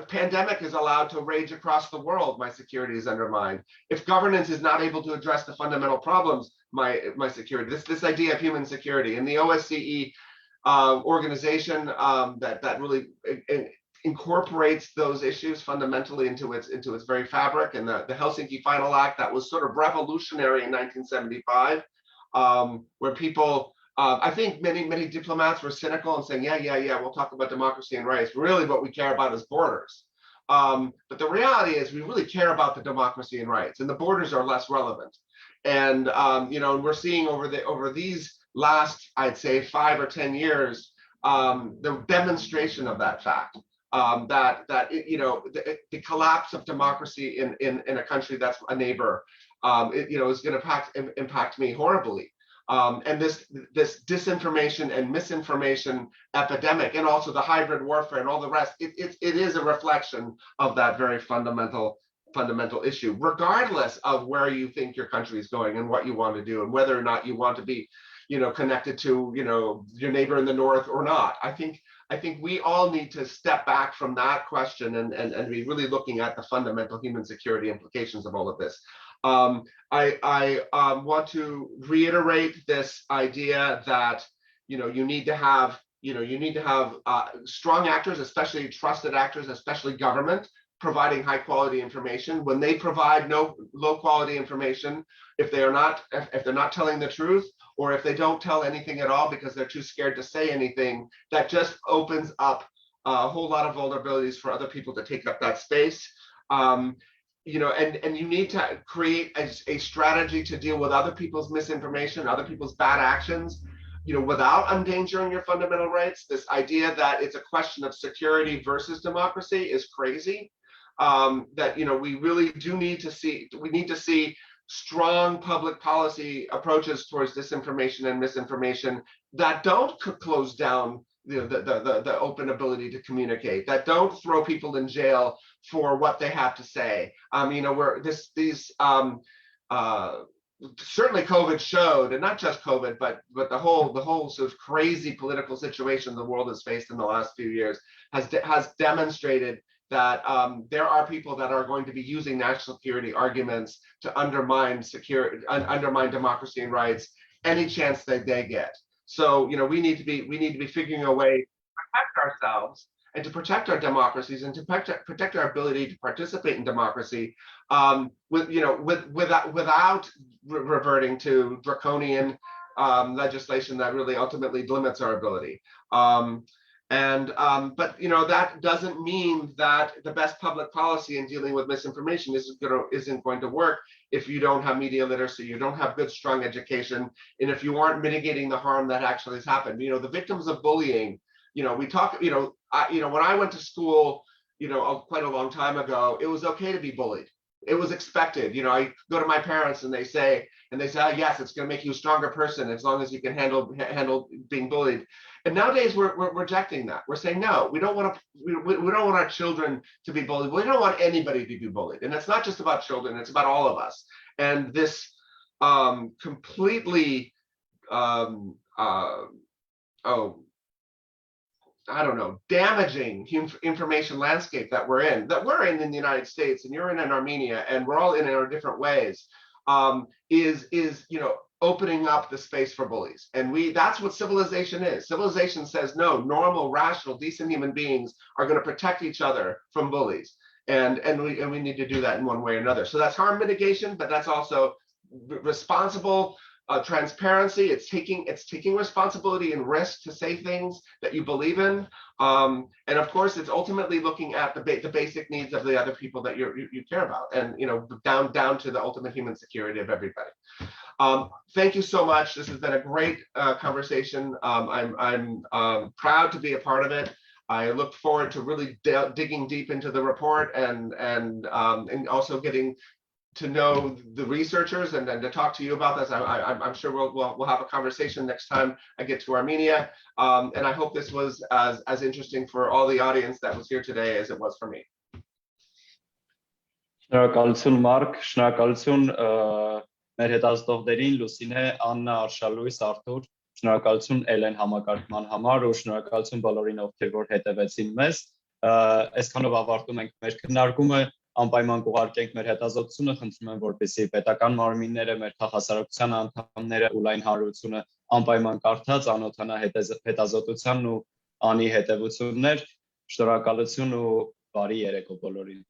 Speaker 2: pandemic is allowed to rage across the world, my security is undermined. If governance is not able to address the fundamental problems, my security. This idea of human security, and the OSCE organization that really incorporates those issues fundamentally into its very fabric, and the Helsinki Final Act that was sort of revolutionary in 1975, where people. I think many diplomats were cynical and saying, yeah, we'll talk about democracy and rights. Really, what we care about is borders. But the reality is, we really care about the democracy and rights, and the borders are less relevant. And we're seeing over these last, I'd say, 5 or 10 years, the demonstration of that fact. The collapse of democracy in a country that's a neighbor, is going to impact me horribly. And this disinformation and misinformation epidemic, and also the hybrid warfare and all the rest, it is a reflection of that very fundamental issue, regardless of where you think your country is going and what you want to do, and whether or not you want to be, connected to, your neighbor in the north or not. I think we all need to step back from that question and be really looking at the fundamental human security implications of all of this. I want to reiterate this idea that you need to have strong actors, especially trusted actors, especially government, providing high quality information. When they provide no low quality information, if they're not telling the truth, or if they don't tell anything at all because they're too scared to say anything, that just opens up a whole lot of vulnerabilities for other people to take up that space. You know, and you need to create a strategy to deal with other people's misinformation, other people's bad actions, you know, without endangering your fundamental rights. This idea that it's a question of security versus democracy is crazy. That, you know, we really do need to see strong public policy approaches towards disinformation and misinformation that don't close down the open ability to communicate, that don't throw people in jail for what they have to say. You know, certainly COVID showed, and not just COVID, but the whole sort of crazy political situation the world has faced in the last few years has demonstrated that there are people that are going to be using national security arguments to undermine democracy and rights any chance that they get. So, you know, we need to be figuring a way to protect ourselves and to protect our democracies and to protect our ability to participate in democracy, without reverting to draconian legislation that really ultimately limits our ability. But you know, that doesn't mean that the best public policy in dealing with misinformation isn't going to work if you don't have media literacy, you don't have good, strong education, and if you aren't mitigating the harm that actually has happened. You know, the victims of bullying, you know, we talk, you know, when I went to school, you know, quite a long time ago, it was okay to be bullied. It was expected. You know, I go to my parents and they say, oh, yes, it's going to make you a stronger person as long as you can handle being bullied. And nowadays we're rejecting that. We're saying, no, we don't want our children to be bullied. We don't want anybody to be bullied. And it's not just about children, it's about all of us. And this completely, damaging information landscape that we're in the United States, and you're in Armenia, and we're all in our different ways, is you know, opening up the space for bullies. And that's what civilization is. Civilization says, no, normal, rational, decent human beings are going to protect each other from bullies. And we need to do that in one way or another. So that's harm mitigation, but that's also responsible transparency. It's taking responsibility and risk to say things that you believe in. And of course, it's ultimately looking at the basic needs of the other people that you care about, and you know, down to the ultimate human security of everybody. Thank you so much. This has been a great conversation. I'm proud to be a part of it. I look forward to really digging deep into the report and also getting to know the researchers and to talk to you about this. I'm sure we'll have a conversation next time I get to Armenia. And I hope this was as interesting for all the audience that was here today as it was for me.
Speaker 1: Շնորհակալություն Մարկ, շնորհակալություն մեր հետազոտողներին Լուսինե, Աննա, Արշալույս, Արթուր, շնորհակալություն Էլեն համակարգման համար ու շնորհակալություն բոլորին, ովքեր որ հետևեցին մեզ։ Այսքանով ավարտում ենք մեր քննարկումը, անպայման կուղարկենք մեր հետազոտությունը, խնդրում եմ որպեսզի պետական մարմինները, մեր քաղաքասարության անդամները ու լայն հանրությունը անպայման կարդաց, անօթանա հետազոտությանն ու անի հետևություններ։ Շնորհակալություն ու բարի երեկո բոլորին։